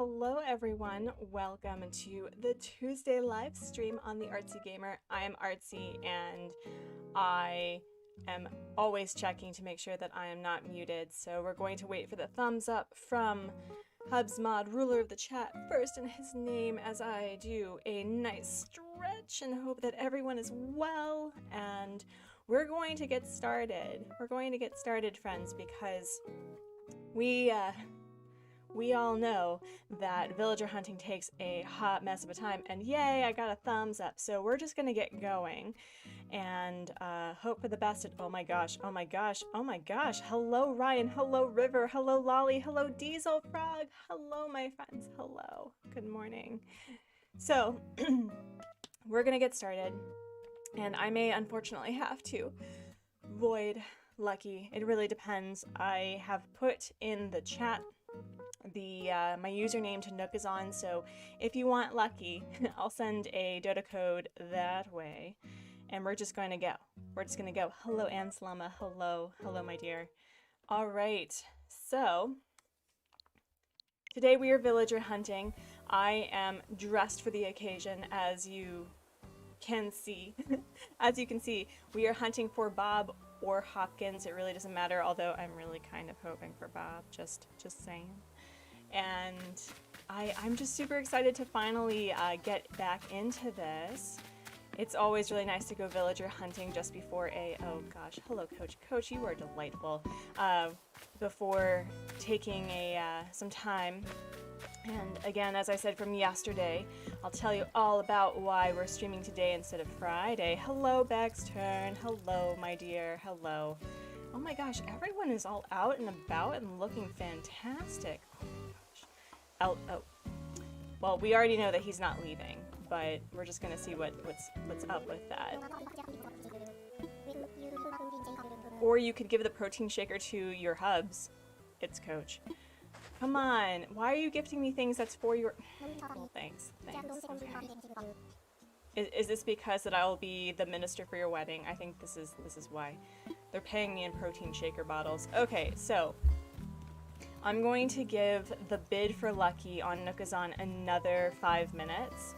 Hello everyone, welcome to the Tuesday live stream on the Artsy Gamer. I am Artsy and I am always checking to make sure that I am not muted, so we're going to wait for the thumbs up from Hubsmod, ruler of the chat, first in his name as I do a nice stretch and hope that everyone is well, and we're going to get started. We're going to get started, friends, because we all know that villager hunting takes a hot mess of a time, and yay, I got a thumbs up. So we're just gonna get going and hope for the best. Oh my gosh, oh my gosh, oh my gosh. Hello Ryan, hello River, hello Lolly, hello Diesel Frog, hello my friends, hello. Good morning. So we're gonna get started, and I may unfortunately have to void Lucky. It really depends. I have put in the chat my username to Nookazon, so if you want Lucky, I'll send a Dota code that way, and we're just going to go. We're just going to go. Hello, Anslama. Hello. Hello, my dear. All right, so today we are villager hunting. I am dressed for the occasion, as you can see. As you can see, we are hunting for Bob or Hopkins. It really doesn't matter, although I'm really kind of hoping for Bob, just saying. And I'm just super excited to finally get back into this. It's always really nice to go villager hunting just before oh gosh, hello Coach. Coach, you are delightful. Before taking some time. And again, as I said from yesterday, I'll tell you all about why we're streaming today instead of Friday. Hello, Baxturn. Hello, my dear. Hello. Oh my gosh, everyone is all out and about and looking fantastic. Oh my gosh. Well, we already know that he's not leaving, but we're just gonna see what's up with that. Or you could give the protein shaker to your hubs. It's Coach. Come on, why are you gifting me things that's for your... Well, thanks. Okay. Is this because that I will be the minister for your wedding? I think this is why. They're paying me in protein shaker bottles. Okay, so I'm going to give the bid for Lucky on Nookazon another 5 minutes,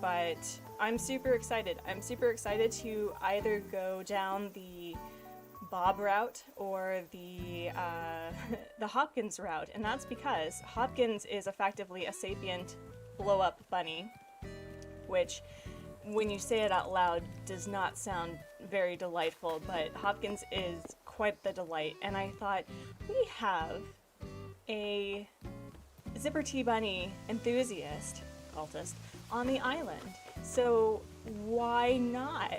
but I'm super excited. I'm super excited to either go down the Bob route or the Hopkins route, and that's because Hopkins is effectively a sapient blow-up bunny, which, when you say it out loud, does not sound very delightful, but Hopkins is quite the delight, and I thought, we have a Zipper Tea Bunny enthusiast, cultist, on the island, so why not?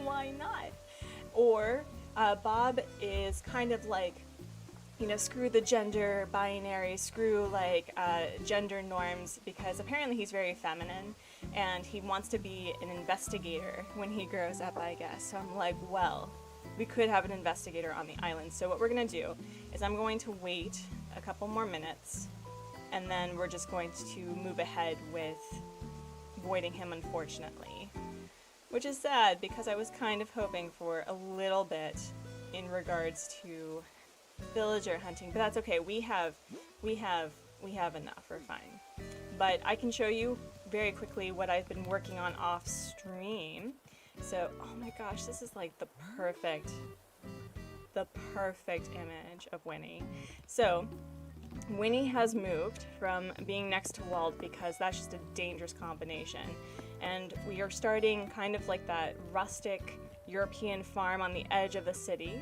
Why not? Or Bob is kind of like, you know, screw the gender binary, screw like gender norms, because apparently he's very feminine and he wants to be an investigator when he grows up, I guess. So I'm like, well, we could have an investigator on the island. So what we're gonna do is I'm going to wait a couple more minutes, and then we're just going to move ahead with voiding him, unfortunately. Which is sad, because I was kind of hoping for a little bit in regards to villager hunting, but that's okay. We have enough. We're fine. But I can show you very quickly what I've been working on off stream. So, oh my gosh, this is like the perfect image of Winnie. So, Winnie has moved from being next to Wald, because that's just a dangerous combination. And we are starting kind of like that rustic European farm on the edge of the city.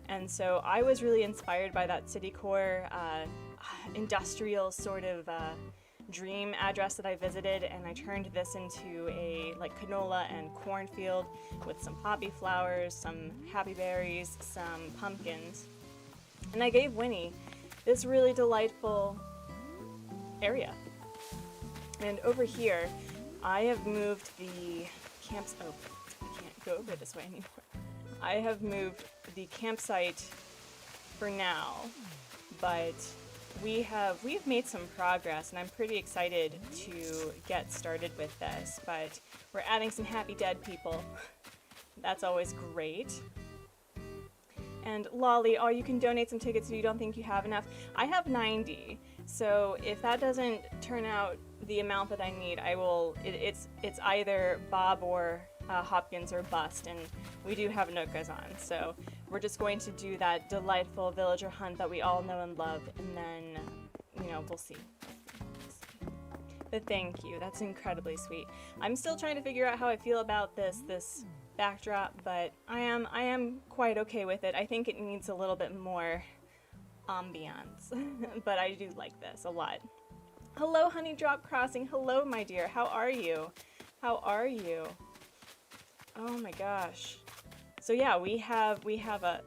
And so I was really inspired by that city core industrial sort of dream address that I visited, and I turned this into a like canola and cornfield with some poppy flowers, some happy berries, some pumpkins. And I gave Winnie this really delightful area. And over here, I have moved the camps. Oh, I can't go over this way anymore. I have moved the campsite for now, but we've made some progress, and I'm pretty excited to get started with this. But we're adding some happy dead people. That's always great. And Lolly, oh, you can donate some tickets if you don't think you have enough. I have 90, So if that doesn't turn out the amount that I need, I will, it's either Bob or Hopkins or bust, and we do have Nookas on, so we're just going to do that delightful villager hunt that we all know and love, and then, you know, we'll see. But thank you, that's incredibly sweet. I'm still trying to figure out how I feel about this backdrop, but I am quite okay with it. I think it needs a little bit more ambiance, but I do like this a lot. Hello, Honey Drop Crossing. Hello, my dear. How are you? How are you? Oh my gosh. So yeah, we have a...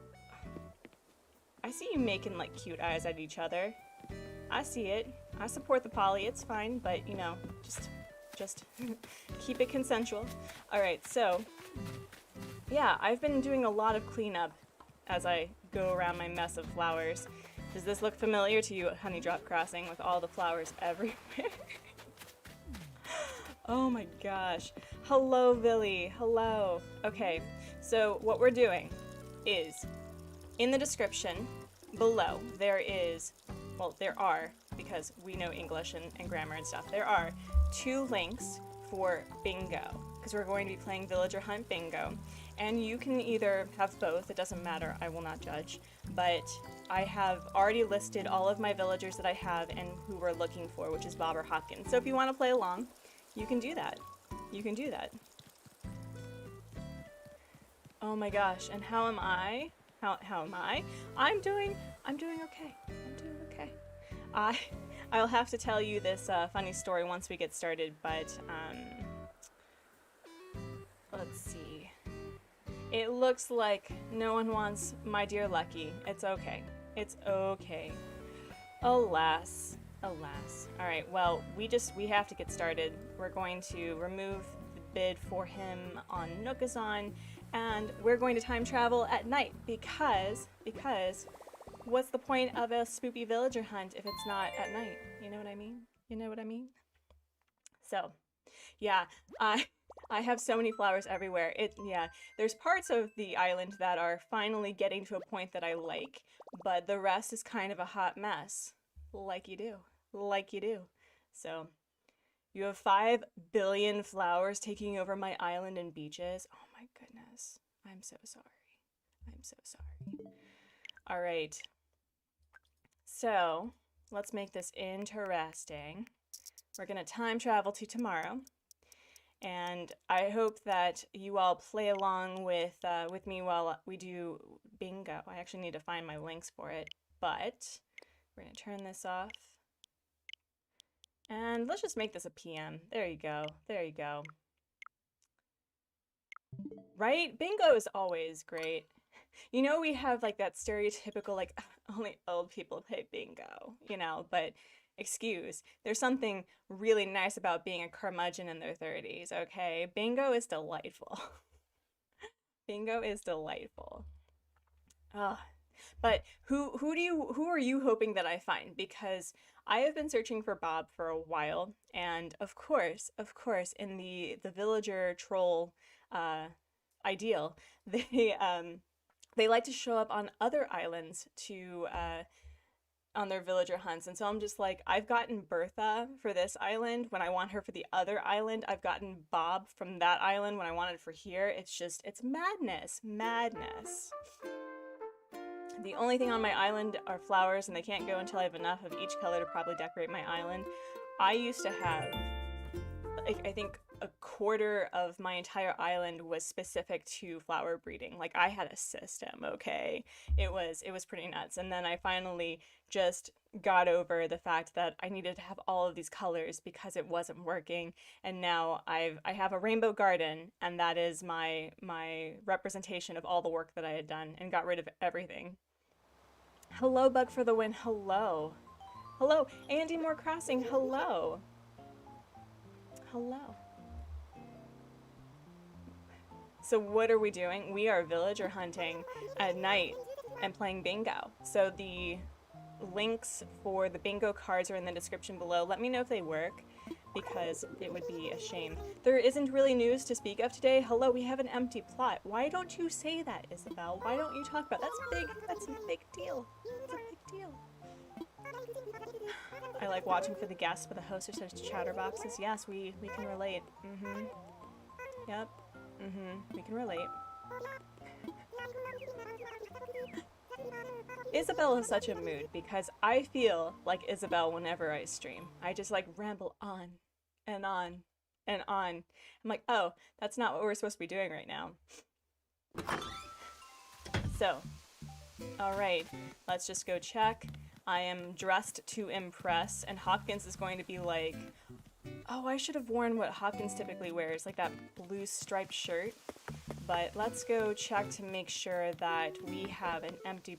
I see you making like cute eyes at each other. I see it. I support the poly. It's fine, but you know, just keep it consensual. All right, so yeah, I've been doing a lot of cleanup as I go around my mess of flowers. Does this look familiar to you, Honey Drop Crossing, with all the flowers everywhere? Oh my gosh. Hello, Billy. Hello. Okay, so what we're doing is, in the description below, there are, because we know English and grammar and stuff, there are 2 links for bingo, because we're going to be playing Villager Hunt Bingo. And you can either have both, it doesn't matter, I will not judge, but I have already listed all of my villagers that I have and who we're looking for, which is Bob or Hopkins. So if you want to play along, you can do that. You can do that. Oh my gosh, and how am I? How am I? I'm doing okay. I'm doing okay. I'll have to tell you this funny story once we get started, but let's see. It looks like no one wants my dear Lucky. It's okay. It's okay. Alas. Alas. Alright, well, we have to get started. We're going to remove the bid for him on Nookazon, and we're going to time travel at night because what's the point of a spoopy villager hunt if it's not at night? You know what I mean? You know what I mean? So, yeah, I have so many flowers everywhere. Yeah, there's parts of the island that are finally getting to a point that I like, but the rest is kind of a hot mess. Like you do. Like you do. So, you have 5 billion flowers taking over my island and beaches. Oh my goodness. I'm so sorry. I'm so sorry. Alright. So, let's make this interesting. We're gonna time travel to tomorrow. And I hope that you all play along with me while we do bingo. I actually need to find my links for it, but we're gonna turn this off. And let's just make this a PM. There you go. There you go. Right? Bingo is always great. You know, we have like that stereotypical, like, only old people play bingo, you know, but excuse, there's something really nice about being a curmudgeon in their 30s, okay? Bingo is delightful. Bingo is delightful. But who are you hoping that I find? Because I have been searching for Bob for a while, and of course, in the villager troll ideal, they like to show up on other islands to on their villager hunts, and so I'm just like, I've gotten Bertha for this island when I want her for the other island. I've gotten Bob from that island when I want it for here. It's madness, madness. The only thing on my island are flowers, and they can't go until I have enough of each color to probably decorate my island. I used to have, like, I think a quarter of my entire island was specific to flower breeding. Like, I had a system, okay? It was pretty nuts. And then I finally just got over the fact that I needed to have all of these colors because it wasn't working. And now I have a rainbow garden, and that is my representation of all the work that I had done, and got rid of everything. Hello, Bug for the win. Hello. Hello. Andy Moore Crossing. Hello. Hello. So what are we doing? We are villager hunting at night and playing bingo. So the links for the bingo cards are in the description below. Let me know if they work, because it would be a shame. There isn't really news to speak of today. Hello, we have an empty plot. Why don't you say that, Isabel? Why don't you talk about that? That's a big deal. It's a big deal. I like watching for the guests, but the host are such chatterboxes. Yes, we can relate. Mm-hmm. Yep. Mm-hmm. We can relate. Isabel is such a mood because I feel like Isabel whenever I stream. I just like ramble on and on and on. I'm like, oh, that's not what we're supposed to be doing right now. So, all right, let's just go check. I am dressed to impress, and Hopkins is going to be like, oh, I should have worn what Hopkins typically wears, like that blue striped shirt. But let's go check to make sure that we have an empty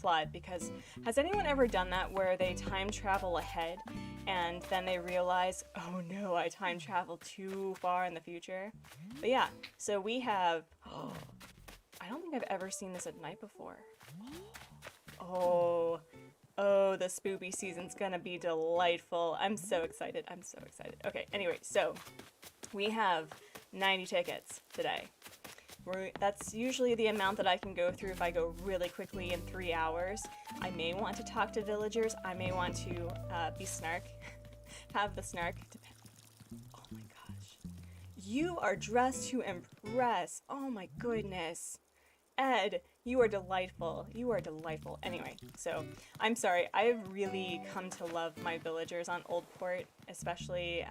plot, because has anyone ever done that where they time travel ahead and then they realize, oh no, I time traveled too far in the future? But yeah, so we have, I don't think I've ever seen this at night before. Oh, the Spoopy season's gonna be delightful. I'm so excited, I'm so excited. Okay, anyway, so we have 90 tickets today. That's usually the amount that I can go through if I go really quickly in 3 hours. I may want to talk to villagers. I may want to be snark. Have the snark. Oh my gosh. You are dressed to impress. Oh my goodness. Ed, you are delightful. You are delightful. Anyway, so I'm sorry. I've really come to love my villagers on Oldport, especially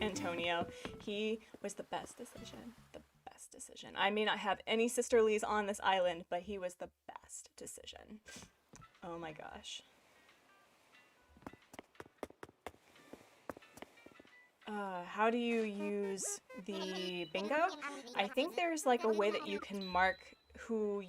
Antonio. He was the best decision. The best decision. I may not have any sisterlies on this island, but he was the best decision. Oh my gosh. How do you use the bingo? I think there's like a way that you can mark who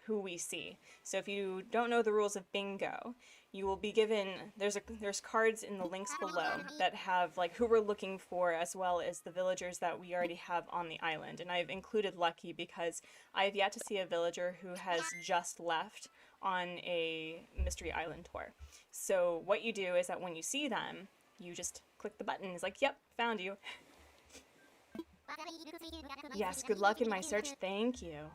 we see. So if you don't know the rules of bingo, you will be given, there's cards in the links below that have like who we're looking for, as well as the villagers that we already have on the island. And I've included Lucky because I have yet to see a villager who has just left on a Mystery Island tour. So what you do is that when you see them, you just click the button. It's like, yep, found you. Yes, good luck in my search. Thank you.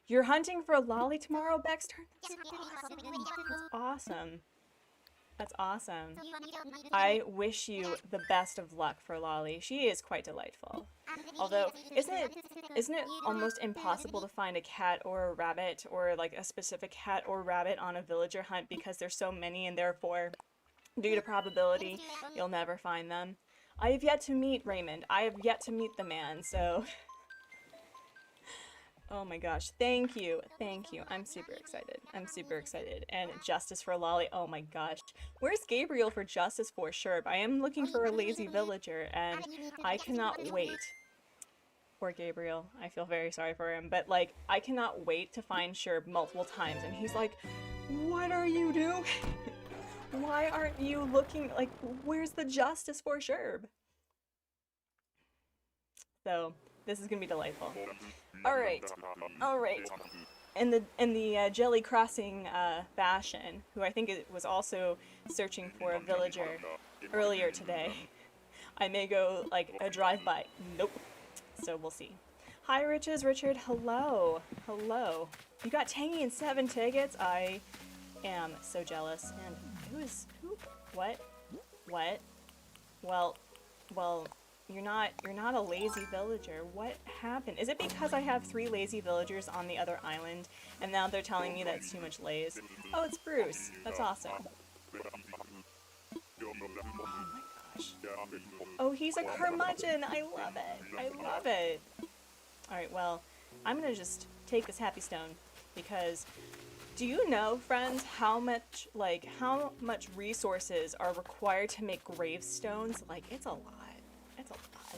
You're hunting for a lolly tomorrow, Baxter? That's awesome. That's awesome. I wish you the best of luck for Lolly. She is quite delightful. Although, isn't it almost impossible to find a cat or a rabbit, or like a specific cat or rabbit on a villager hunt because there's so many, and therefore, due to probability, you'll never find them? I have yet to meet Raymond. I have yet to meet the man, so... Oh my gosh, thank you, thank you. I'm super excited. I'm super excited. And justice for Lolly, oh my gosh. Where's Gabriel for justice for Sherb? I am looking for a lazy villager, and I cannot wait. Poor Gabriel, I feel very sorry for him, but like, I cannot wait to find Sherb multiple times, and he's like, what are you doing? Why aren't you looking, like, where's the justice for Sherb? So, this is gonna be delightful. Alright, alright. In the Jelli Crossing fashion, who I think was also searching for a villager earlier today, I may go, like, a drive-by. Nope. So we'll see. Hi, Richard. Hello. Hello. You got Tangy and 7 tickets? I am so jealous. And who? What? Well, you're not a lazy villager. What happened? Is it because I have 3 lazy villagers on the other island, and now they're telling me that's too much laze? Oh, it's Bruce. That's awesome. Oh my gosh. Oh, he's a curmudgeon. I love it. I love it. Alright, well, I'm gonna just take this happy stone, because do you know, friends, how much resources are required to make gravestones? Like, it's a lot. It's a lot.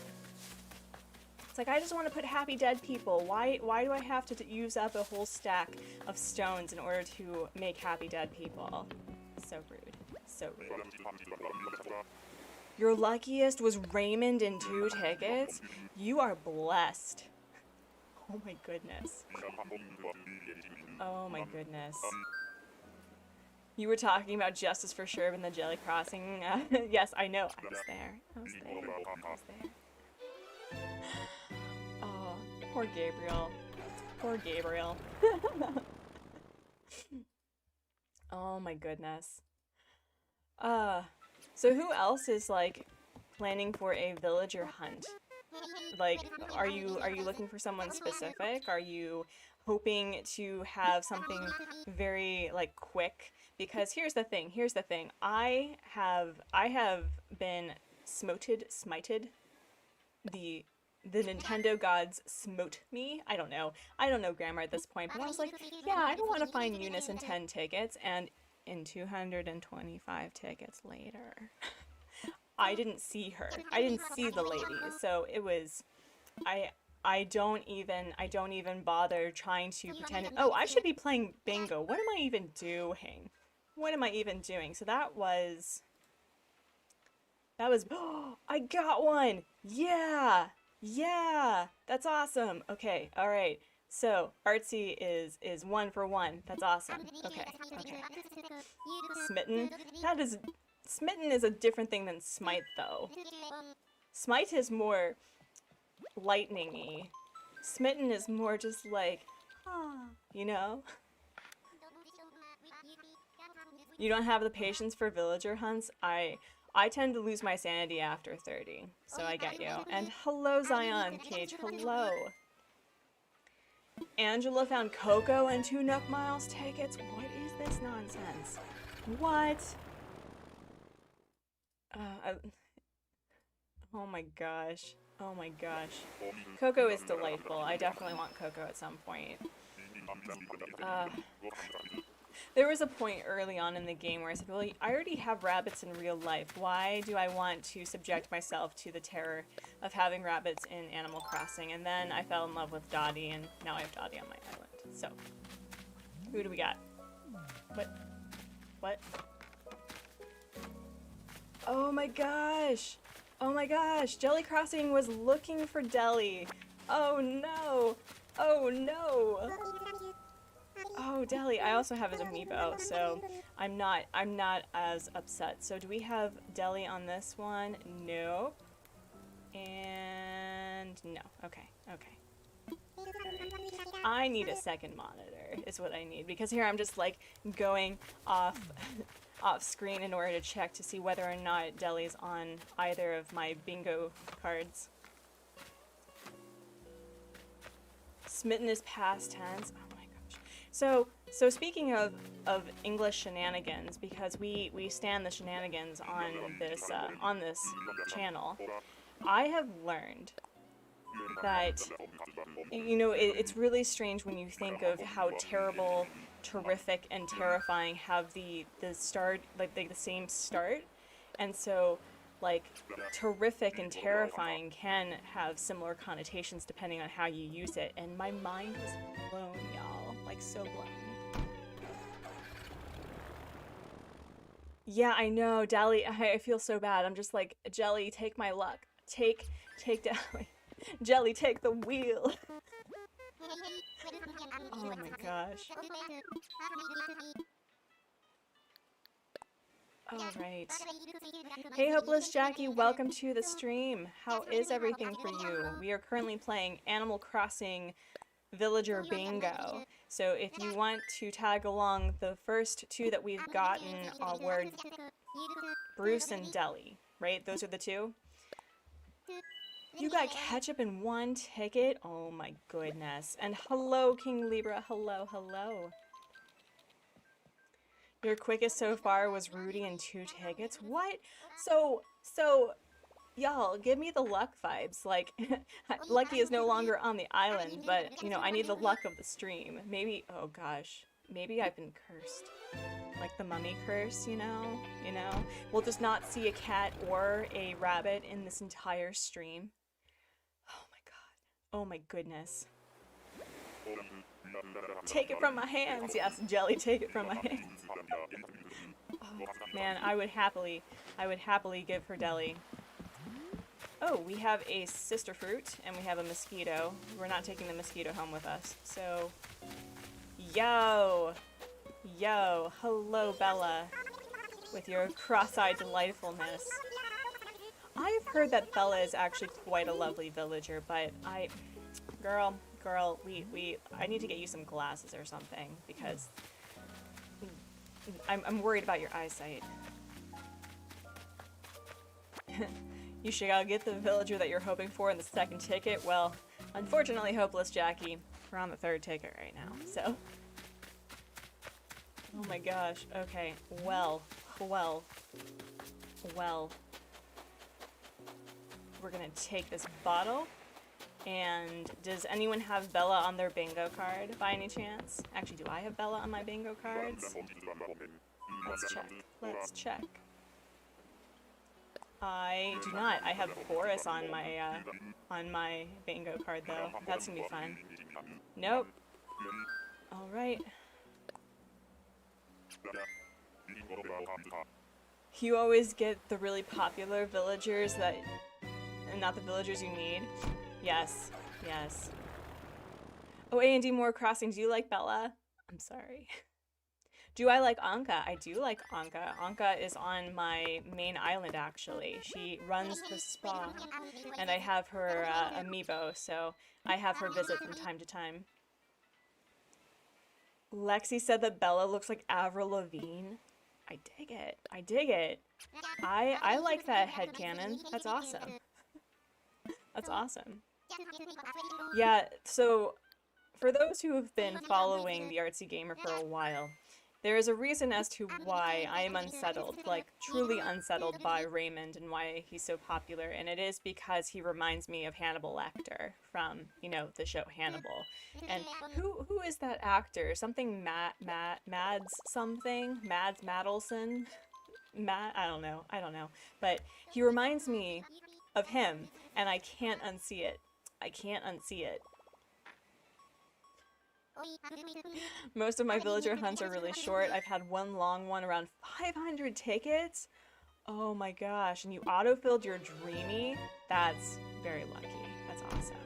It's like, I just want to put happy dead people. Why do I have to use up a whole stack of stones in order to make happy dead people? So rude. So rude. Your luckiest was Raymond in 2 tickets? You are blessed. Oh my goodness. Oh my goodness. You were talking about justice for Sherb and the Jelli Crossing. Yes, I know. I was there. I was there. Oh, poor Gabriel. Poor Gabriel. Oh my goodness. So who else is like planning for a villager hunt? Like, are you looking for someone specific? Are you hoping to have something very like quick? Because here's the thing. I have been smited. The Nintendo gods smote me. I don't know grammar at this point, but I was like, yeah, I don't want to find Eunice in 10 tickets, and in 225 tickets later, I didn't see her. I didn't see the lady. So it was, I don't even bother trying to pretend. Oh, I should be playing bingo. What am I even doing? So that was, oh, I got one. Yeah. Yeah. That's awesome. Okay. All right. So Artsy is 1 for 1. That's awesome. Okay. Smitten. Smitten is a different thing than smite, though. Smite is more lightning-y. Smitten is more just like, you know? You don't have the patience for villager hunts? I tend to lose my sanity after 30, so I get you. And hello, Zion Cage. Hello. Angela found Coco and 2 Nook Miles tickets. What is this nonsense? What? Oh my gosh. Oh my gosh. Coco is delightful. I definitely want Coco at some point. There was a point early on in the game where I said, well, I already have rabbits in real life. Why do I want to subject myself to the terror of having rabbits in Animal Crossing? And then I fell in love with Dottie, and now I have Dottie on my island. So, who do we got? What? Oh my gosh! Oh my gosh! Jelli Crossing was looking for Deli. Oh no! Oh no! Oh, Deli, I also have his amiibo, so I'm not as upset. So do we have Deli on this one? No. And no. Okay. I need a second monitor is what I need, because here I'm just like going off screen in order to check to see whether or not Deli's on either of my bingo cards. Smitten is past tense. Oh my gosh. So speaking of English shenanigans, because we stand the shenanigans on this channel, I have learned that, you know, it's really strange when you think of how terrible, terrific, and terrifying have the start, like the same start, and so like terrific and terrifying can have similar connotations depending on how you use it, and my mind was blown, y'all, like so blown. Yeah, I know, Dali, I feel so bad. I'm just like, Jelli, take my luck. Take Dali. Jelli, take the wheel. Oh my gosh. Alright. Hey Hopeless Jackie, welcome to the stream. How is everything for you? We are currently playing Animal Crossing Villager Bingo. So if you want to tag along, the first 2 that we've gotten were Bruce and Deli, right? Those are the 2? You got ketchup in 1 ticket? Oh my goodness. And hello, King Libra. Hello. Your quickest so far was Rudy in 2 tickets? What? So, y'all, give me the luck vibes. Like, Lucky is no longer on the island, but, you know, I need the luck of the stream. Maybe, oh gosh, maybe I've been cursed. Like the mummy curse, you know? We'll just not see a cat or a rabbit in this entire stream. Oh my god. Oh my goodness. Take it from my hands! Yes, Jelli, take it from my hands. Oh, man, I would happily give her Deli. Oh, we have a sister fruit, and we have a mosquito. We're not taking the mosquito home with us, so... Yo! Hello, Bella, with your cross-eyed delightfulness. I've heard that Bella is actually quite a lovely villager, but girl, I need to get you some glasses or something, because I'm worried about your eyesight. You should go get the villager that you're hoping for in the second ticket. Well, unfortunately, hopeless Jackie. We're on the third ticket right now, so. Oh my gosh. Okay. Well. We're gonna take this bottle. And does anyone have Bella on their bingo card by any chance? Actually, do I have Bella on my bingo cards? Let's check. Let's check. I do not. I have Boris on my bingo card though. That's gonna be fun. Nope. All right. You always get the really popular villagers that, and not the villagers you need. Yes. Yes. Oh, A&D More Crossing. Do you like Bella? I'm sorry. Do I like Anka? I do like Anka. Anka is on my main island, actually. She runs the spa, and I have her amiibo, so I have her visit from time to time. Lexi said that Bella looks like Avril Lavigne. I dig it. I dig it. I like that headcanon. That's awesome. That's awesome. Yeah, so for those who have been following the Artsy Gamer for a while, there is a reason as to why I am unsettled, like truly unsettled by Raymond and why he's so popular, and it is because he reminds me of Hannibal Lecter from, you know, the show Hannibal. And who is that actor? Something Mads something? Mads Madelson? I don't know. But he reminds me of him, and I can't unsee it. I can't unsee it. Most of my villager hunts are really short. I've had one long one, around 500 tickets. Oh my gosh, and you auto-filled your Dreamy? That's very lucky. That's awesome.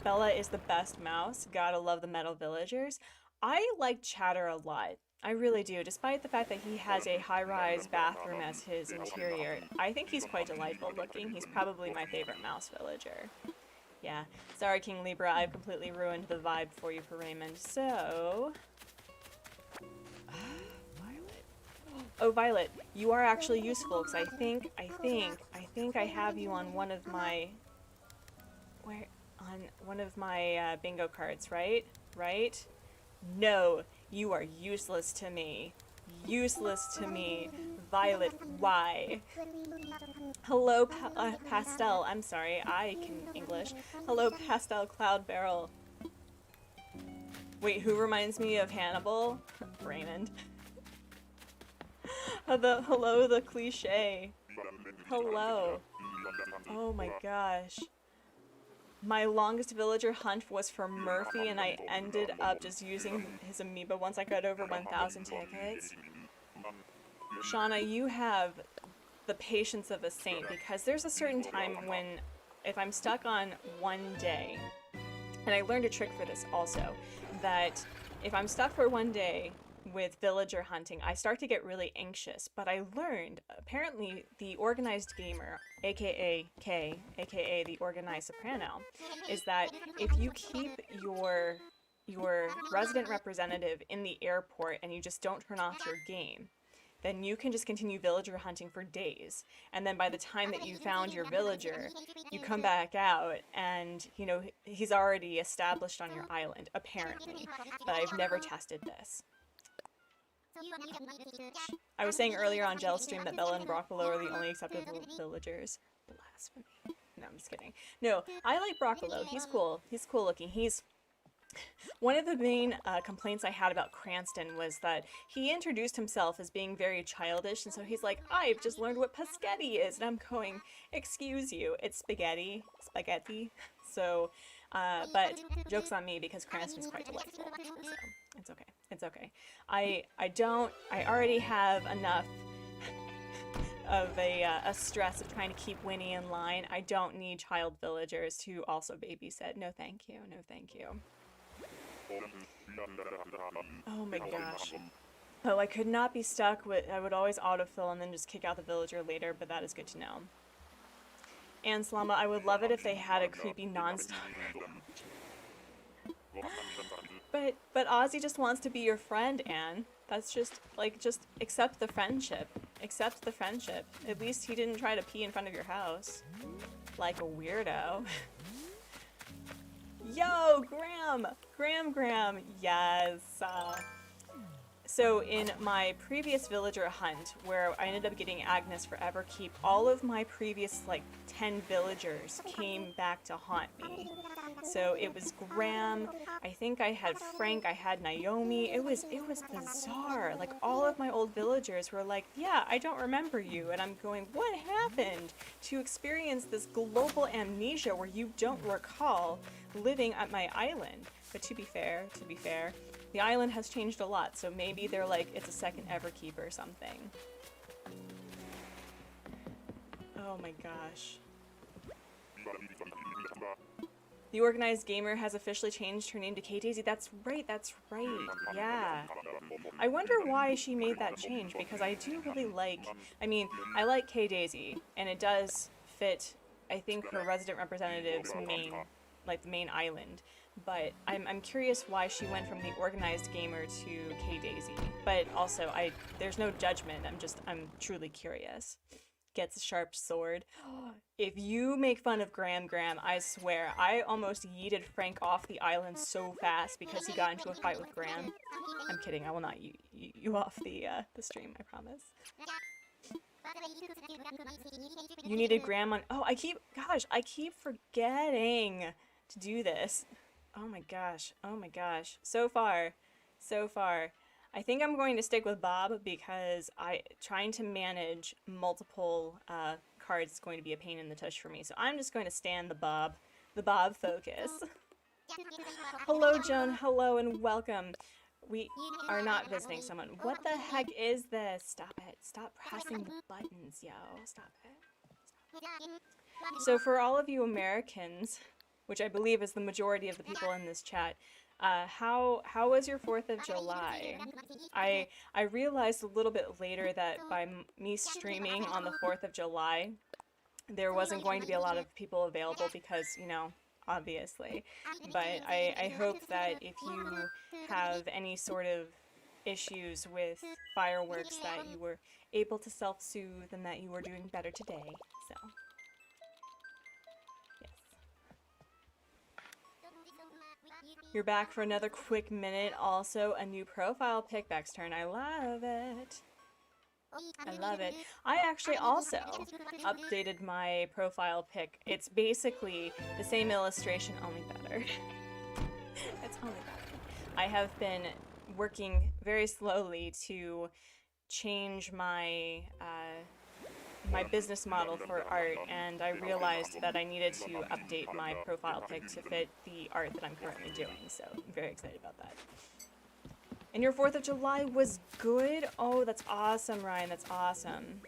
Bella is the best mouse. Gotta love the metal villagers. I like Chatter a lot. I really do, despite the fact that he has a high-rise bathroom as his interior. I think he's quite delightful looking. He's probably my favorite mouse villager. Yeah. Sorry, King Libra, I've completely ruined the vibe for you for Raymond. So... Violet. Oh, Violet, you are actually useful, because I think I have you on one of my... Where? On one of my bingo cards, right? Right? No, you are useless to me. Useless to me. Violet, why? Hello, Pastel. I'm sorry, I can English. Hello, Pastel Cloud Barrel. Wait, who reminds me of Hannibal? Raymond. Hello, the cliche. Hello. Oh my gosh. My longest villager hunt was for Murphy, and I ended up just using his amiibo once I got over 1,000 tickets. Shauna, you have the patience of a saint, because there's a certain time when, if I'm stuck on one day, and I learned a trick for this also, that if I'm stuck for one day with villager hunting, I start to get really anxious. But I learned, apparently, the organized gamer, aka K, aka the organized soprano, is that if you keep your resident representative in the airport and you just don't turn off your game, then you can just continue villager hunting for days. And then by the time that you found your villager, you come back out and, you know, he's already established on your island, apparently. But I've never tested this. I was saying earlier on Jel's stream that Bella and Broccolo are the only acceptable villagers. Blasphemy. No, I'm just kidding. No, I like Broccolo. He's cool. He's cool looking. He's... One of the main complaints I had about Cranston was that he introduced himself as being very childish, and so he's like, I've just learned what Paschetti is, and I'm going, excuse you, it's spaghetti. So, but joke's on me because Cranston's quite delightful, so it's okay. It's okay. I already have enough of a stress of trying to keep Winnie in line. I don't need child villagers to also babysit. No thank you, no thank you. Oh my gosh. Oh, I could not be stuck with, I would always autofill and then just kick out the villager later, but that is good to know. And Slama, I would love it if they had a creepy non-stop. But Ozzy just wants to be your friend, Anne. That's just, like, just accept the friendship. Accept the friendship. At least he didn't try to pee in front of your house. Like a weirdo. Yo, Graham! Graham! Yes! So in my previous villager hunt, where I ended up getting Agnes for Everkeep, all of my previous, like, 10 villagers came back to haunt me. So it was Graham, I think I had Frank, I had Naomi. It was bizarre. Like, all of my old villagers were like, yeah, I don't remember you. And I'm going, what happened? To experience this global amnesia where you don't recall living at my island. But to be fair, the island has changed a lot, so maybe they're like, it's a second Everkeep or something. Oh my gosh. The Organized Gamer has officially changed her name to K-Daisy. That's right, yeah. I wonder why she made that change, because I do really like, I mean, I like K-Daisy, and it does fit, I think, her resident representative's main, like, the main island. But I'm curious why she went from the Organized Gamer to K-Daisy. But also, there's no judgment, I'm truly curious. Gets a sharp sword. If you make fun of Graham, I swear, I almost yeeted Frank off the island so fast because he got into a fight with Graham. I'm kidding, I will not yeet you off the stream, I promise. You needed Graham on- oh, I keep forgetting to do this. Oh my gosh, so far. I think I'm going to stick with Bob because trying to manage multiple cards is going to be a pain in the tush for me. So I'm just going to stand the Bob focus. Hello, Joan. Hello and welcome. We are not visiting someone. What the heck is this? Stop it. Stop pressing the buttons, yo. Stop it. So for all of you Americans, which I believe is the majority of the people in this chat, how was your 4th of July? I realized a little bit later that by me streaming on the 4th of July, there wasn't going to be a lot of people available because, you know, obviously. But I hope that if you have any sort of issues with fireworks that you were able to self-soothe and that you were doing better today, so. You're back for another quick minute. Also, a new profile pic. Beck's turn. I love it. I love it. I actually also updated my profile pic. It's basically the same illustration, only better. It's only better. I have been working very slowly to change my my business model for art, and I realized that I needed to update my profile pic to fit the art that I'm currently doing, so I'm very excited about that. And your 4th of July was good? Oh, that's awesome, Ryan, that's awesome.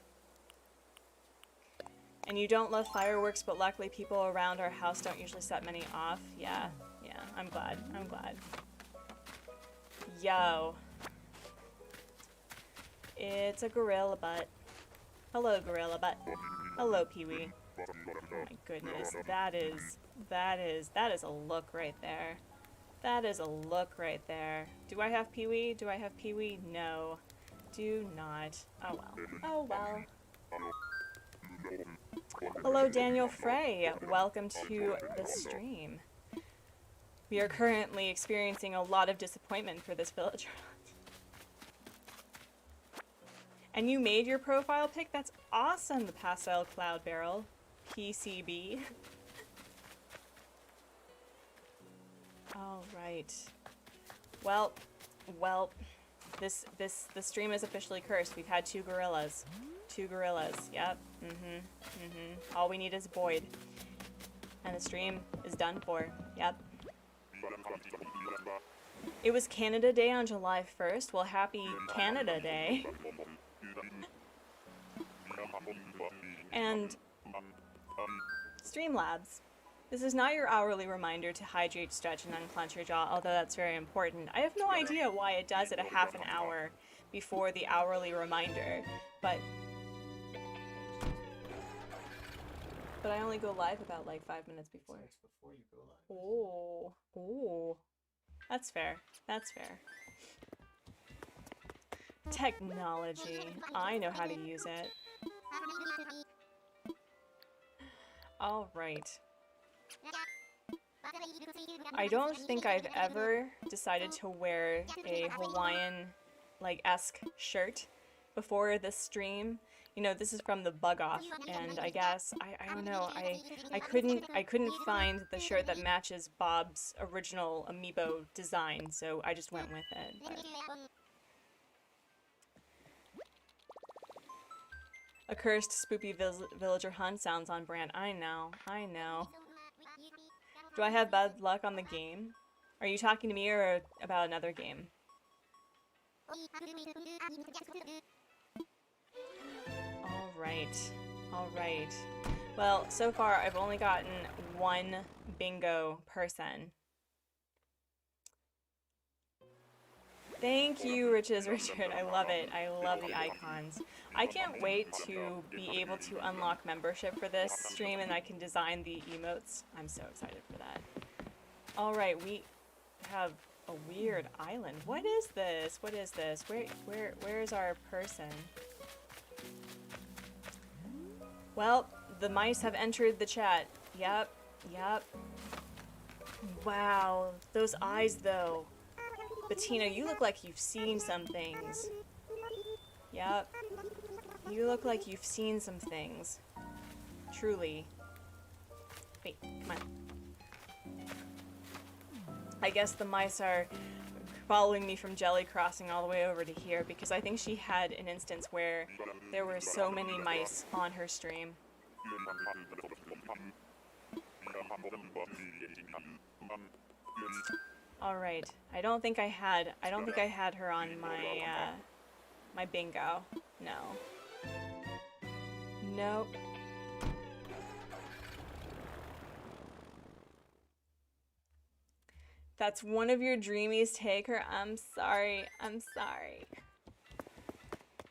And you don't love fireworks, but luckily people around our house don't usually set many off. Yeah, I'm glad. Yo. It's a gorilla butt. Hello, gorilla butt. Hello, Pee-wee. Oh my goodness, that is a look right there. That is a look right there. Do I have Pee-wee? No. Do not. Oh well. Hello, Daniel Frey. Welcome to the stream. We are currently experiencing a lot of disappointment for this villager. And you made your profile pic? That's awesome, the Pastel Cloud Barrel. PCB. All right. Well, the stream is officially cursed. We've had 2 gorillas. 2 gorillas. Yep. All we need is Boyd. And the stream is done for. Yep. It was Canada Day on July 1st. Well, happy Canada Day. And Streamlabs. This is not your hourly reminder to hydrate, stretch, and unclench your jaw, although that's very important. I have no idea why it does it a half an hour before the hourly reminder, but I only go live about like 5 minutes before. Before you go live. Oh, that's fair. That's fair. Technology. I know how to use it. Alright. I don't think I've ever decided to wear a Hawaiian, like, esque shirt before this stream. You know, this is from the Bug Off, and I guess, I don't know, I couldn't find the shirt that matches Bob's original amiibo design, so I just went with it. But... A cursed spoopy villager hunt sounds on brand. I know, I know. Do I have bad luck on the game? Are you talking to me or about another game? Alright, alright. Well, so far I've only gotten one bingo person. Thank you, Richard. I love it. I love the icons. I can't wait to be able to unlock membership for this stream and I can design the emotes. I'm so excited for that. Alright, we have a weird island. What is this? What is this? Where's our person? Well, the mice have entered the chat. Yep, yep. Wow, those eyes though. Bettina, you look like you've seen some things. Yep. You look like you've seen some things. Truly. Wait, come on. I guess the mice are following me from Jelli Crossing all the way over to here because I think she had an instance where there were so many mice on her stream. Alright, I don't think I had her on my, my bingo. No. Nope. That's one of your dreamies, take her. I'm sorry, I'm sorry.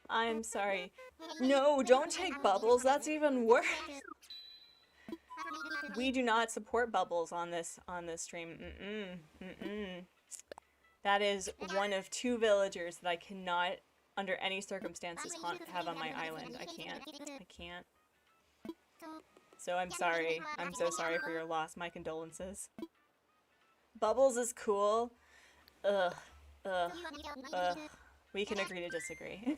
I'm sorry. No, don't take Bubbles, that's even worse. We do not support Bubbles on this stream. That is one of 2 villagers that I cannot, under any circumstances, have on my island. I can't. So I'm sorry. I'm so sorry for your loss. My condolences. Bubbles is cool. Ugh. We can agree to disagree.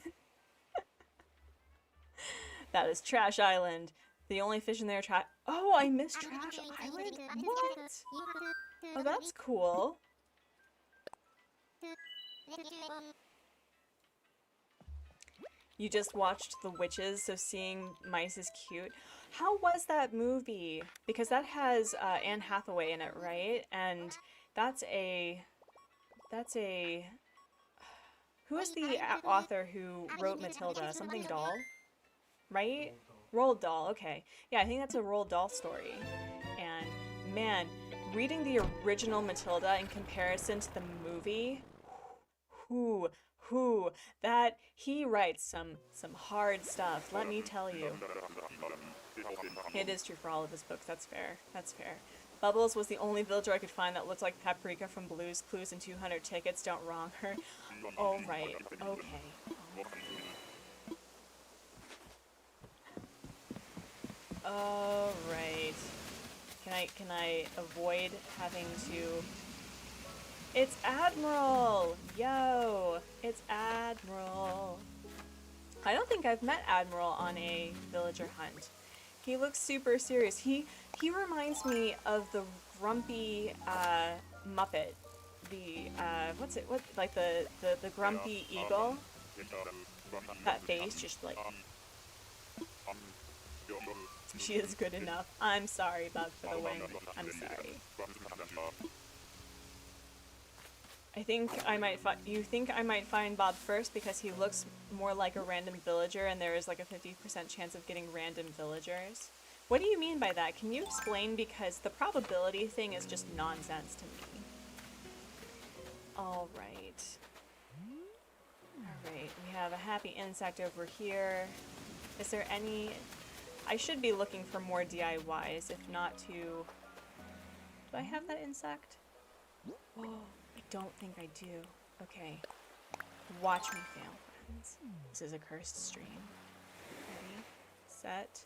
That is Trash Island. The only fish in there are Oh, I missed Trash Island? What? Oh, that's cool. You just watched The Witches, so seeing mice is cute. How was that movie? Because that has Anne Hathaway in it, right? And that's a... Who is the author who wrote Matilda? Something Dahl? Right? Roald Dahl, okay. Yeah, I think that's a Roald Dahl story. And man, reading the original Matilda in comparison to the movie, that he writes some hard stuff, let me tell you. It is true for all of his books, that's fair, that's fair. Bubbles was the only villager I could find that looked like Paprika from Blue's Clues and 200 Tickets, don't wrong her. Oh right, okay. Alright. Can I avoid having to... It's Admiral! Yo! It's Admiral! I don't think I've met Admiral on a villager hunt. He looks super serious. He reminds me of the grumpy Muppet. The the grumpy eagle? That face just like... She is good enough. I'm sorry, Bug, for the win. I'm sorry. I think I might you think I might find Bob first because he looks more like a random villager and there is like a 50% chance of getting random villagers. What do you mean by that? Can you explain? Because the probability thing is just nonsense to me. Alright. Alright, we have a happy insect over here. Is there any... I should be looking for more DIYs, if not to... Do I have that insect? Oh, I don't think I do. Okay. Watch me fail, happens. This is a cursed stream. Ready, set,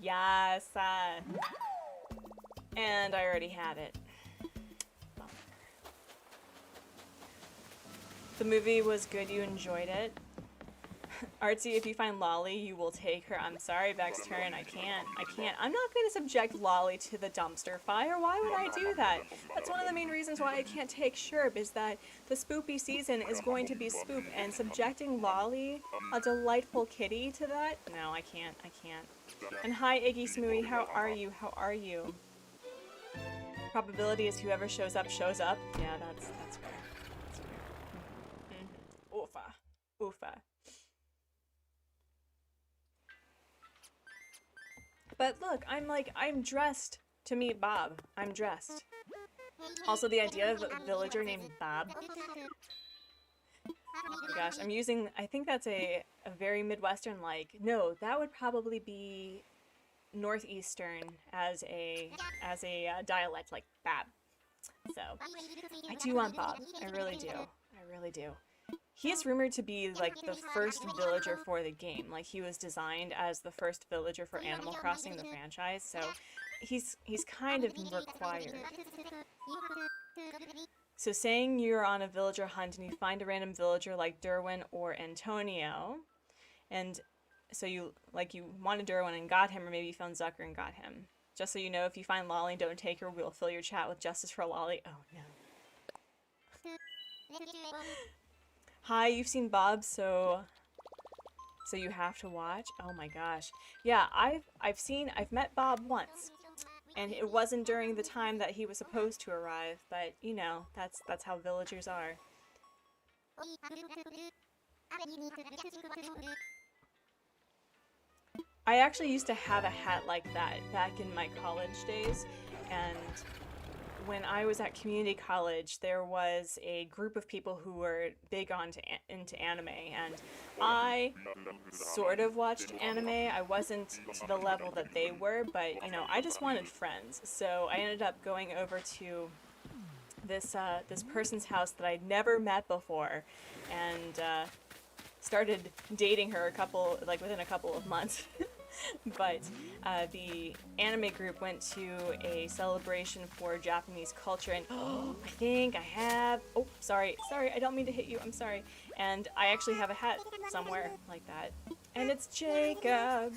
yes! And I already had it. Bummer. The movie was good, you enjoyed it. Artsy, if you find Lolly, you will take her. I'm sorry, Vexturn, I can't. I'm not going to subject Lolly to the dumpster fire. Why would I do that? That's one of the main reasons why I can't take Sherb, is that the Spoopy season is going to be Spoop, and subjecting Lolly, a delightful kitty, to that? No, I can't. And hi, Iggy Smooey, how are you? Probability is whoever shows up, shows up. Yeah, that's fair. That's fair. Oofa. But look, I'm dressed to meet Bob. I'm dressed. Also, the idea of a villager named Bob. Oh my gosh, I think that's a very Midwestern, no, that would probably be Northeastern as a dialect, like Bab. So, I do want Bob. I really do. He is rumored to be, the first villager for the game. He was designed as the first villager for Animal Crossing, the franchise, so he's kind of required. So saying you're on a villager hunt and you find a random villager like Derwin or Antonio, and so you wanted Derwin and got him, or maybe you found Zucker and got him. Just so you know, if you find Lolly and don't take her, we'll fill your chat with justice for Lolly. Oh no. Hi, you've seen Bob, so you have to watch? Oh my gosh. Yeah, I've met Bob once. And it wasn't during the time that he was supposed to arrive, but you know, that's how villagers are. I actually used to have a hat like that back in my college days, and when I was at community college, there was a group of people who were big into anime, and I sort of watched anime. I wasn't to the level that they were, but you know, I just wanted friends. So I ended up going over to this person's house that I'd never met before, and started dating her within a couple of months. But the anime group went to a celebration for Japanese culture, and I think I have, sorry, I don't mean to hit you, I'm sorry. And I actually have a hat somewhere like that. And it's Jacob.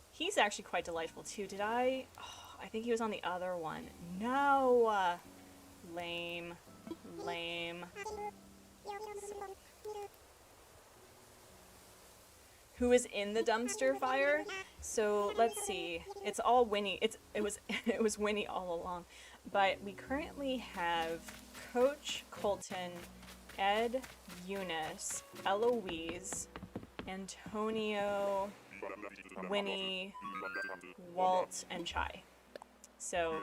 He's actually quite delightful too. Did I? Oh, I think he was on the other one. No! Lame. Who is in the dumpster fire? So let's see. It's all Winnie. It was Winnie all along. But we currently have Coach, Colton, Ed, Eunice, Eloise, Antonio, Winnie, Walt, and Chai. So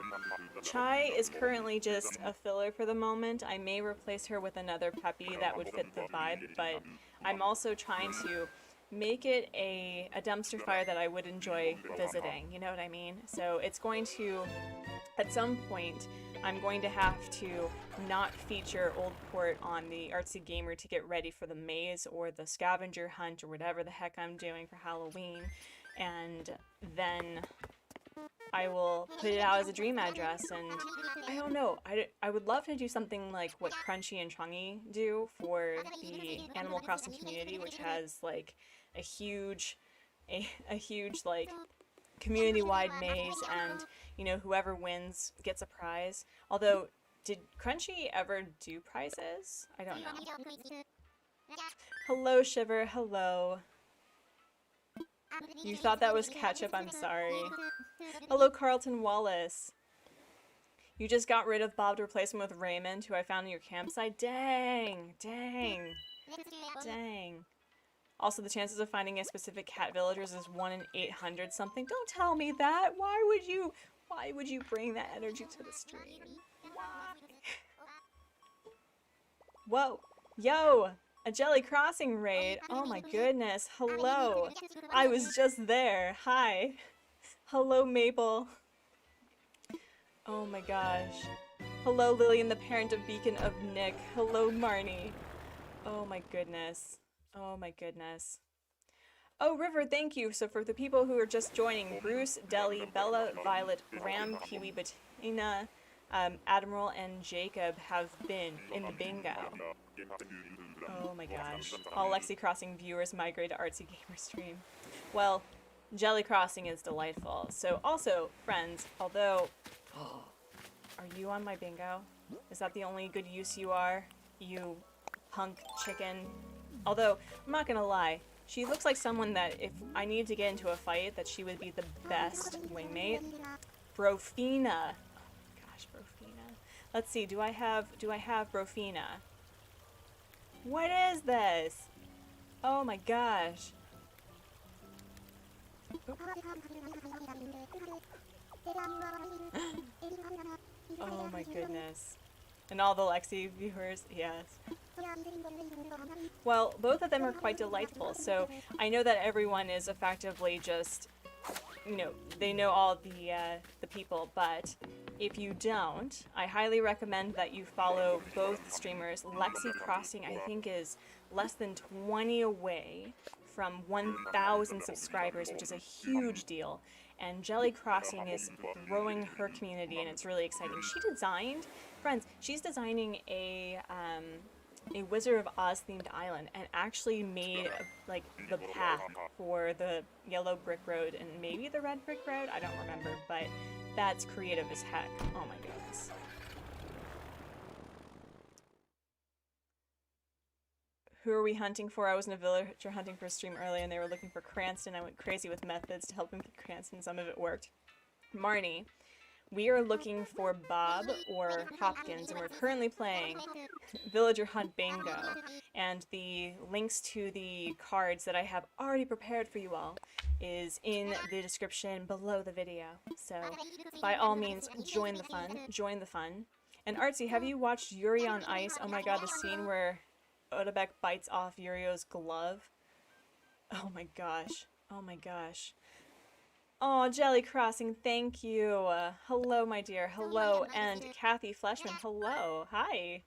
Chai is currently just a filler for the moment. I may replace her with another puppy that would fit the vibe, but I'm also trying to make it a dumpster fire that I would enjoy visiting, you know what I mean? So it's going to, at some point, I'm going to have to not feature Oldport on the Artsy Gamer to get ready for the maze or the scavenger hunt or whatever the heck I'm doing for Halloween, and then I will put it out as a dream address, and I don't know, I would love to do something like what Crunchy and Chungy do for the Animal Crossing community, which has like a huge like community-wide maze, and you know, whoever wins gets a prize. Although, did Crunchy ever do prizes? I don't know. Hello, Shiver, hello. You thought that was ketchup, I'm sorry. Hello, Carlton Wallace. You just got rid of Bob to replace him with Raymond, who I found in your campsite? Dang. Also, the chances of finding a specific cat villagers is 1 in 800 something. Don't tell me that! Why would you bring that energy to the stream? Why? Whoa! Yo! A Jelli Crossing raid! Oh my goodness, hello! I was just there, hi! Hello, Maple! Oh my gosh. Hello, Lillian, the parent of Beacon of Nick. Hello, Marnie. Oh my goodness. Oh my goodness. Oh, River, thank you. So for the people who are just joining, Bruce, Deli, Bella, Violet, Graham, Kiwi, Bettina, Admiral, and Jacob have been in the bingo. Oh my gosh. All Lexi Crossing viewers migrate to Artsy Gamer stream. Well, Jelli Crossing is delightful. So also, friends, although... Are you on my bingo? Is that the only good use you are? You punk chicken? Although, I'm not gonna lie, she looks like someone that if I needed to get into a fight, that she would be the best wingmate. Brofina. Oh gosh, Brofina. Let's see, do I have Brofina? What is this? Oh my gosh. Oh my goodness. And all the Lexi viewers, yes. Well, both of them are quite delightful, so I know that everyone is effectively just, you know, they know all the people, but if you don't, I highly recommend that you follow both streamers. Lexi Crossing, I think, is less than 20 away from 1,000 subscribers, which is a huge deal. And Jelli Crossing is growing her community, and it's really exciting. She designed, friends, she's designing a Wizard of Oz themed island, and actually made like the path for the yellow brick road and maybe the red brick road. I don't remember, but that's creative as heck. Oh my goodness. Who are we hunting for? I was in a villager hunting for a stream earlier and they were looking for Cranston. I went crazy with methods to help him get Cranston. Some of it worked. Marnie, we are looking for Bob or Hopkins, and we're currently playing Villager Hunt Bingo. And the links to the cards that I have already prepared for you all is in the description below the video. So by all means, join the fun. Join the fun. And Artsy, have you watched Yuri on Ice? Oh my god, the scene where Odabek bites off Yurio's glove. Oh my gosh. Oh my gosh. Oh, Jelli Crossing, thank you. Hello, my dear. Hello. And Kathy Fleshman, hello. Hi.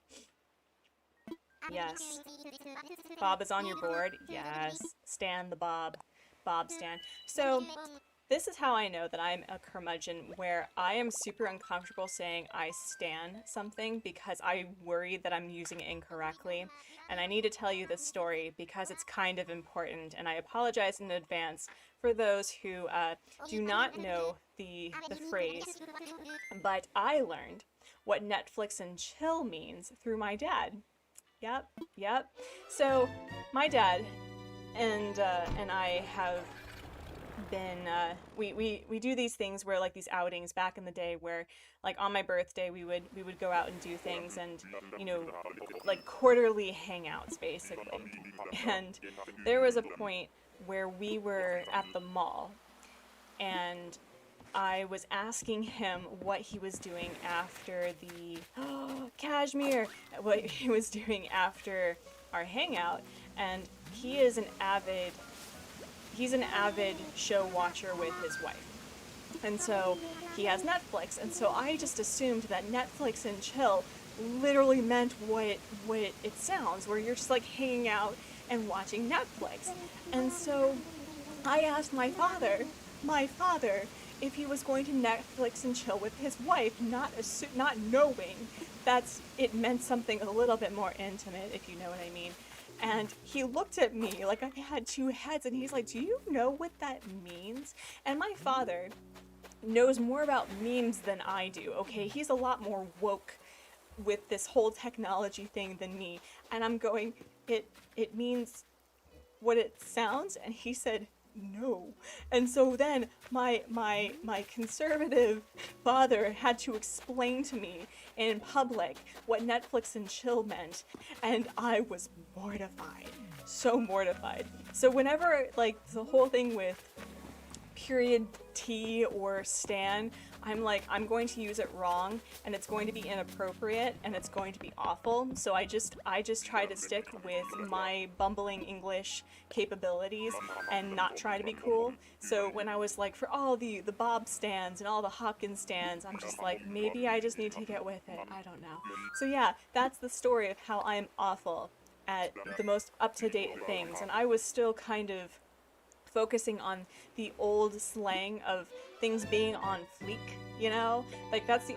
Yes. Bob is on your board? Yes. Stan the Bob. Bob Stan. So, this is how I know that I'm a curmudgeon, where I am super uncomfortable saying I stan something because I worry that I'm using it incorrectly. And I need to tell you this story because it's kind of important, and I apologize in advance for those who do not know the phrase, but I learned what Netflix and chill means through my dad. Yep. So, my dad and I have been we do these things where, like, these outings back in the day where, like, on my birthday we would go out and do things, and, you know, like quarterly hangouts basically. And there was a point where we were at the mall and I was asking him what he was doing after the Cashmere, what he was doing after our hangout, and he's an avid show watcher with his wife. And so he has Netflix, and so I just assumed that Netflix and chill literally meant what it sounds, where you're just like hanging out and watching Netflix. And so I asked my father if he was going to Netflix and chill with his wife, not knowing that it meant something a little bit more intimate, if you know what I mean. And he looked at me like I had two heads, and he's like, do you know what that means? And my father knows more about memes than I do, okay? He's a lot more woke with this whole technology thing than me. And I'm going, it means what it sounds? And he said, no. And so then my conservative father had to explain to me in public what Netflix and chill meant, and I was mortified. So mortified. So whenever, like, the whole thing with period T or stan, I'm like, I'm going to use it wrong, and it's going to be inappropriate, and it's going to be awful. So I just try to stick with my bumbling English capabilities and not try to be cool. So when I was like, for all the Bob stans and all the Hopkins stans, I'm just like, maybe I just need to get with it. I don't know. So yeah, that's the story of how I'm awful at the most up-to-date things, and I was still kind of focusing on the old slang of things being on fleek, you know? Like, that is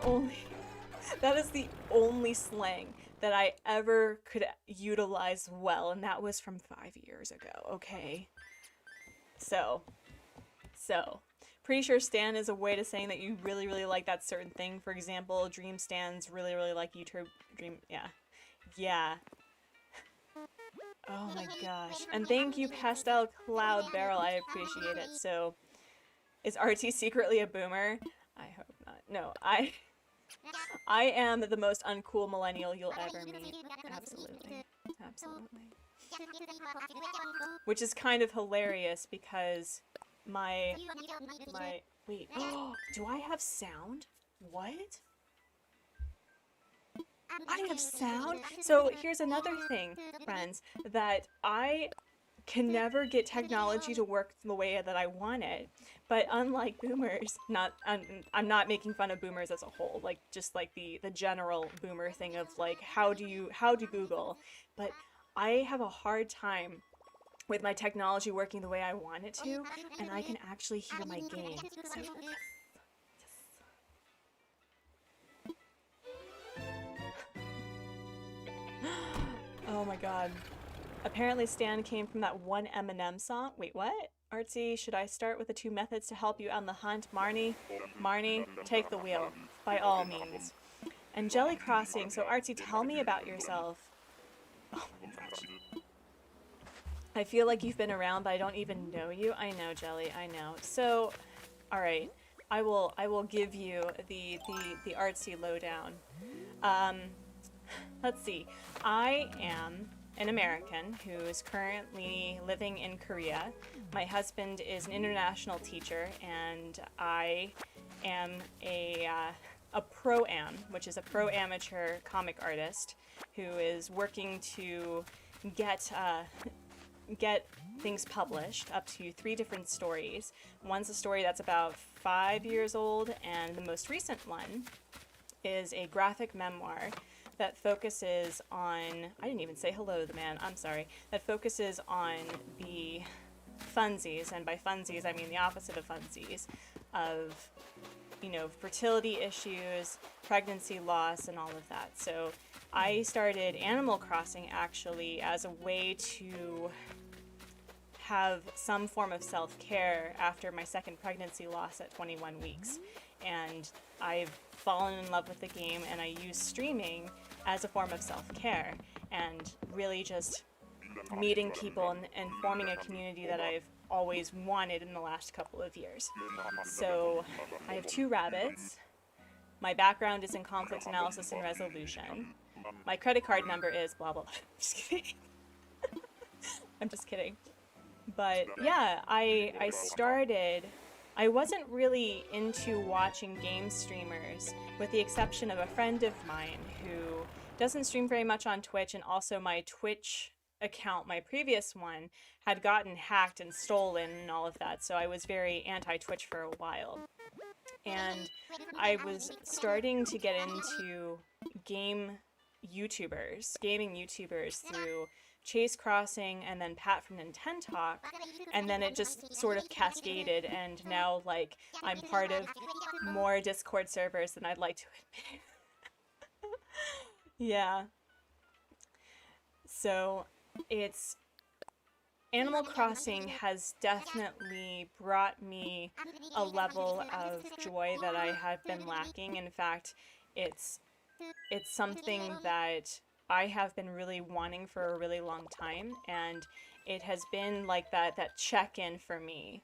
the only slang that I ever could utilize well, and that was from 5 years ago, okay? So, pretty sure stan is a way to saying that you really, really like that certain thing. For example, dream stans really, really like YouTube dream, yeah. Yeah. Oh my gosh. And thank you, Pastel Cloud Barrel, I appreciate it. So, is RT secretly a boomer? I hope not. No, I am the most uncool millennial you'll ever meet. Absolutely. Absolutely. Which is kind of hilarious because my wait, do I have sound? What? I have sound? So here's another thing, friends, that I can never get technology to work the way that I want it. But unlike boomers, I'm not making fun of boomers as a whole, like just like the general boomer thing of like how do Google? But I have a hard time with my technology working the way I want it to, and I can actually hear my game. So yes. Oh my god. Apparently Stan came from that one Eminem song. Wait, what? Artsy, should I start with the 2 methods to help you on the hunt? Marnie, take the wheel, by all means. And Jelli Crossing, so Artsy, tell me about yourself. Oh my gosh. I feel like you've been around, but I don't even know you. I know, Jelli, I know. So, alright, I will give you the Artsy lowdown. Let's see. I am an American who is currently living in Korea. My husband is an international teacher, and I am a pro-am, which is a pro-amateur comic artist who is working to get things published, up to 3 different stories. One's a story that's about 5 years old, and the most recent one is a graphic memoir that focuses on, I didn't even say hello to the man, I'm sorry, that focuses on the funsies, and by funsies I mean the opposite of funsies, of, you know, fertility issues, pregnancy loss, and all of that. So I started Animal Crossing actually as a way to have some form of self-care after my second pregnancy loss at 21 weeks. And I've fallen in love with the game, and I use streaming as a form of self-care and really just meeting people and forming a community that I've always wanted in the last couple of years. So I have 2 rabbits. My background is in conflict analysis and resolution. My credit card number is blah blah blah. I'm just kidding. I'm just kidding. But yeah, I wasn't really into watching game streamers, with the exception of a friend of mine who doesn't stream very much on Twitch, and also my Twitch account, my previous one, had gotten hacked and stolen and all of that, so I was very anti-Twitch for a while. And I was starting to get into gaming YouTubers through Chase Crossing and then Pat from Nintendo Talk, and then it just sort of cascaded, and now like I'm part of more Discord servers than I'd like to admit. Yeah. So it's Animal Crossing has definitely brought me a level of joy that I have been lacking. In fact, it's something that I have been really wanting for a really long time, and it has been like that check-in for me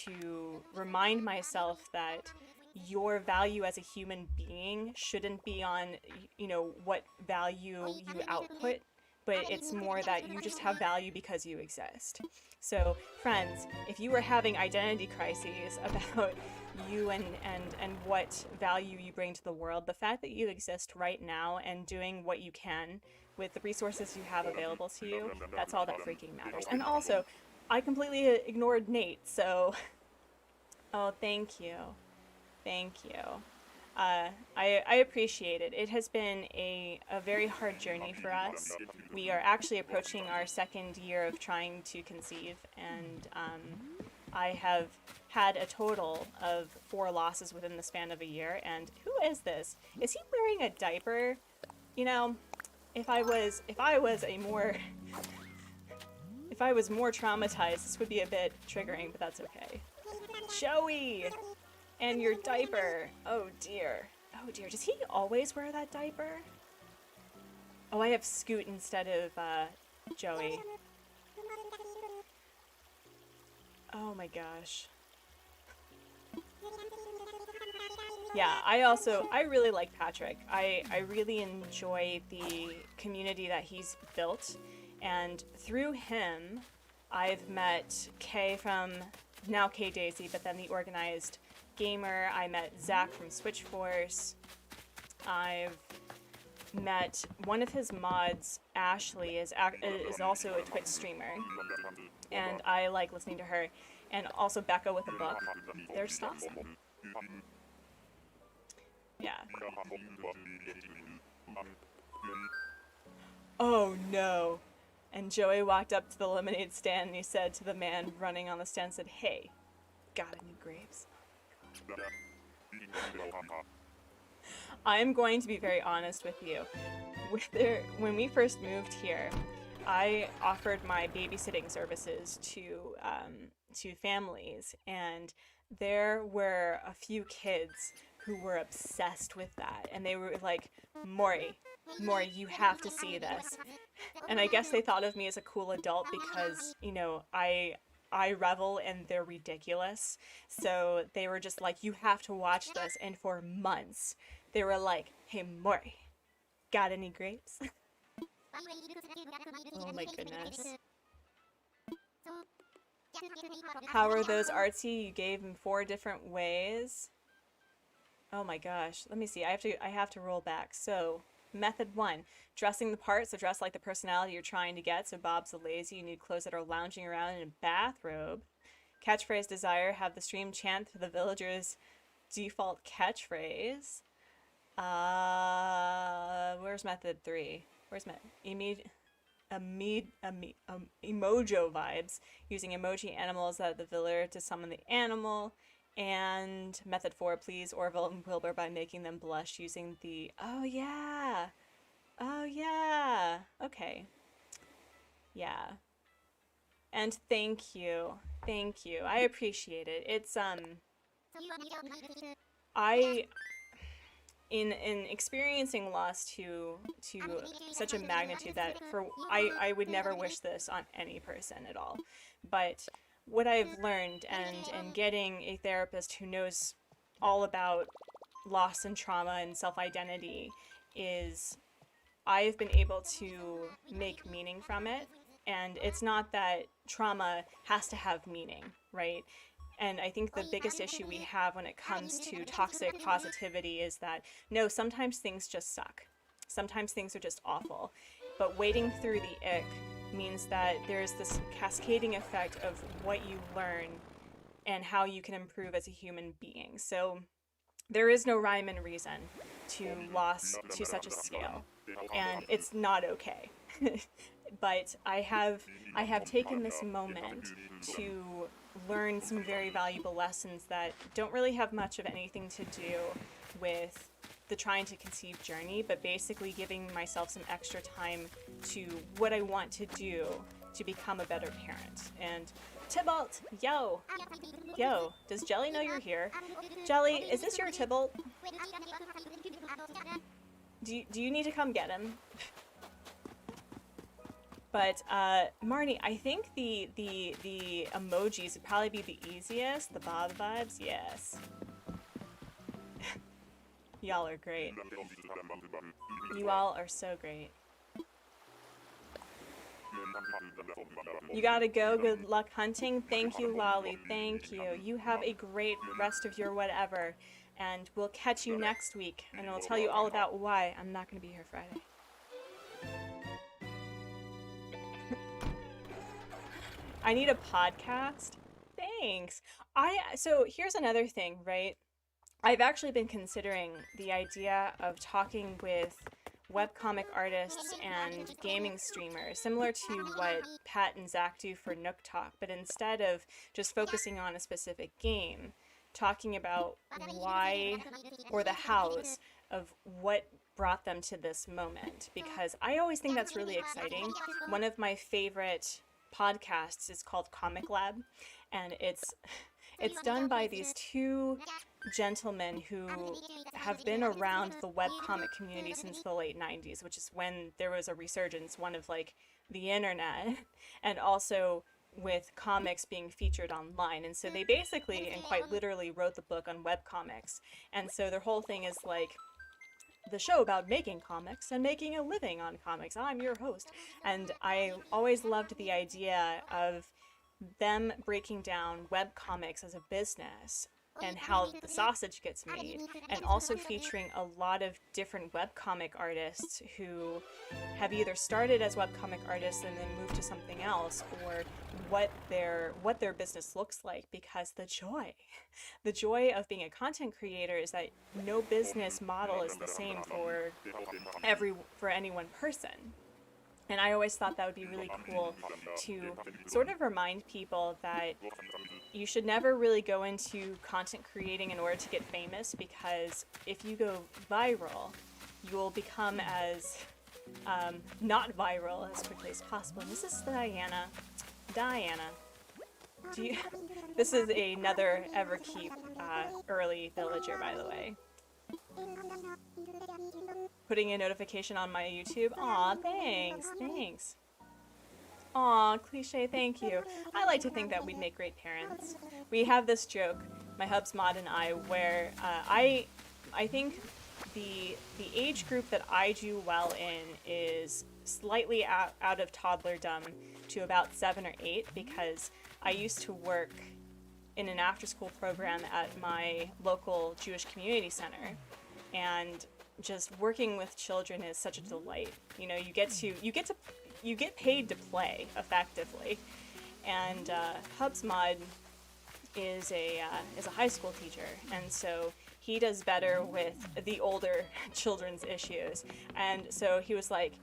to remind myself that your value as a human being shouldn't be on, you know, what value you output, but it's more that you just have value because you exist. So, friends, if you are having identity crises about you and what value you bring to the world, the fact that you exist right now and doing what you can with the resources you have available to you, that's all that freaking matters. And also, I completely ignored Nate, so... Oh, thank you. Thank you. I appreciate it. It has been a very hard journey for us. We are actually approaching our second year of trying to conceive, and I have had a total of 4 losses within the span of a year. And who is this? Is he wearing a diaper? You know, if I was more traumatized, this would be a bit triggering, but that's okay. Joey! And your diaper. Oh dear. Oh dear. Does he always wear that diaper? Oh, I have Scoot instead of Joey. Oh my gosh. Yeah, I really like Patrick. I really enjoy the community that he's built. And through him, I've met Kay from, now Kay Daisy, but then the Organized Gamer. I met Zach from Switchforce. I've met one of his mods, Ashley, is also a Twitch streamer, and I like listening to her. And also Becca with a book. They're just awesome. Yeah. Oh no. And Joey walked up to the lemonade stand and he said to the man running on the stand, said, "Hey, got any grapes?" I'm going to be very honest with you. When we first moved here, I offered my babysitting services to families, and there were a few kids who were obsessed with that, and they were like, Maury, you have to see this. And I guess they thought of me as a cool adult because, you know, I revel in their ridiculous. So they were just like, you have to watch this. And for months, they were like, "Hey, Maury, got any grapes?" Oh my goodness. How are those, Artsy? You gave them 4 different ways. Oh my gosh. Let me see. I have to roll back. So, method 1, dressing the part, so dress like the personality you're trying to get. So Bob's the lazy, you need clothes that are lounging around in a bathrobe. Catchphrase desire, have the stream chant the villagers' default catchphrase. Where's method 3? Where's emojo vibes, using emoji animals at the village to summon the animal. And method 4, please Orville and Wilbur by making them blush using the, oh yeah, okay, yeah. And thank you, I appreciate it. It's in experiencing loss to such a magnitude that I would never wish this on any person at all, but what I've learned and getting a therapist who knows all about loss and trauma and self-identity is I've been able to make meaning from it. And it's not that trauma has to have meaning, right? And I think the biggest issue we have when it comes to toxic positivity is that, no, sometimes things just suck. Sometimes things are just awful. But wading through the ick means that there's this cascading effect of what you learn and how you can improve as a human being. So there is no rhyme and reason to loss to such a scale, and it's not okay. But I have taken this moment to learn some very valuable lessons that don't really have much of anything to do with the trying to conceive journey, but basically giving myself some extra time to what I want to do to become a better parent. And Tybalt, yo, does Jelly know you're here? Jelly, is this your Tybalt? Do you need to come get him? But Marnie, I think the emojis would probably be the easiest. The Bob vibes, yes. Y'all are great. You all are so great. You gotta go. Good luck hunting. Thank you, Lolly. Thank you. You have a great rest of your whatever. And we'll catch you next week. And I'll tell you all about why I'm not gonna be here Friday. I need a podcast? Thanks. So here's another thing, right? I've actually been considering the idea of talking with webcomic artists and gaming streamers, similar to what Pat and Zach do for Nook Talk, but instead of just focusing on a specific game, talking about why or the hows of what brought them to this moment, because I always think that's really exciting. One of my favorite podcasts is called Comic Lab, and it's done by these two gentlemen who have been around the webcomic community since the late 90s, which is when there was a resurgence, one of like the internet, and also with comics being featured online. And so they basically and quite literally wrote the book on webcomics. And so their whole thing is like the show about making comics and making a living on comics. I'm your host. And I always loved the idea of them breaking down webcomics as a business and how the sausage gets made, and also featuring a lot of different webcomic artists who have either started as webcomic artists and then moved to something else, or what their business looks like, because the joy of being a content creator is that no business model is the same for any one person. And I always thought that would be really cool to sort of remind people that you should never really go into content creating in order to get famous, because if you go viral, you will become as not viral as quickly as possible. And this is Diana. This is another Everkeep early villager, by the way. Putting a notification on my YouTube. Aw, thanks. Aw, cliche, thank you. I like to think that we'd make great parents. We have this joke, my hubs mod and I, where I think the age group that I do well in is slightly out of toddlerdom to about 7 or 8, because I used to work in an after-school program at my local Jewish community center, and just working with children is such a delight. You know, you get paid to play effectively, and Hubsmod is a high school teacher, and so he does better with the older children's issues. And so he was like,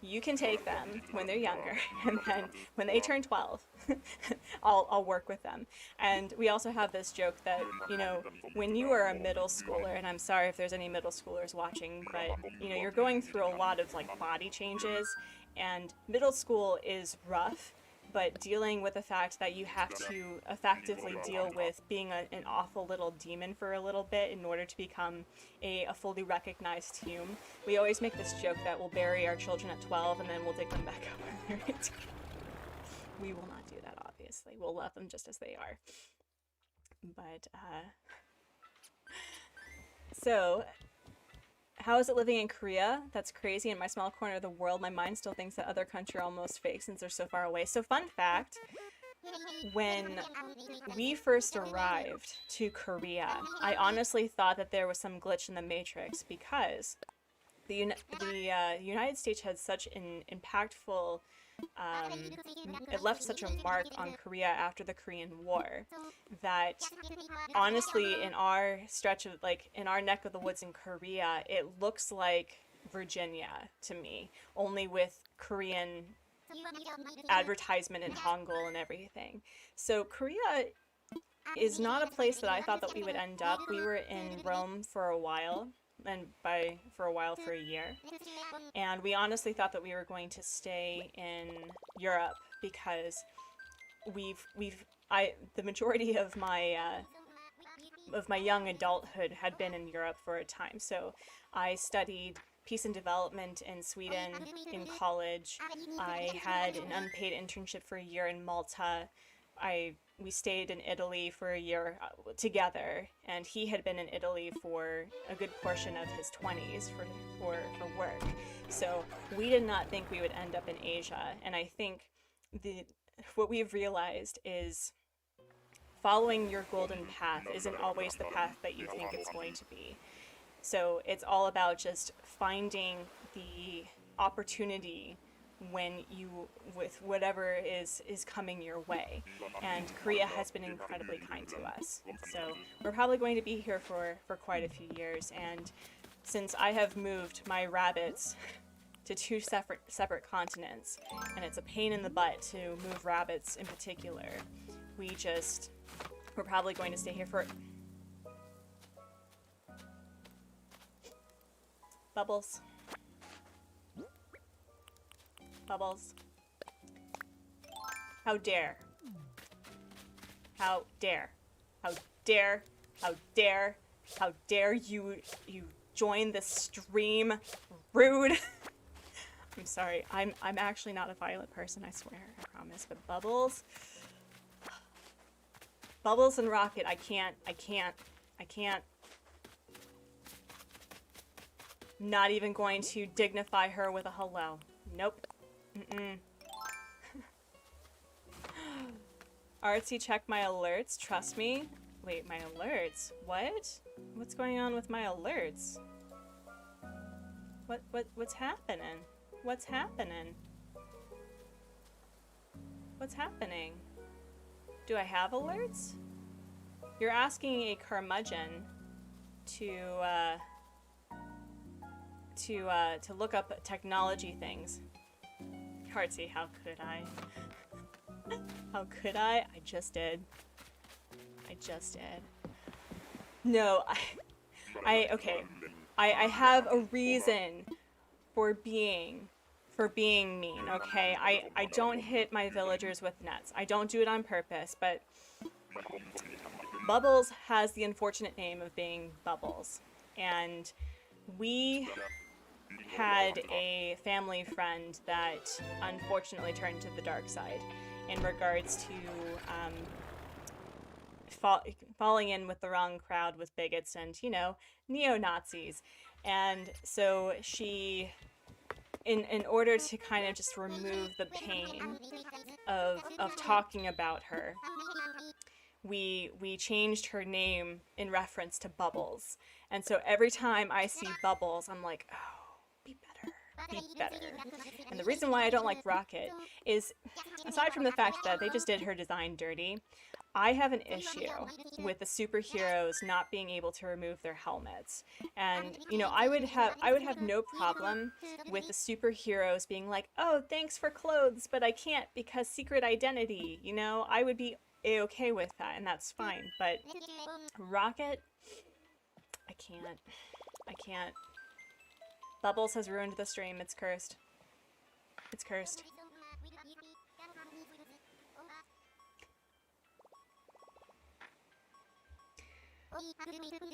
you can take them when they're younger, and then when they turn 12, I'll work with them. And we also have this joke that, you know, when you are a middle schooler, and I'm sorry if there's any middle schoolers watching, but, you know, you're going through a lot of, like, body changes, and middle school is rough, but dealing with the fact that you have to effectively deal with being an awful little demon for a little bit in order to become a fully recognized human. We always make this joke that we'll bury our children at 12 and then we'll dig them back up when they're 18. We will not do that, obviously. We'll love them just as they are. But, so, how is it living in Korea? That's crazy. In my small corner of the world, my mind still thinks that other countries are almost fake since they're so far away. So fun fact, when we first arrived to Korea, I honestly thought that there was some glitch in the Matrix, because the United States had such an impactful, it left such a mark on Korea after the Korean War that honestly in our stretch of, like, in our neck of the woods in Korea, it looks like Virginia to me, only with Korean advertisement in Hangul and everything. So Korea is not a place that I thought that we would end up. We were in Rome for a while, and for a year, and we honestly thought that we were going to stay in Europe, because the majority of my young adulthood had been in Europe for a time. So I studied peace and development in Sweden in college. I had an unpaid internship for a year in Malta. We stayed in Italy for a year together, and he had been in Italy for a good portion of his 20s for work. So we did not think we would end up in Asia, and I think what we've realized is following your golden path isn't always the path that you think it's going to be. So it's all about just finding the opportunity with whatever is coming your way. And Korea has been incredibly kind to us. So we're probably going to be here for quite a few years. And since I have moved my rabbits to two separate continents, and it's a pain in the butt to move rabbits in particular, we're probably going to stay here for... Bubbles. Bubbles. How dare. How dare. How dare. How dare. How dare you join this stream. Rude. I'm sorry. I'm actually not a violent person, I swear. I promise. But Bubbles. Bubbles and Rocket, I can't. Not even going to dignify her with a hello. Nope. Mm-mm. Artsy, check my alerts. Trust me. Wait, my alerts? What? What's going on with my alerts? What's happening? What's happening? What's happening? Do I have alerts? You're asking a curmudgeon to look up technology things. Artsy, how could I? How could I? I just did. I just did. No, okay. I have a reason for being mean, okay? I don't hit my villagers with nets. I don't do it on purpose, but Bubbles has the unfortunate name of being Bubbles. And we had a family friend that unfortunately turned to the dark side in regards to falling in with the wrong crowd with bigots and, you know, neo-Nazis. And so she, in order to kind of just remove the pain of talking about her, we changed her name in reference to Bubbles. And so every time I see Bubbles, I'm like, oh, be better, be better. And the reason why I don't like Rocket is, aside from the fact that they just did her design dirty, I have an issue with the superheroes not being able to remove their helmets. And, you know, I would have no problem with the superheroes being like, oh, thanks for clothes, but I can't because secret identity, you know? I would be a-okay with that, and that's fine. But Rocket, I can't. Bubbles has ruined the stream. It's cursed. It's cursed.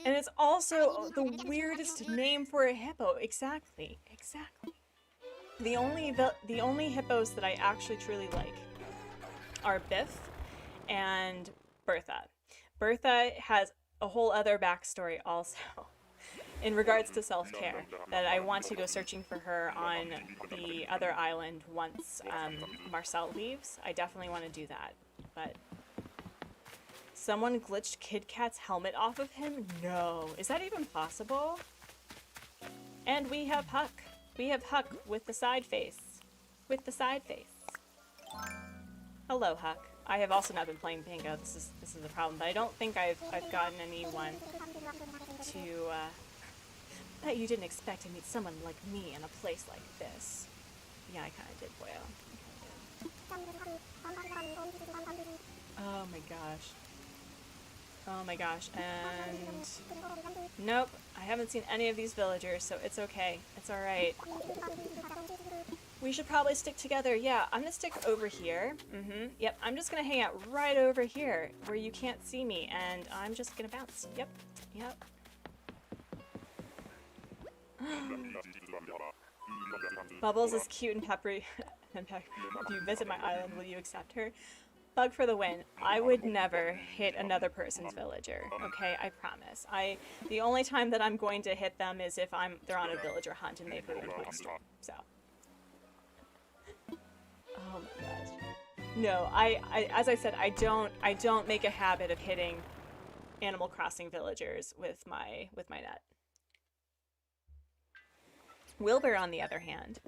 And it's also the weirdest name for a hippo. Exactly. The only hippos that I actually truly like are Biff and Bertha. Bertha has a whole other backstory also in regards to self-care, that I want to go searching for her on the other island once Marcel leaves. I definitely want to do that, but someone glitched Kid Cat's helmet off of him? No. Is that even possible? And we have Huck. We have Huck with the side face. With the side face. Hello, Huck. I have also not been playing bingo. This is the problem, but I don't think I've gotten anyone to bet you didn't expect to meet someone like me in a place like this. Yeah, I kinda did, boyo. Oh my gosh. Oh my gosh, and nope, I haven't seen any of these villagers, so it's okay. It's alright. We should probably stick together. Yeah, I'm gonna stick over here. Yep, I'm just gonna hang out right over here where you can't see me, and I'm just gonna bounce. Yep. Bubbles is cute and peppery. If you visit my island, will you accept her? Bug for the win. I would never hit another person's villager, okay? I promise. The only time that I'm going to hit them is if they're on a villager hunt and they've ruined my stream, so. Oh my gosh. No, as I said, I don't make a habit of hitting Animal Crossing villagers with my net. Wilbur, on the other hand,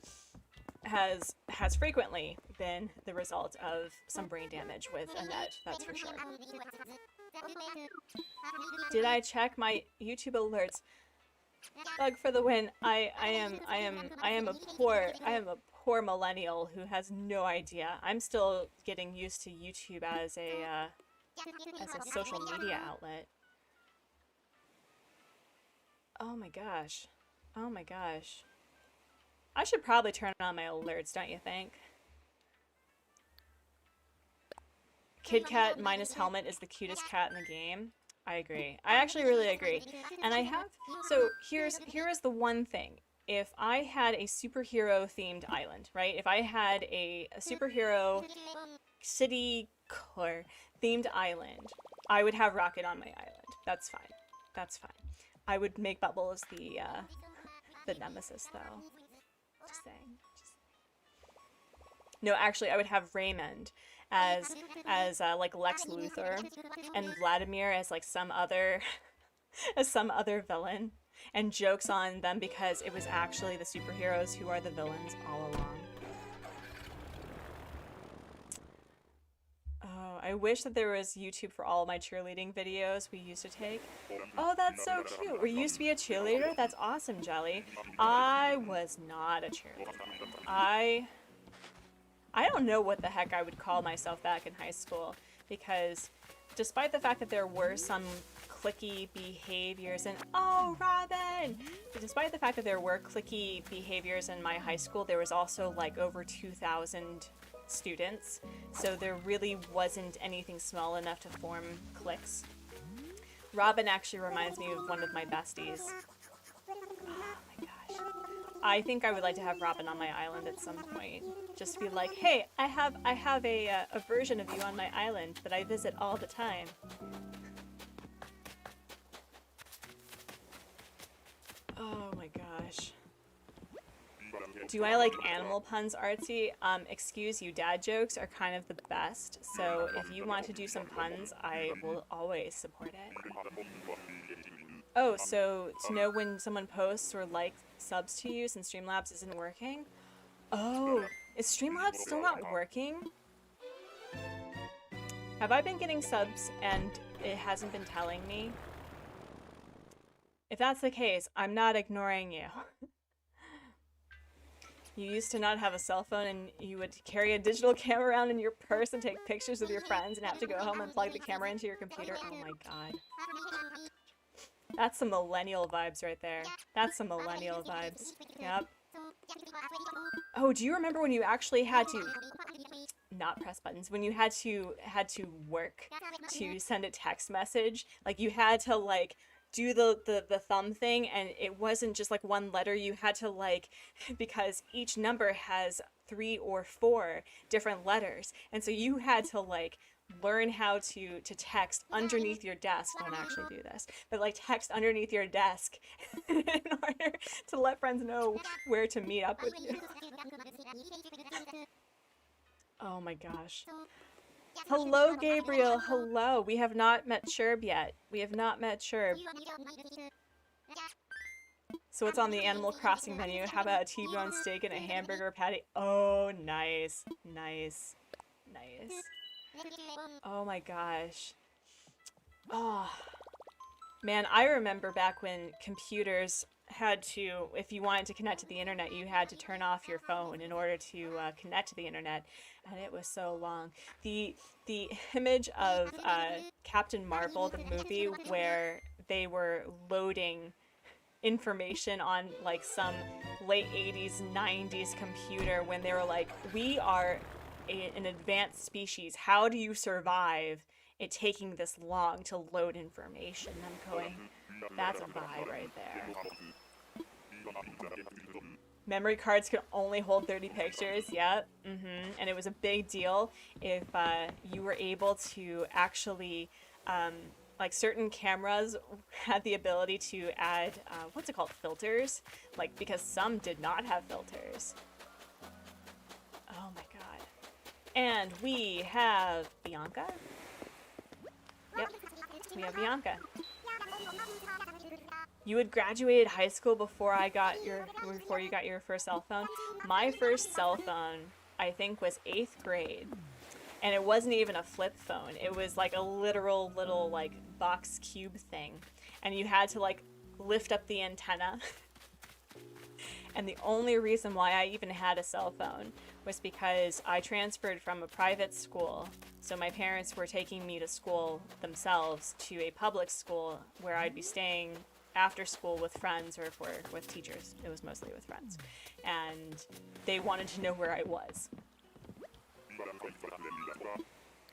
has frequently been the result of some brain damage with a net, that's for sure. Did I check my YouTube alerts? Bug for the win. I am a poor millennial who has no idea. I'm still getting used to YouTube as a social media outlet. Oh my gosh. Oh my gosh. I should probably turn on my alerts, don't you think? Kid Cat minus helmet is the cutest cat in the game. I agree. I actually really agree. And I have, so here is the one thing. If I had a superhero themed island, right? If I had a superhero city core themed island, I would have Rocket on my island. That's fine. That's fine. I would make Bubbles the nemesis though. Just saying. No, actually I would have Raymond as like Lex Luthor and Vladimir as like some other villain, and jokes on them because it was actually the superheroes who are the villains all along. Oh, I wish that there was YouTube for all of my cheerleading videos we used to take. Oh, that's so cute. We used to be a cheerleader? That's awesome, Jelly. I was not a cheerleader. I don't know what the heck I would call myself back in high school, because despite the fact that there were some cliquey behaviors and oh, Robin! Despite the fact that there were cliquey behaviors in my high school, there was also like over 2,000 students, so there really wasn't anything small enough to form cliques. Robin actually reminds me of one of my besties. Oh my gosh. I think I would like to have Robin on my island at some point. Just to be like, hey, I have a version of you on my island that I visit all the time. Oh my gosh. Do I like animal puns, Artsy? Excuse you, dad jokes are kind of the best, so if you want to do some puns, I will always support it. Oh, so to know when someone posts or likes subs to you since Streamlabs isn't working? Oh, is Streamlabs still not working? Have I been getting subs and it hasn't been telling me? If that's the case, I'm not ignoring you. You used to not have a cell phone and you would carry a digital camera around in your purse and take pictures with your friends and have to go home and plug the camera into your computer. Oh my god. That's some millennial vibes right there. That's some millennial vibes. Yep. Oh, do you remember when you actually had to not press buttons, when you had to work to send a text message? Like you had to like do the thumb thing, and it wasn't just like one letter. You had to like, because each number has 3 or 4 different letters, and so you had to like learn how to text underneath your desk. Don't actually do this, but like text underneath your desk in order to let friends know where to meet up with you. Oh my gosh. Hello, Gabriel. Hello. We have not met Sherb yet. We have not met Sherb. So what's on the Animal Crossing menu? How about a T-bone steak and a hamburger patty? Oh, nice. Nice. Nice. Oh my gosh. Oh. Man, I remember back when computers had to, if you wanted to connect to the internet, you had to turn off your phone in order to connect to the internet, and it was so long. The image of Captain Marvel, the movie, where they were loading information on like some late 80s, 90s computer when they were like, we are an advanced species. How do you survive it taking this long to load information? I'm going, that's a vibe right there. Memory cards could only hold 30 pictures. Yep. And it was a big deal if you were able to actually, like certain cameras had the ability to add, what's it called, filters? Like, because some did not have filters. Oh my god. And we have Bianca. Yep. We have Bianca. You had graduated high school before you got your first cell phone. My first cell phone, I think, was 8th grade. And it wasn't even a flip phone. It was like a literal little like box cube thing. And you had to like lift up the antenna. And the only reason why I even had a cell phone was because I transferred from a private school. So my parents were taking me to school themselves to a public school where I'd be staying after school with friends or with teachers. It was mostly with friends. And they wanted to know where I was.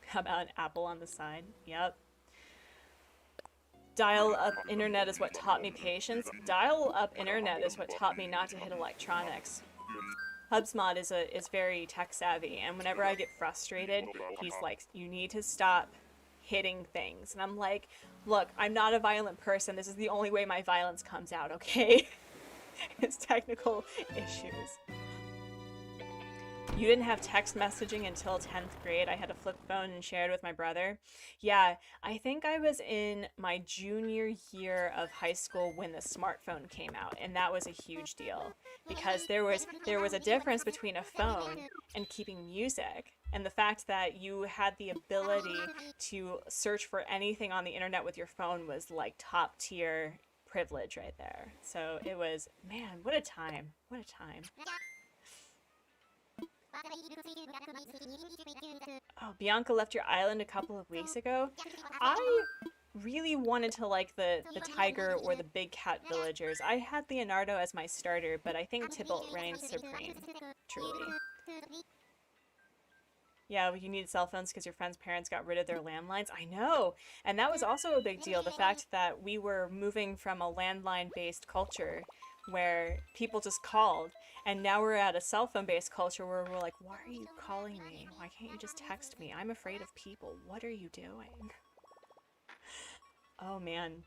How about an apple on the side? Yep. Dial-up internet is what taught me patience. Dial-up internet is what taught me not to hit electronics. Hubsmod is very tech savvy, and whenever I get frustrated, he's like, you need to stop hitting things. And I'm like, look, I'm not a violent person. This is the only way my violence comes out, okay? It's technical issues. You didn't have text messaging until 10th grade. I had a flip phone and shared with my brother. Yeah, I think I was in my junior year of high school when the smartphone came out, and that was a huge deal because there was a difference between a phone and keeping music, and the fact that you had the ability to search for anything on the internet with your phone was like top tier privilege right there. So it was, man, what a time. What a time. Oh, Bianca left your island a couple of weeks ago. I really wanted to like the tiger or the big cat villagers. I had Leonardo as my starter, but I think Tybalt reigns supreme. Truly. Yeah, you needed cell phones because your friend's parents got rid of their landlines. I know! And that was also a big deal, the fact that we were moving from a landline-based culture where people just called, and now we're at a cell phone-based culture where we're like, why are you calling me? Why can't you just text me? I'm afraid of people. What are you doing? Oh man.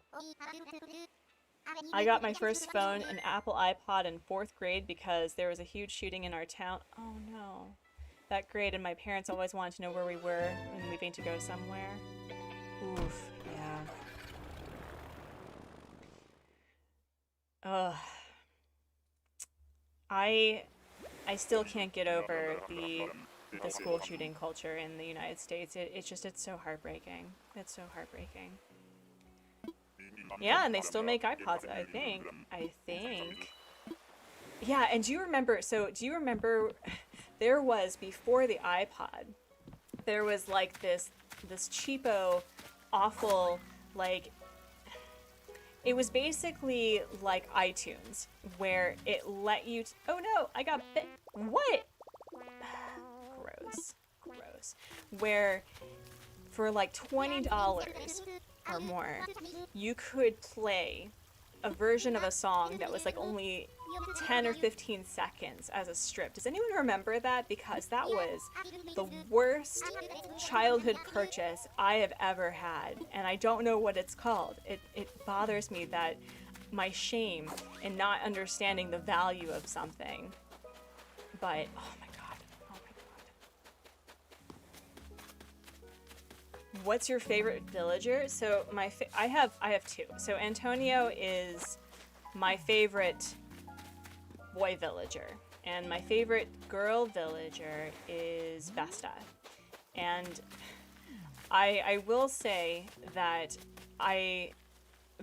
I got my first phone, an Apple iPod, in 4th grade because there was a huge shooting in our town. Oh no. That grade, and my parents always wanted to know where we were when leaving to go somewhere. Oof, yeah. Ugh. I still can't get over the school shooting culture in the United States. It's so heartbreaking. It's so heartbreaking. Yeah, and they still make iPods, I think. Yeah, and do you remember there was, before the iPod, there was like this cheapo, awful, like, it was basically like iTunes, where it let you, oh no, I got bit, what? Gross. Where for like $20 or more, you could play a version of a song that was like only 10 or 15 seconds as a strip. Does anyone remember that? Because that was the worst childhood purchase I have ever had, and I don't know what it's called. It bothers me that my shame in not understanding the value of something. But oh my god. What's your favorite villager? So I have two. So Antonio is my favorite boy villager, and my favorite girl villager is Vesta. And I will say that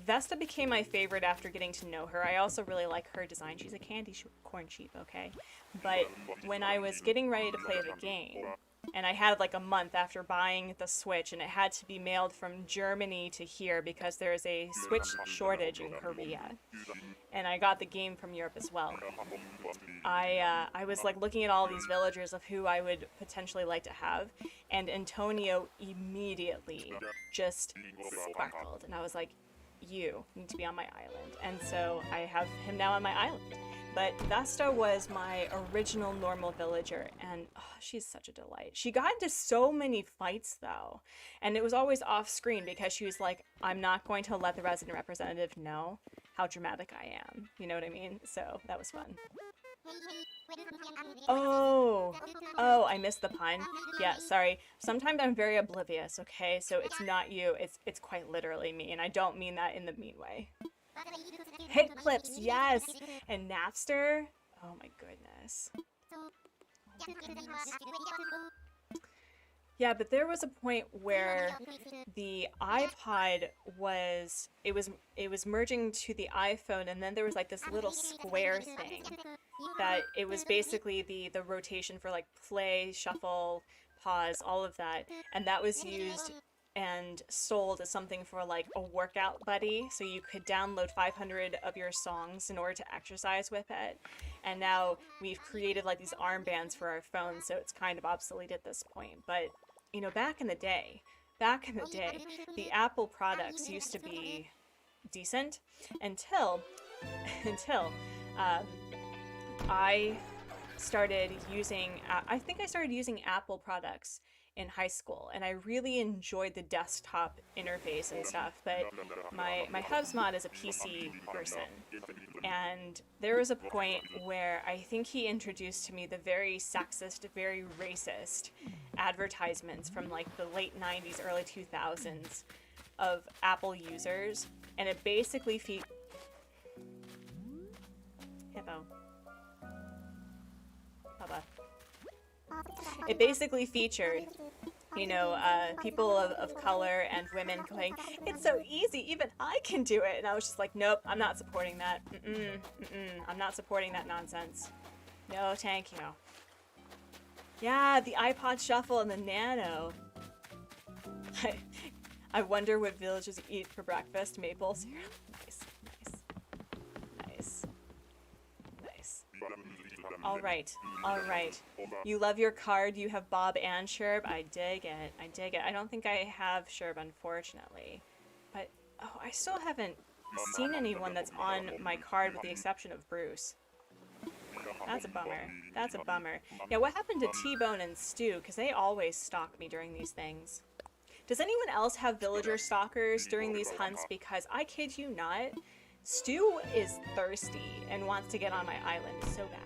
Vesta became my favorite after getting to know her. I also really like her design. She's a candy corn sheep, okay? But when I was getting ready to play the game, and I had like a month after buying the Switch, and it had to be mailed from Germany to here because there's a Switch shortage in Korea. And I got the game from Europe as well. I was like looking at all these villagers of who I would potentially like to have, and Antonio immediately just sparkled. And I was like, you need to be on my island. And so I have him now on my island. But Vesta was my original normal villager, and oh, she's such a delight. She got into so many fights, though, and it was always off-screen because she was like, I'm not going to let the resident representative know how dramatic I am. You know what I mean? So that was fun. Oh, I missed the pun. Yeah, sorry. Sometimes I'm very oblivious, okay? So it's not you, it's quite literally me, and I don't mean that in the mean way. Hit clips, yes! And Napster? Oh my goodness. Yeah, but there was a point where the iPod was it was merging to the iPhone, and then there was like this little square thing that it was basically the rotation for like play, shuffle, pause, all of that, and that was used and sold as something for like a workout buddy, so you could download 500 of your songs in order to exercise with it. And now we've created like these armbands for our phones, so it's kind of obsolete at this point. But you know, back in the day, the Apple products used to be decent until um, I started using, I think I started using Apple products in high school, and I really enjoyed the desktop interface and stuff, but my hubs mod is a PC person, and there was a point where I think he introduced to me the very sexist, very racist advertisements from like the late 90s, early 2000s of Apple users, and it basically Hippo. Bubba. It basically featured, you know, people of color and women going, "It's so easy, even I can do it." And I was just like, nope, I'm not supporting that. I'm not supporting that nonsense. No, thank you. Yeah, the iPod Shuffle and the Nano. I wonder what villagers eat for breakfast. Maple syrup. Nice, nice, nice, nice. All right, all right. You love your card. You have Bob and Sherb. I dig it. I dig it. I don't think I have Sherb, unfortunately. But, oh, I still haven't seen anyone that's on my card with the exception of Bruce. That's a bummer. That's a bummer. Yeah, what happened to T-Bone and Stu? Because they always stalk me during these things. Does anyone else have villager stalkers during these hunts? Because I kid you not, Stu is thirsty and wants to get on my island so bad.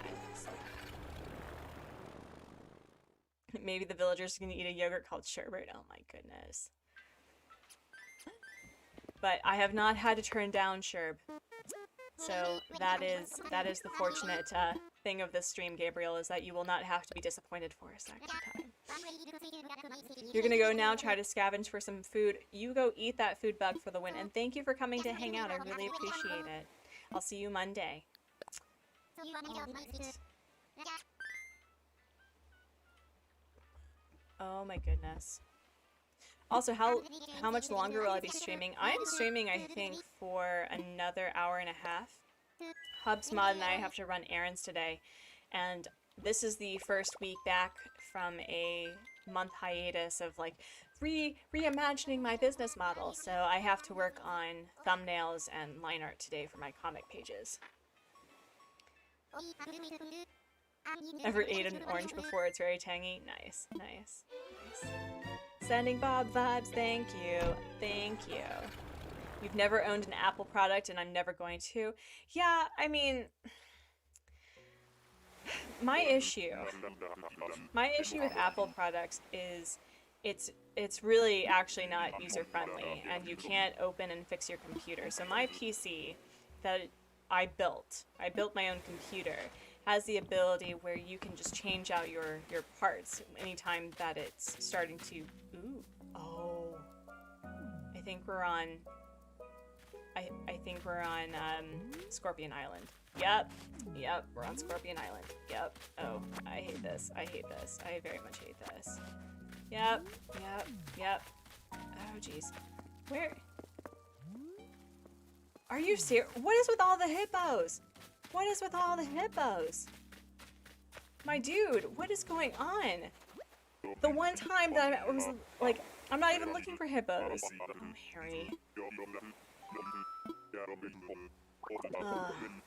Maybe the villagers can eat a yogurt called sherbet. Oh my goodness. But I have not had to turn down Sherb. So that is the fortunate thing of this stream, Gabriel, is that you will not have to be disappointed for a second time. You're gonna go now, try to scavenge for some food. You go eat that food bug for the win. And thank you for coming to hang out. I really appreciate it. I'll see you Monday. Alright. Oh my goodness. Also, how much longer will I be streaming? I am streaming, I think, for another hour and a half. Hubs Mod and I have to run errands today, and this is the first week back from a month hiatus of like reimagining my business model, so I have to work on thumbnails and line art today for my comic pages. Ever ate an orange before? It's very tangy. Nice, nice, nice. Sending Bob vibes, thank you, thank you. You've never owned an Apple product, and I'm never going to. Yeah, I mean, my issue with Apple products is it's really actually not user-friendly, and you can't open and fix your computer. So my PC that I built my own computer, has the ability where you can just change out your parts anytime that it's starting to, ooh, oh, I think we're on Scorpion Island. Yep, we're on Scorpion Island. Yep, oh, I hate this, I very much hate this. Yep, oh jeez. Where? Are you serious? What is with all the hippos? What is with all the hippos? My dude, what is going on? The one time that I was like, I'm not even looking for hippos. Oh, Harry.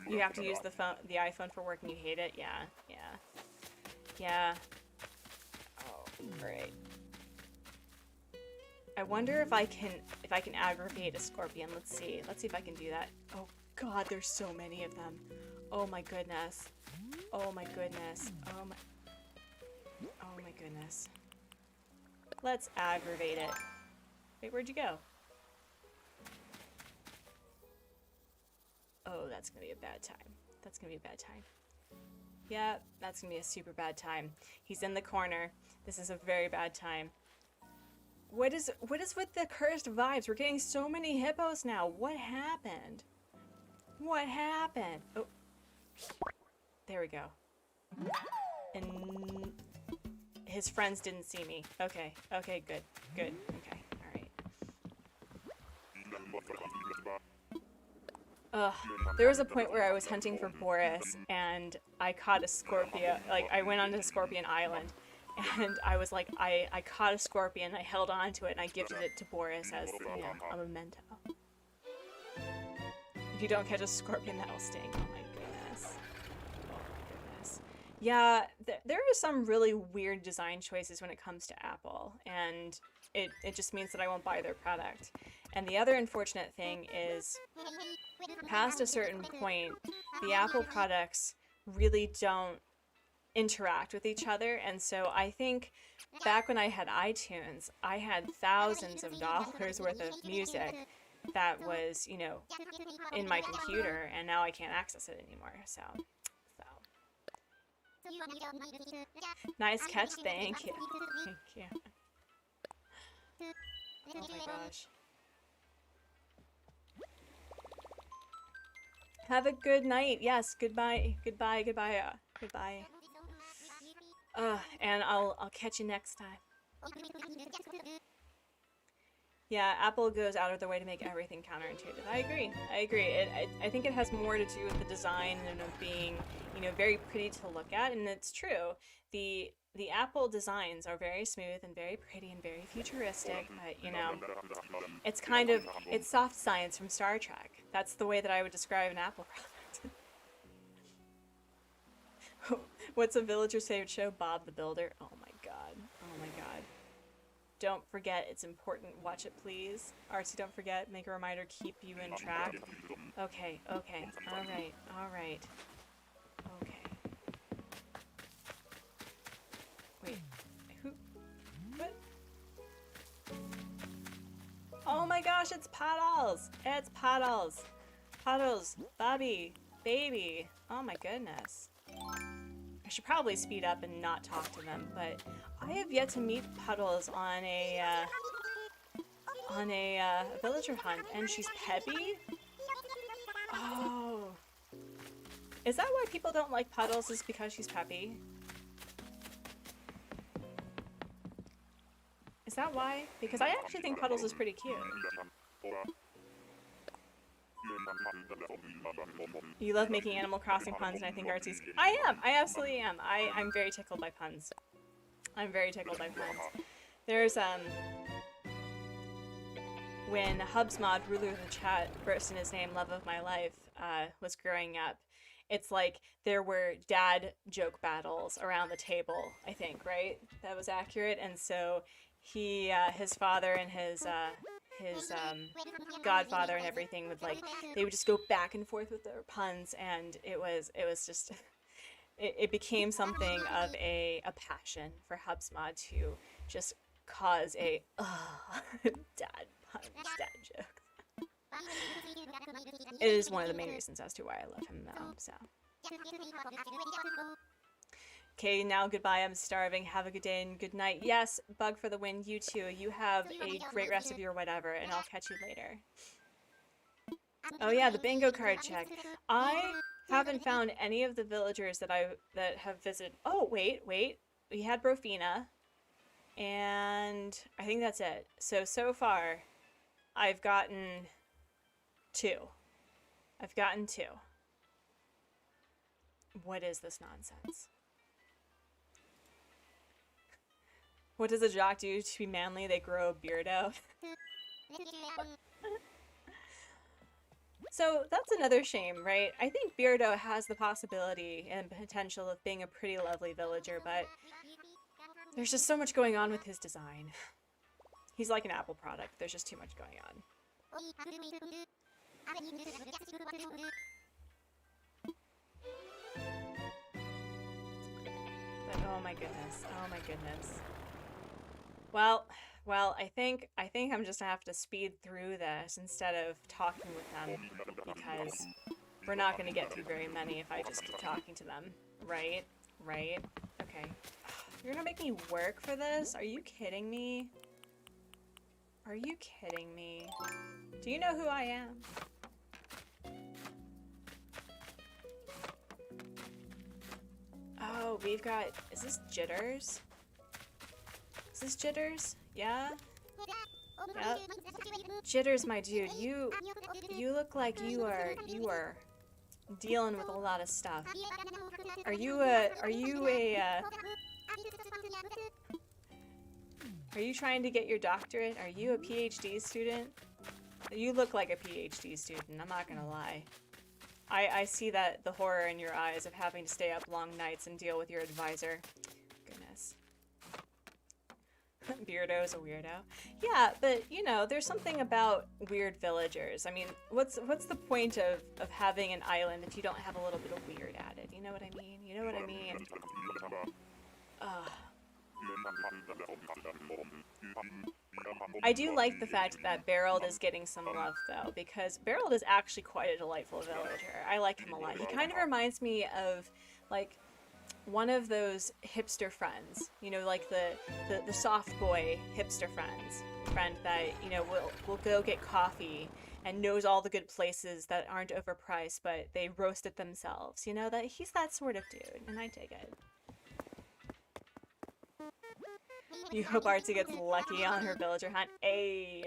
You have to use the iPhone for work and you hate it? Yeah. Oh, great. I wonder if I can aggravate a scorpion. Let's see if I can do that. Oh god, there's so many of them. Oh my goodness. Oh my goodness. Oh my goodness. Let's aggravate it. Wait, where'd you go? Oh, that's gonna be a bad time. That's gonna be a bad time. Yeah, that's gonna be a super bad time. He's in the corner. This is a very bad time. What is with the cursed vibes? We're getting so many hippos now. What happened? What happened? Oh, there we go. And his friends didn't see me. Okay, okay, good, good. Okay, all right. There was a point where I was hunting for Boris, and I caught a scorpion. Like, I went onto Scorpion Island, and I was like, I caught a scorpion, I held on to it, and I gifted it to Boris as, you know, a memento. If you don't catch a scorpion, that'll sting. Oh my goodness. Oh my goodness. Yeah, there are some really weird design choices when it comes to Apple, and it just means that I won't buy their product. And the other unfortunate thing is, past a certain point, the Apple products really don't interact with each other, and so I think back when I had iTunes, I had thousands of dollars worth of music that was, you know, in my computer, and now I can't access it anymore, so. Nice catch, thank you. Thank you. Oh my gosh. Have a good night. Yes, goodbye. Goodbye, goodbye, goodbye. And I'll catch you next time. Yeah, Apple goes out of their way to make everything counterintuitive. I agree. I agree. I think it has more to do with the design and of being, you know, very pretty to look at, and it's true. The Apple designs are very smooth and very pretty and very futuristic, but, you know, it's kind of, it's soft science from Star Trek. That's the way that I would describe an Apple product. What's a villager's favorite show? Bob the Builder. Oh my god. Oh my god. Don't forget, it's important. Watch it, please. Artsy, don't forget. Make a reminder. Keep you in track. Okay, okay. Alright, alright. Okay. Wait. Who? What? Oh my gosh, it's Puddles! It's Puddles! Puddles, Bobby, baby. Oh my goodness. I should probably speed up and not talk to them, but I have yet to meet Puddles on a villager hunt, and she's peppy? Oh. Is that why people don't like Puddles, is because she's peppy? Is that why? Because I actually think Puddles is pretty cute. You love making Animal Crossing puns, and I think Artsy's... I am! I absolutely am. I'm very tickled by puns. I'm very tickled by puns. There's, when Hubsmod, ruler of the chat, burst in his name, love of my life, was growing up, it's like there were dad joke battles around the table, I think, right? That was accurate, and so he, his father and his godfather and everything would, like, they would just go back and forth with their puns, and it was just, it became something of a passion for Hubsmod to just cause a, dad puns, dad jokes. It is one of the main reasons as to why I love him, though, so. Okay, now goodbye, I'm starving. Have a good day and good night. Yes, Bug for the win, you too. You have a great rest of your whatever, and I'll catch you later. Oh yeah, the bingo card check. I haven't found any of the villagers that have visited. Oh, wait. We had Brofina, and I think that's it. So far, I've gotten 2. I've gotten 2. What is this nonsense? What does a jock do to be manly? They grow a beard out. So that's another shame, right? I think Beardo has the possibility and potential of being a pretty lovely villager, but there's just so much going on with his design. He's like an Apple product. There's just too much going on. But oh my goodness. Oh my goodness. Well, I think I'm just gonna have to speed through this instead of talking with them, because we're not going to get through very many if I just keep talking to them. Right? Right? Okay. You're gonna make me work for this? Are you kidding me? Are you kidding me? Do you know who I am? Oh, we've got... Is this Jitters? Is this Jitters? Yeah? Yep. Jitters, my dude, you look like you are dealing with a lot of stuff. Are you trying to get your doctorate? Are you a PhD student? You look like a PhD student, I'm not gonna lie. I see that the horror in your eyes of having to stay up long nights and deal with your advisor. Goodness. Beardo's a weirdo. Yeah, but you know, there's something about weird villagers. I mean, what's the point of having an island if you don't have a little bit of weird added? You know what I mean? You know what I mean? I do like the fact that Berold is getting some love, though, because Berold is actually quite a delightful villager. I like him a lot. He kind of reminds me of, like, one of those hipster friends. You know, like the soft boy hipster friend that, you know, will go get coffee and knows all the good places that aren't overpriced, but they roast it themselves. You know, that he's that sort of dude, and I dig it. You hope Artsy gets lucky on her villager hunt. Ayy.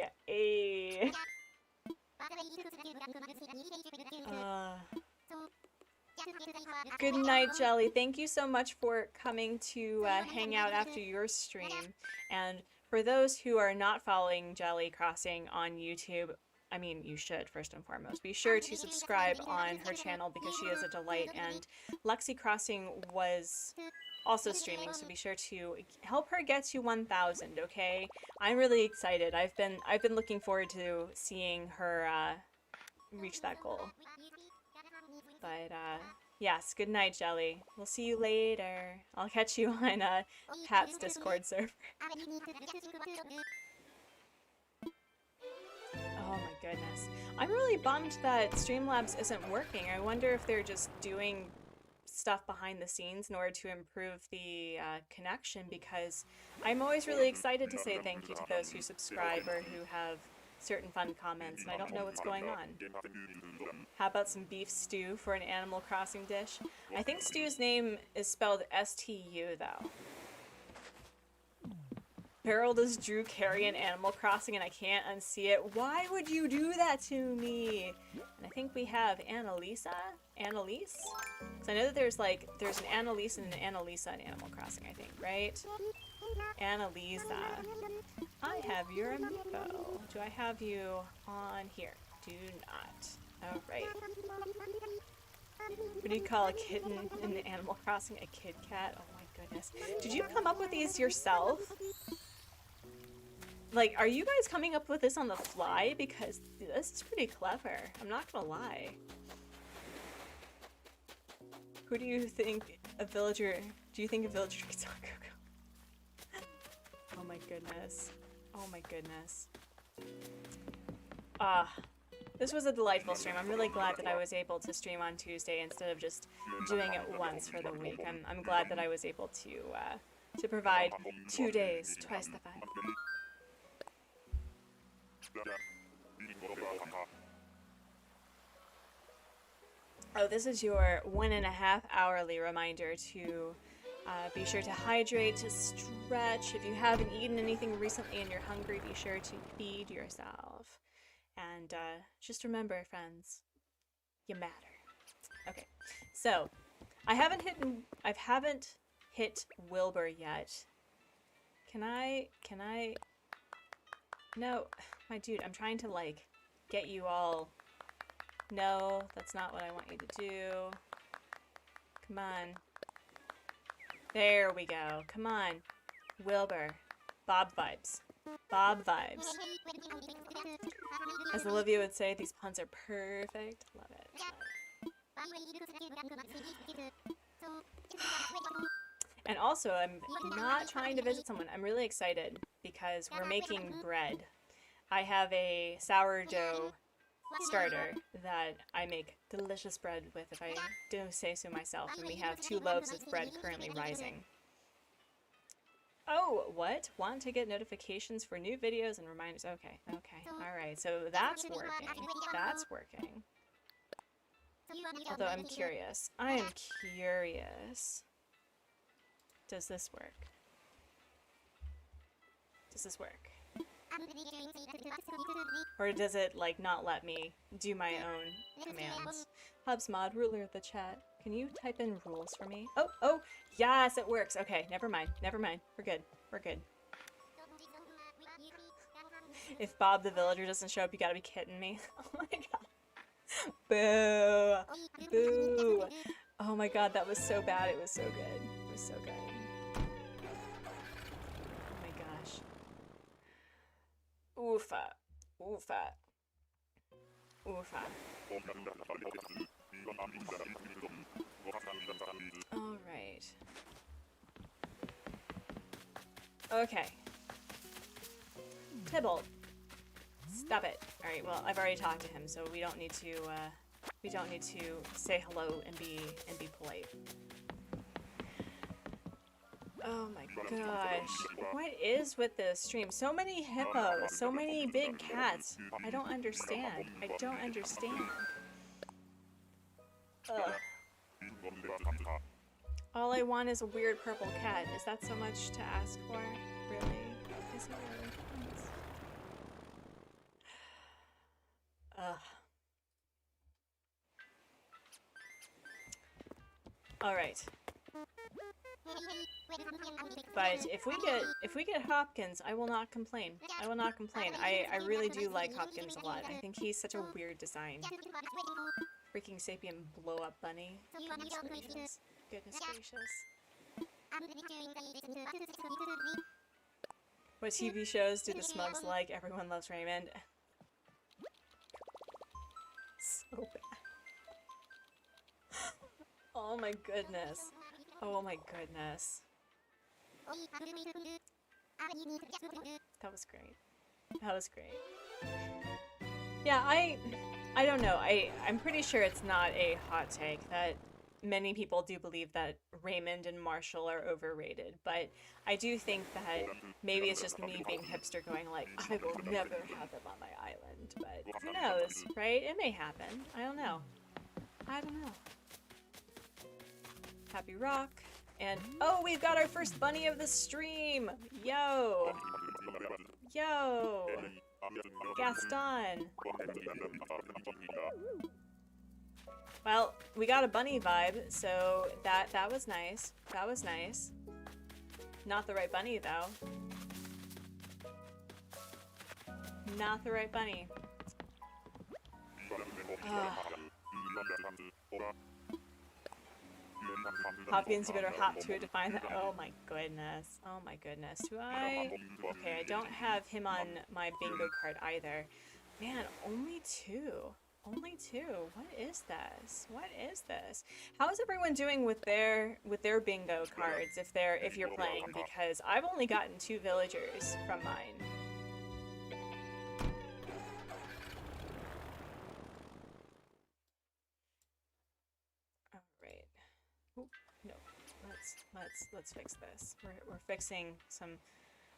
Good night, Jelly. Thank you so much for coming to hang out after your stream. And for those who are not following Jelli Crossing on YouTube, I mean, you should, first and foremost. Be sure to subscribe on her channel because she is a delight. And Lexi Crossing was also streaming, so be sure to help her get to 1,000, okay? I'm really excited. I've been looking forward to seeing her reach that goal. But yes, good night, Jelli. We'll see you later. I'll catch you on Pat's Discord server. Oh my goodness. I'm really bummed that Streamlabs isn't working. I wonder if they're just doing stuff behind the scenes in order to improve the connection, because I'm always really excited to say thank you to those who subscribe or who have certain fun comments, and I don't know what's going on. How about some beef stew for an Animal Crossing dish? I think Stew's name is spelled S-T-U, though. Harold is Drew Carey in Animal Crossing, and I can't unsee it. Why would you do that to me? And I think we have Annalisa? Annalise? Because I know that there's an Annalise and an Annalisa in Animal Crossing, I think, right? Annalisa. I have your info. Do I have you on here? Do not. Alright. What do you call a kitten in the Animal Crossing? A kid cat? Oh my goodness. Did you come up with these yourself? Like, are you guys coming up with this on the fly? Because this is pretty clever. I'm not gonna lie. Who do you think a villager... Do you think a villager drinks hot cocoa? Oh my goodness. Oh my goodness. This was a delightful stream. I'm really glad that I was able to stream on Tuesday instead of just doing it once for the week. I'm glad that I was able to provide 2 days, twice the fun. Oh, this is your 1.5 hourly reminder to be sure to hydrate, to stretch. If you haven't eaten anything recently and you're hungry, be sure to feed yourself. And just remember, friends, you matter. Okay, so I haven't hit Wilbur yet. Can I? No, my dude, I'm trying to, like, get you all... No, that's not what I want you to do. Come on. There we go. Come on. Wilbur. Bob vibes. Bob vibes. As Olivia would say, these puns are perfect. Love it. And also, I'm not trying to visit someone. I'm really excited because we're making bread. I have a sourdough starter. that I make delicious bread with, if I do say so myself, and we have 2 loaves of bread currently rising. Oh, what? Want to get notifications for new videos and reminders? Okay, okay, alright, so that's working. That's working. Although I'm curious. I am curious. Does this work? Does this work? Or does it, like, not let me do my own commands? Hubs mod, ruler of the chat. Can you type in rules for me? Oh, oh, yes, it works. Okay, never mind, never mind. We're good, we're good. If Bob the villager doesn't show up, you gotta be kidding me. Oh my god. Boo. Boo. Oh my god, that was so bad. It was so good. It was so good. Oh my gosh. Oofa. Oofa. Oofa. Alright. Okay. Tybalt. Stop it. Alright, well, I've already talked to him, so we don't need to say hello and be polite. Oh my gosh. What is with this stream? So many hippos, so many big cats. I don't understand. I don't understand. Ugh. All I want is a weird purple cat. Is that so much to ask for? Really? Is it really? Ugh. Alright. But if we get Hopkins, I will not complain. I will not complain. I really do like Hopkins a lot. I think he's such a weird design. Freaking sapien blow up bunny. Goodness gracious. Goodness gracious. What TV shows do the smugs like? Everyone loves Raymond. So bad. Oh my goodness. Oh my goodness. That was great. That was great. Yeah, I don't know. I'm pretty sure it's not a hot take that many people do believe that Raymond and Marshall are overrated, but I do think that maybe it's just me being hipster going like, I will never have them on my island, but who knows, right? It may happen. I don't know. I don't know. Happy Rock. And, oh, we've got our first bunny of the stream! Yo! Yo! Gaston! Well, we got a bunny vibe, so that was nice. That was nice. Not the right bunny, though. Not the right bunny. Hopkins, you better hop to it to find that. Oh my goodness. Oh my goodness. Do I? Okay, I don't have him on my bingo card either. Man, only 2. Only 2. What is this? What is this? How is everyone doing with their bingo cards if you're playing? Because I've only gotten 2 villagers from mine. No, let's fix this. We're fixing some.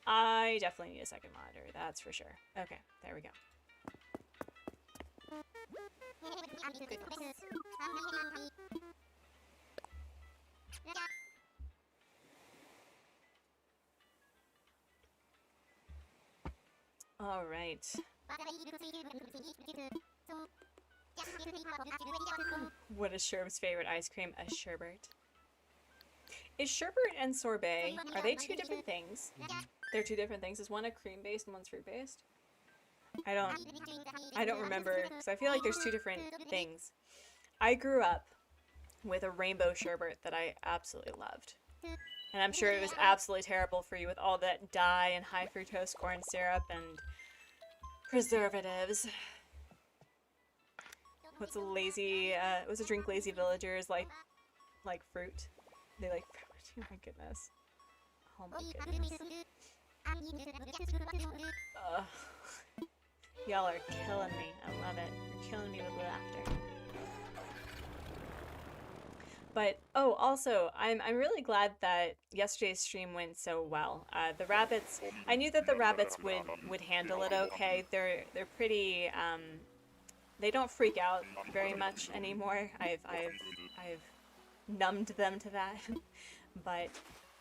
I definitely need a second monitor, that's for sure. Okay, there we go. Goodness. All right. What is Sherb's favorite ice cream? A sherbet. Is sherbet and sorbet, are they 2 different things? They're 2 different things. Is one a cream-based and one's fruit-based? I don't remember, because I feel like there's 2 different things. I grew up with a rainbow sherbet that I absolutely loved. And I'm sure it was absolutely terrible for you with all that dye and high fructose corn syrup and preservatives. What's a drink lazy villagers like fruit? They like fruit. Oh my goodness. Oh my goodness. Y'all are killing me. I love it. You're killing me with laughter. But oh, also, I'm really glad that yesterday's stream went so well. The rabbits, I knew that the rabbits would handle it okay. They're pretty they don't freak out very much anymore. I've numbed them to that. But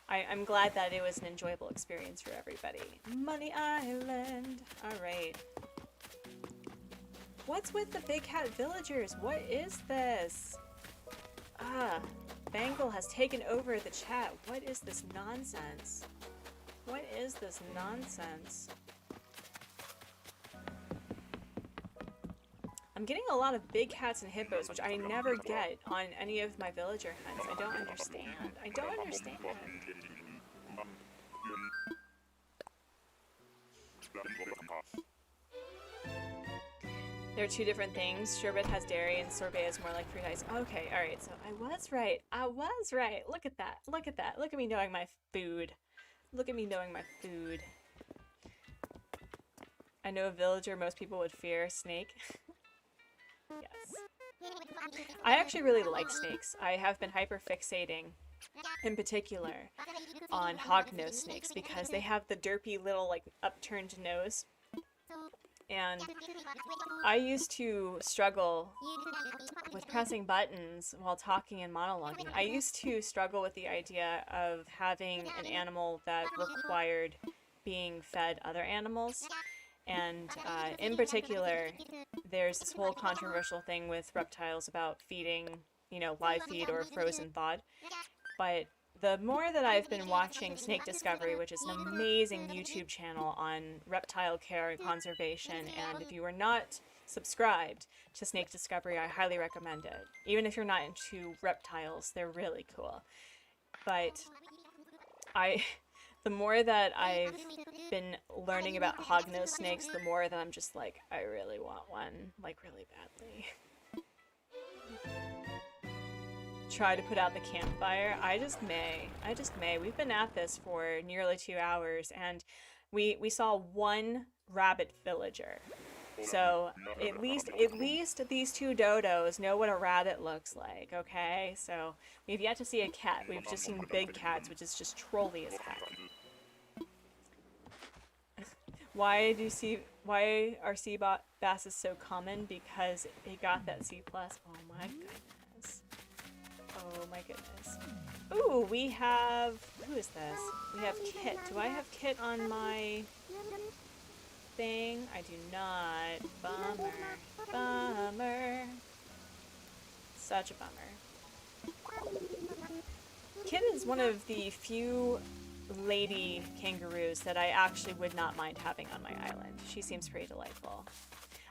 I'm glad that it was an enjoyable experience for everybody. Money Island. All right. What's with the big cat villagers? What is this? Ah, Bangle has taken over the chat. What is this nonsense? What is this nonsense? I'm getting a lot of big cats and hippos, which I never get on any of my villager hunts. I don't understand. I don't understand. They're two different things. Sherbet has dairy and sorbet is more like fruit ice. Okay, alright, so I was right. I was right. Look at that. Look at that. Look at me knowing my food. Look at me knowing my food. I know a villager most people would fear. Snake. Yes. I actually really like snakes. I have been hyper-fixating, in particular, on hognose snakes because they have the derpy little, like, upturned nose. And I used to struggle with pressing buttons while talking and monologuing. I used to struggle with the idea of having an animal that required being fed other animals. And in particular, there's this whole controversial thing with reptiles about feeding, you know, live feed or frozen thawed. But the more that I've been watching Snake Discovery, which is an amazing YouTube channel on reptile care and conservation, and if you are not subscribed to Snake Discovery, I highly recommend it. Even if you're not into reptiles, they're really cool. But the more that I've been learning about hognose snakes, the more that I'm just like, I really want one, like really badly. Try to put out the campfire. I just may. We've been at this for nearly 2 hours, and we saw one rabbit villager. So at least these two dodos know what a rabbit looks like, okay? So we've yet to see a cat. We've just seen big cats, which is just trolly as heck. Why are sea basses so common? Because it got that C+. Oh my goodness. Oh my goodness. Ooh, we have... Who is this? We have Kit. Do I have Kit on my thing? I do not. Bummer. Bummer. Such a bummer. Kit is one of the few lady kangaroos that I actually would not mind having on my island. She seems pretty delightful.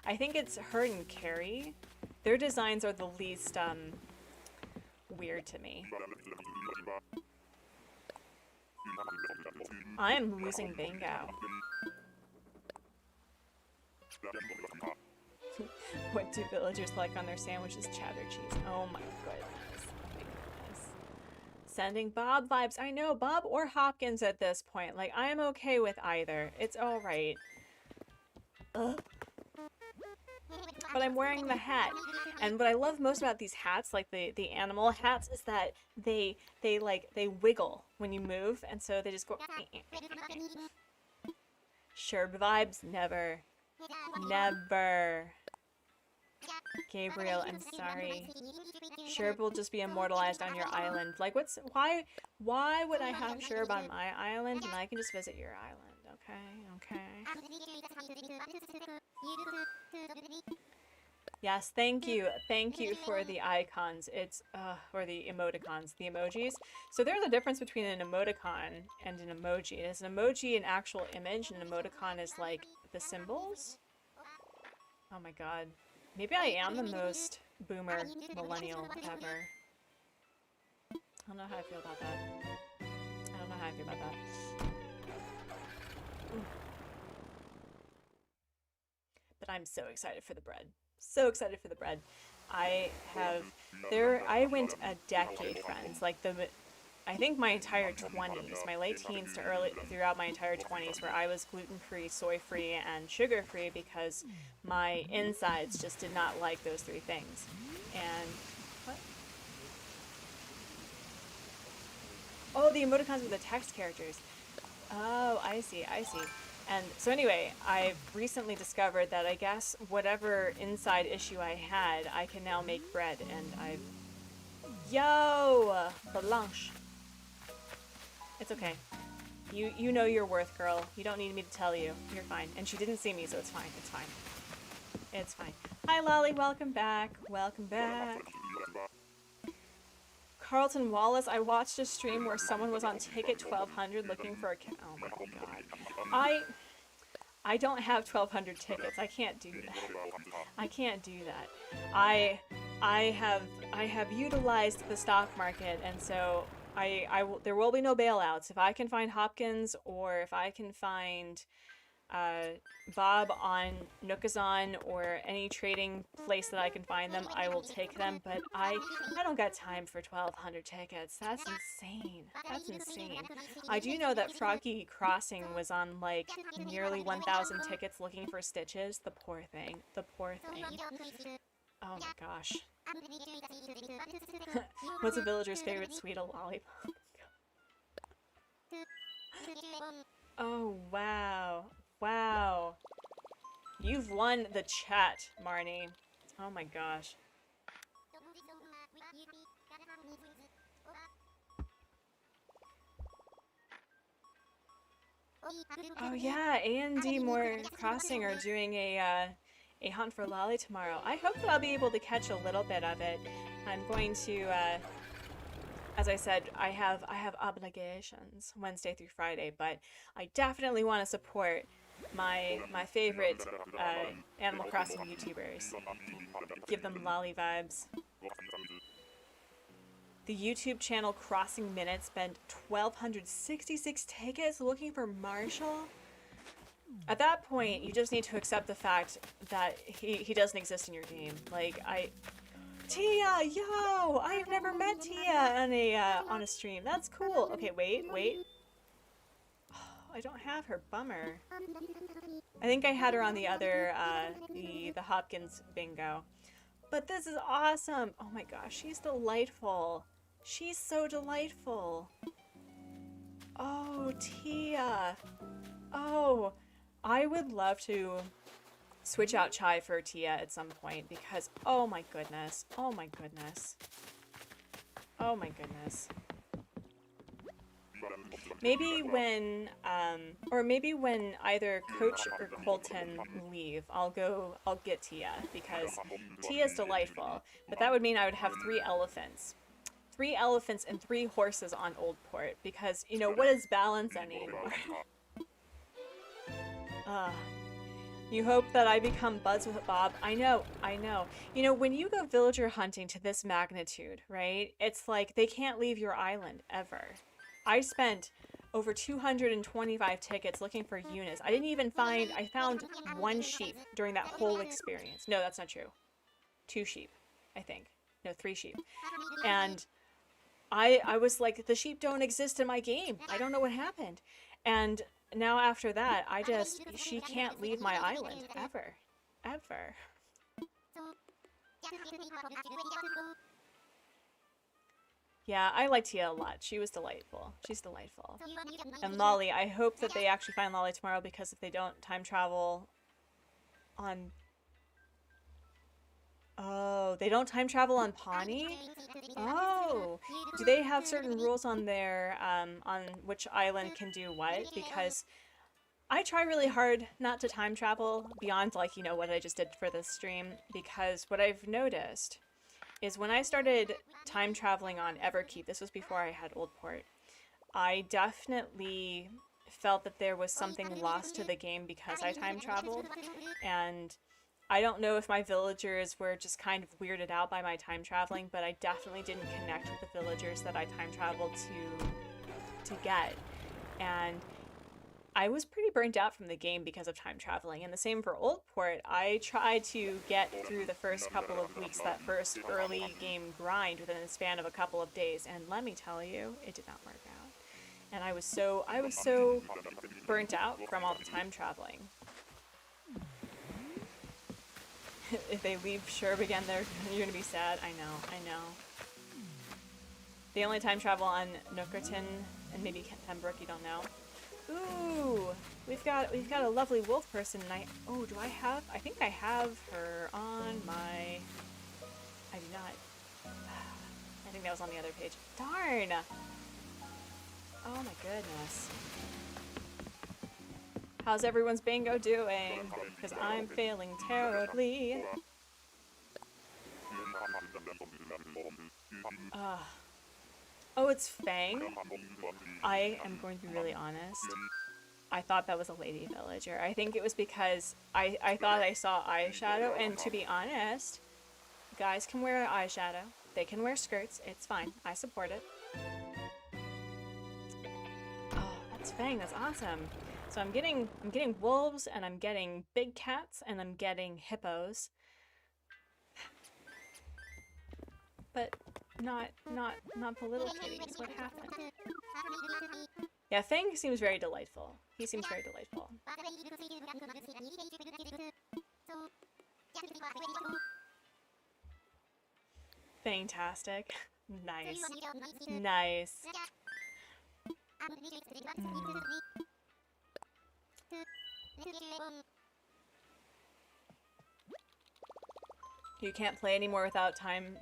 I think it's her and Carrie. Their designs are the least, weird to me. I'm losing bingo. What do villagers like on their sandwiches? Cheddar cheese. Oh my goodness. Oh my goodness. Sending Bob vibes. I know, Bob or Hopkins at this point. Like, I am okay with either. It's alright. Ugh. But I'm wearing the hat. And what I love most about these hats, like the animal hats, is that they wiggle when you move, and so they just go. Sherb vibes? Never. Never. Gabriel, I'm sorry. Sherb will just be immortalized on your island. Like, why would I have Sherb on my island and I can just visit your island? Okay. Yes, thank you for the icons. It's, or the emoticons, the emojis. So there's a difference between an emoticon and an emoji. Is an emoji an actual image, and an emoticon is like the symbols? Oh my god. Maybe I am the most boomer millennial ever. I don't know how I feel about that. I don't know how I feel about that. Ooh. But I'm so excited for the bread. So excited for the bread. I went a decade, friends. Like I think my entire 20s, my late teens to early, throughout my entire 20s, where I was gluten-free, soy-free, and sugar-free because my insides just did not like those three things. And, what? Oh, the emoticons with the text characters. Oh, I see, I see. And so anyway, I've recently discovered that I guess whatever inside issue I had, I can now make bread, and I've... Yo! Blanche. It's okay. You know your worth, girl. You don't need me to tell you. You're fine. And she didn't see me, so it's fine. It's fine. It's fine. Hi, Lolly. Welcome back. Welcome back. Carlton Wallace, I watched a stream where someone was on ticket 1200 looking for a... Oh my god. I don't have 1200 tickets. I can't do that. I can't do that. I have utilized the stock market, and so there will be no bailouts. If I can find Hopkins, or if I can find Bob on Nookazon, or any trading place that I can find them, I will take them. But I don't got time for 1200 tickets. That's insane. That's insane. I do know that Froggy Crossing was on like nearly 1000 tickets looking for Stitches. The poor thing. The poor thing. Oh my gosh. What's a villager's favorite sweet lollipop? Oh wow. Wow. You've won the chat, Marnie. Oh my gosh. Oh yeah, A&D More Crossing are doing a hunt for Lolly tomorrow. I hope that I'll be able to catch a little bit of it. I'm going to, as I said, I have obligations Wednesday through Friday, but I definitely want to support my favorite Animal Crossing YouTubers. Give them lolly vibes. The YouTube channel Crossing Minutes spent 1,266 tickets looking for Marshall. At that point, you just need to accept the fact that he doesn't exist in your game. Like, Tia, yo! I've never met Tia on a stream. That's cool. Okay, wait. I don't have her. Bummer. I think I had her on the other, the Hopkins bingo. But this is awesome! Oh my gosh, she's delightful. She's so delightful. Oh, Tia. Oh, I would love to switch out Chai for Tia at some point because, oh my goodness. Oh my goodness. Oh my goodness. Maybe when, or maybe when either Coach or Colton leave, I'll get Tia, because Tia's delightful, but that would mean I would have 3 elephants. 3 elephants and 3 horses on Oldport, because, you know, what is balance anymore? You hope that I become buds with Bob. I know. You know, when you go villager hunting to this magnitude, right, it's like they can't leave your island, ever. I spent over 225 tickets looking for Eunice. I didn't even find, I found 1 sheep during that whole experience. No, that's not true. 2 sheep, I think. No, 3 sheep. And I was like, the sheep don't exist in my game. I don't know what happened. And now after that, she can't leave my island, ever. Ever. Yeah, I liked Tia a lot. She was delightful. She's delightful. And Lolly, I hope that they actually find Lolly tomorrow, because if they don't time travel on... Oh, they don't time travel on Pawnee? Oh, do they have certain rules on their, on which island can do what? Because I try really hard not to time travel beyond, like, you know, what I just did for this stream, because what I've noticed is when I started time traveling on Everkeep, this was before I had Oldport, I definitely felt that there was something lost to the game because I time traveled, and I don't know if my villagers were just kind of weirded out by my time traveling, but I definitely didn't connect with the villagers that I time traveled to get. And I was pretty burnt out from the game because of time traveling, and the same for Oldport. I tried to get through the first couple of weeks, that first early game grind within the span of a couple of days, and let me tell you, it did not work out. And I was so burnt out from all the time traveling. If they leave Sherb again, you're gonna be sad. I know. The only time travel on Nookerton and maybe Pembroke, you don't know. Ooh, we've got a lovely wolf person, and oh, do I have? I think I have her on my. I do not. I think that was on the other page. Darn! Oh my goodness. How's everyone's bingo doing? Because I'm failing terribly. Oh, it's Fang. I am going to be really honest. I thought that was a lady villager. I think it was because I thought I saw eyeshadow, and to be honest, guys can wear eyeshadow. They can wear skirts. It's fine. I support it. Oh, that's Fang. That's awesome. So I'm getting wolves, and I'm getting big cats, and I'm getting hippos. But not the little kitties. What happened? Yeah, Fang seems very delightful. He seems very delightful. Fantastic. Nice. Nice. You can't play anymore without time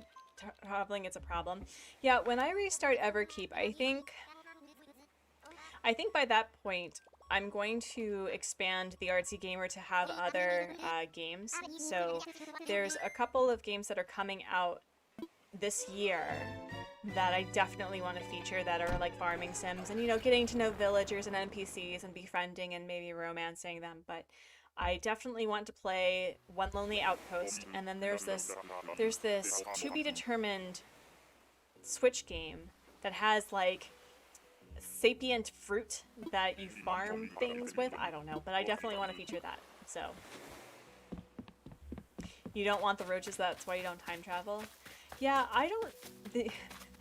traveling. It's a problem. Yeah, when I restart Everkeep, I think by that point I'm going to expand the Artsy Gamer to have other games. So there's a couple of games that are coming out this year that I definitely want to feature that are like farming sims and, you know, getting to know villagers and NPCs and befriending and maybe romancing them. But I definitely want to play One Lonely Outpost, and then there's this to be determined Switch game that has like sapient fruit that you farm things with. I don't know, but I definitely want to feature that. So you don't want the roaches, that's why you don't time travel. Yeah, I don't.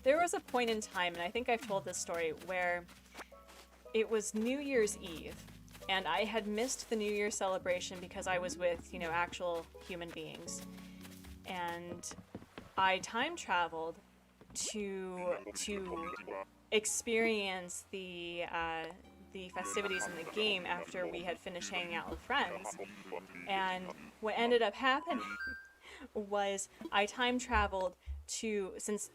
There was a point in time, and I think I've told this story, where it was New Year's Eve, and I had missed the New Year's celebration because I was with, you know, actual human beings. And I time traveled to experience the festivities in the game after we had finished hanging out with friends. And what ended up happening was I time traveled to, since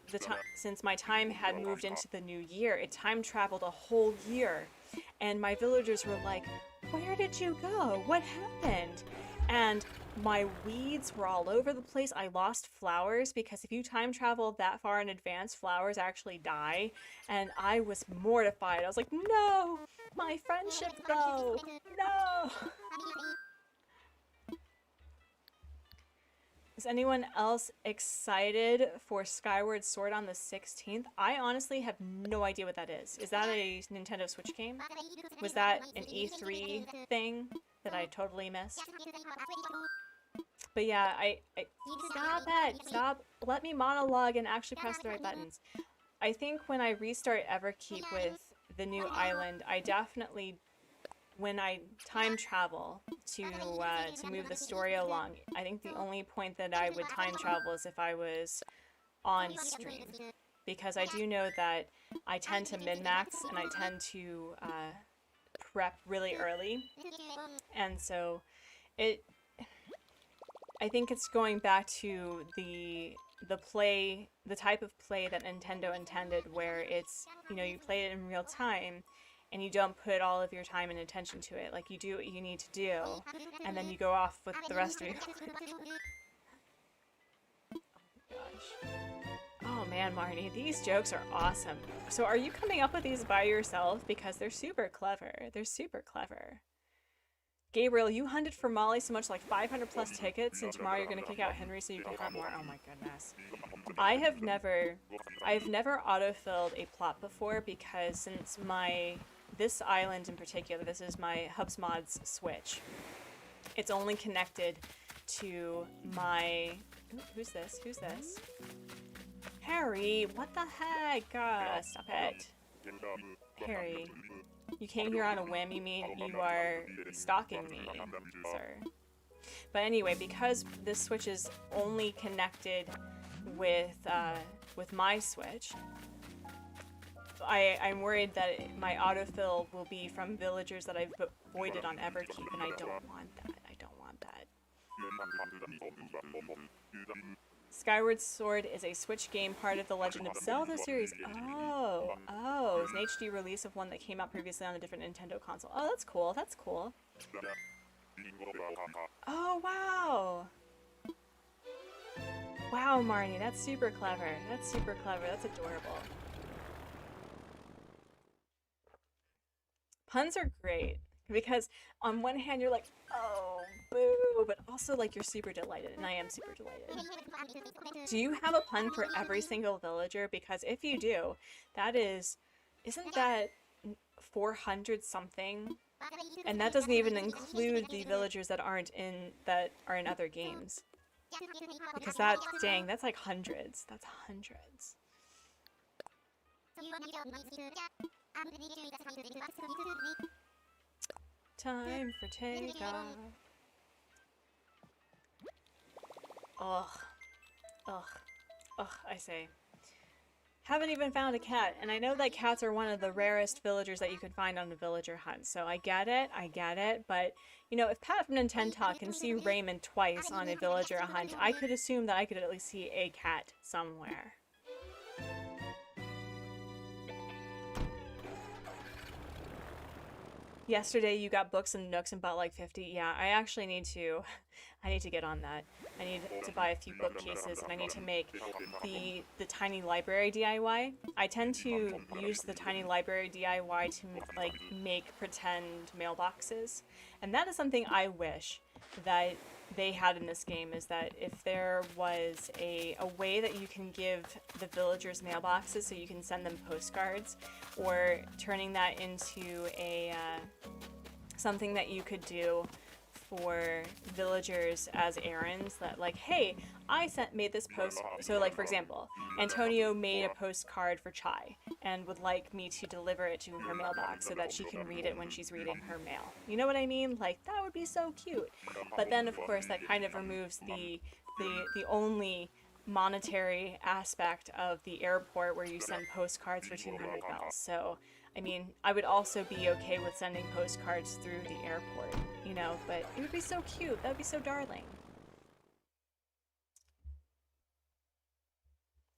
my time had moved into the new year, it time traveled a whole year. And my villagers were like, "Where did you go? What happened?" And my weeds were all over the place. I lost flowers because if you time travel that far in advance, flowers actually die. And I was mortified. I was like, no, my friendship though, no. Is anyone else excited for Skyward Sword on the 16th? I honestly have no idea what that is. Is that a Nintendo Switch game? Was that an E3 thing that I totally missed? But yeah, I stop it! Stop! Let me monologue and actually press the right buttons. I think when I restart Everkeep with the new island, I definitely, when I time travel to move the story along, I think the only point that I would time travel is if I was on stream. Because I do know that I tend to min-max and I tend to prep really early. And so I think it's going back to the type of play that Nintendo intended, where it's, you know, you play it in real time and you don't put all of your time and attention to it. Like, you do what you need to do and then you go off with the rest of your Oh my gosh. Oh man, Marnie, these jokes are awesome. So are you coming up with these by yourself? Because they're super clever. They're super clever. Gabriel, you hunted for Molly so much, like 500 plus tickets, and tomorrow you're gonna kick out Henry so you can hunt more. Oh my goodness. I've never autofilled a plot before, because since this island in particular, this is my Hubs Mods Switch. It's only connected to my... Ooh, who's this? Who's this? Harry, what the heck? Stop it. Harry, you came here on a whim, you mean you are stalking me, sir. But anyway, because this Switch is only connected with my Switch, I'm worried that my autofill will be from villagers that I've voided on Everkeep, and I don't want that. I don't want that. Skyward Sword is a Switch game part of the Legend of Zelda series. Oh, it's an HD release of one that came out previously on a different Nintendo console. Oh, that's cool. That's cool. Oh, wow. Wow, Marnie, that's super clever. That's super clever. That's adorable. Puns are great because on one hand you're like, oh, boo, but also like you're super delighted, and I am super delighted. Do you have a pun for every single villager? Because if you do, that is, isn't that 400 something? And that doesn't even include the villagers that are in other games. Because that's, dang, that's like hundreds. That's hundreds. Time for takeoff. Ugh. Ugh. Ugh, I say. Haven't even found a cat, and I know that cats are one of the rarest villagers that you can find on a villager hunt, so I get it, but, you know, if Pat from Nintendo can see Raymond twice on a villager hunt, I could assume that I could at least see a cat somewhere. Yesterday you got books and nooks and bought like 50. Yeah, I actually need to get on that. I need to buy a few bookcases, and I need to make the tiny library DIY. I tend to use the tiny library DIY to like make pretend mailboxes, and that is something I wish that they had in this game, is that if there was a way that you can give the villagers mailboxes so you can send them postcards, or turning that into a something that you could do for villagers as errands, that like, hey, I made this post, so like for example, Antonio made a postcard for Chai and would like me to deliver it to her mailbox so that she can read it when she's reading her mail. You know what I mean? Like, that would be so cute. But then of course that kind of removes the only monetary aspect of the airport where you send postcards for 200 bells. So I mean, I would also be okay with sending postcards through the airport, you know, but it would be so cute. That would be so darling.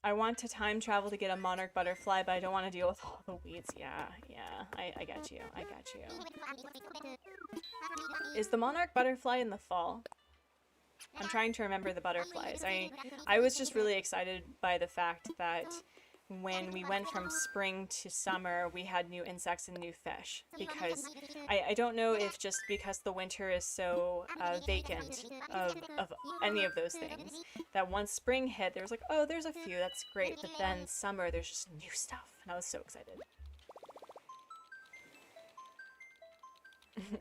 I want to time travel to get a monarch butterfly, but I don't want to deal with all the weeds. Yeah, I got you. I got you. Is the monarch butterfly in the fall? I'm trying to remember the butterflies. I was just really excited by the fact that when we went from spring to summer, we had new insects and new fish, because I don't know if just because the winter is so vacant of any of those things, that once spring hit, there was like, oh, there's a few, that's great, but then summer, there's just new stuff, and I was so excited.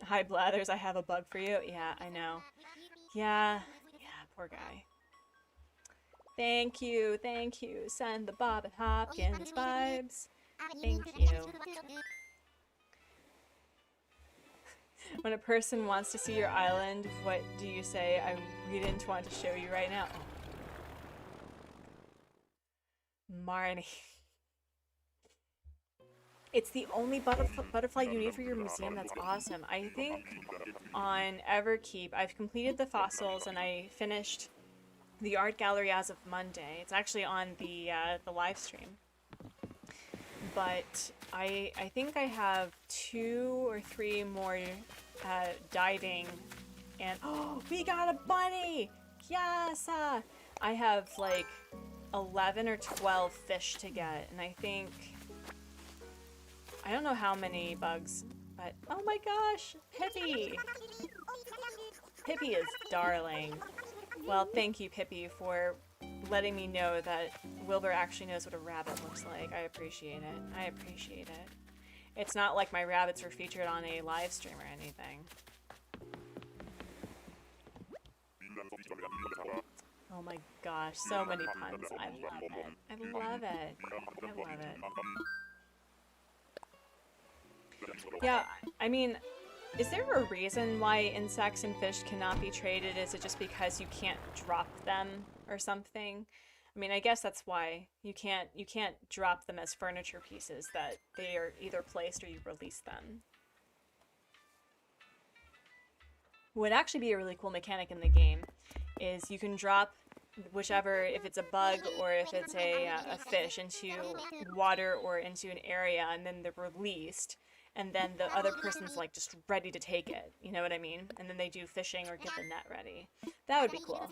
Hi, Blathers, I have a bug for you. Yeah, I know. Yeah, poor guy. Thank you, send the Bob and Hopkins vibes. Thank you. When a person wants to see your island, what do you say? I didn't want to show you right now. Oh. Marnie. It's the only butterfly you need for your museum. That's awesome. I think on Everkeep, I've completed the fossils and I finished the art gallery as of Monday. It's actually on the live stream. But I think I have 2 or 3 more diving, and oh, we got a bunny! Yes! I have like 11 or 12 fish to get, and I think, I don't know how many bugs, but oh my gosh, Pippi! Pippi is darling. Well, thank you, Pippi, for letting me know that Wilbur actually knows what a rabbit looks like. I appreciate it. I appreciate it. It's not like my rabbits were featured on a live stream or anything. Oh my gosh, so many puns. I love it. I love it. I love it. Yeah, I mean, is there a reason why insects and fish cannot be traded? Is it just because you can't drop them or something? I mean, I guess that's why you can't drop them as furniture pieces, that they are either placed or you release them. What would actually be a really cool mechanic in the game is you can drop whichever, if it's a bug or if it's a fish, into water or into an area, and then they're released, and then the other person's like just ready to take it, you know what I mean? And then they do fishing or get the net ready. That would be cool.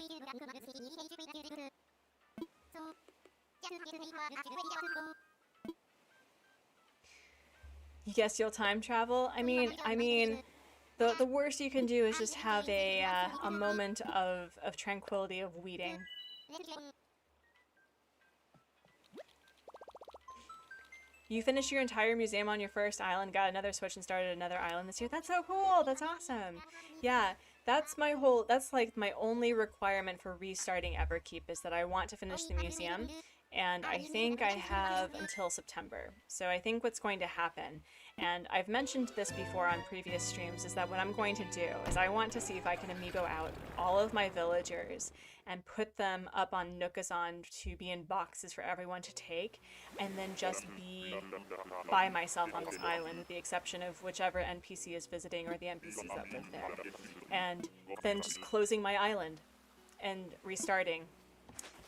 You guess you'll time travel? I mean, the worst you can do is just have a moment of tranquility of weeding. You finished your entire museum on your first island, got another Switch, and started another island this year. That's so cool! That's awesome! Yeah, that's like my only requirement for restarting Everkeep, is that I want to finish the museum, and I think I have until September. So I think what's going to happen, and I've mentioned this before on previous streams, is that what I'm going to do is I want to see if I can amiibo out all of my villagers and put them up on Nookazon to be in boxes for everyone to take, and then just be by myself on this island, with the exception of whichever NPC is visiting or the NPCs that live there. And then just closing my island and restarting.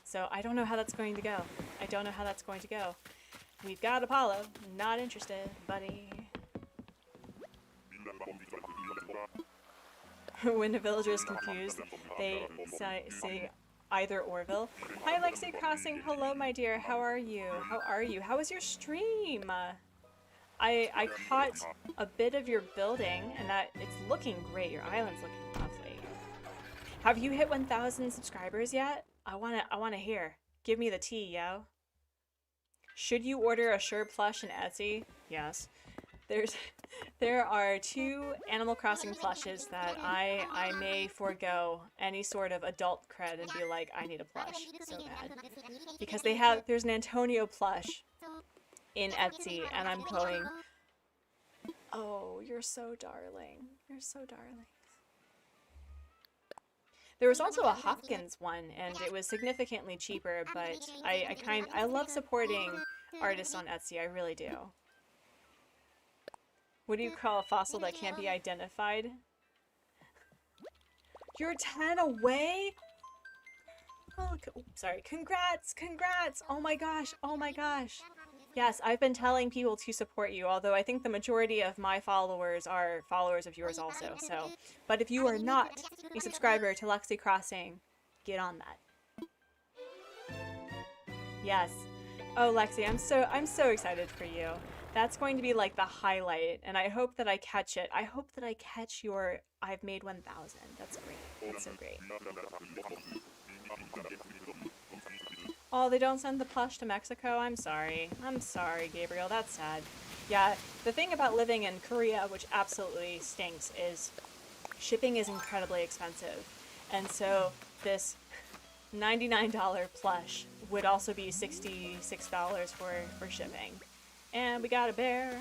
So I don't know how that's going to go. I don't know how that's going to go. We've got Apollo. Not interested, buddy. When a villager is confused, they say either Orville. Hi, Artsy Crossing. Hello, my dear. How are you? How are you? How was your stream? I caught a bit of your building, and that it's looking great. Your island's looking lovely. Have you hit 1,000 subscribers yet? I wanna hear. Give me the tea, yo. Should you order a Sure plush in Etsy? Yes. There are 2 Animal Crossing plushes that I may forego any sort of adult cred and be like, I need a plush so bad. Because there's an Antonio plush in Etsy, and I'm going, oh, you're so darling. You're so darling. There was also a Hopkins one, and it was significantly cheaper, but I love supporting artists on Etsy, I really do. What do you call a fossil that can't be identified? You're 10 away? Oh, sorry. Congrats! Congrats! Oh my gosh! Oh my gosh! Yes, I've been telling people to support you, although I think the majority of my followers are followers of yours also, so. But if you are not a subscriber to Artsy Crossing, get on that. Yes. Oh, Lexi, I'm so excited for you. That's going to be like the highlight, and I hope that I catch it. I hope that I catch your I've made 1,000. That's great. That's so great. Oh, they don't send the plush to Mexico? I'm sorry. I'm sorry, Gabriel. That's sad. Yeah, the thing about living in Korea, which absolutely stinks, is shipping is incredibly expensive. And so this $99 plush would also be $66 for shipping. And we got a bear.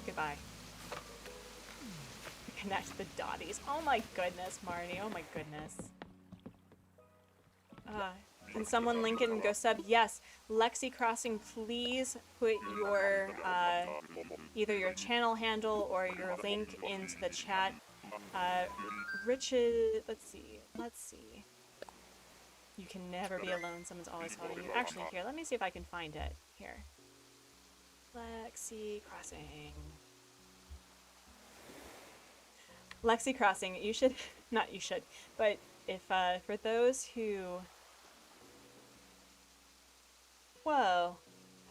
Goodbye. Connect the dotties. Oh my goodness, Marnie. Oh my goodness. Can someone link it and go sub? Yes. Artsy Crossing, please put your either your channel handle or your link into the chat. Richard, let's see. You can never be alone. Someone's always following you. Actually, here, let me see if I can find it. Here. Artsy Crossing. Artsy Crossing, you should, not you should, but if, for those who, whoa,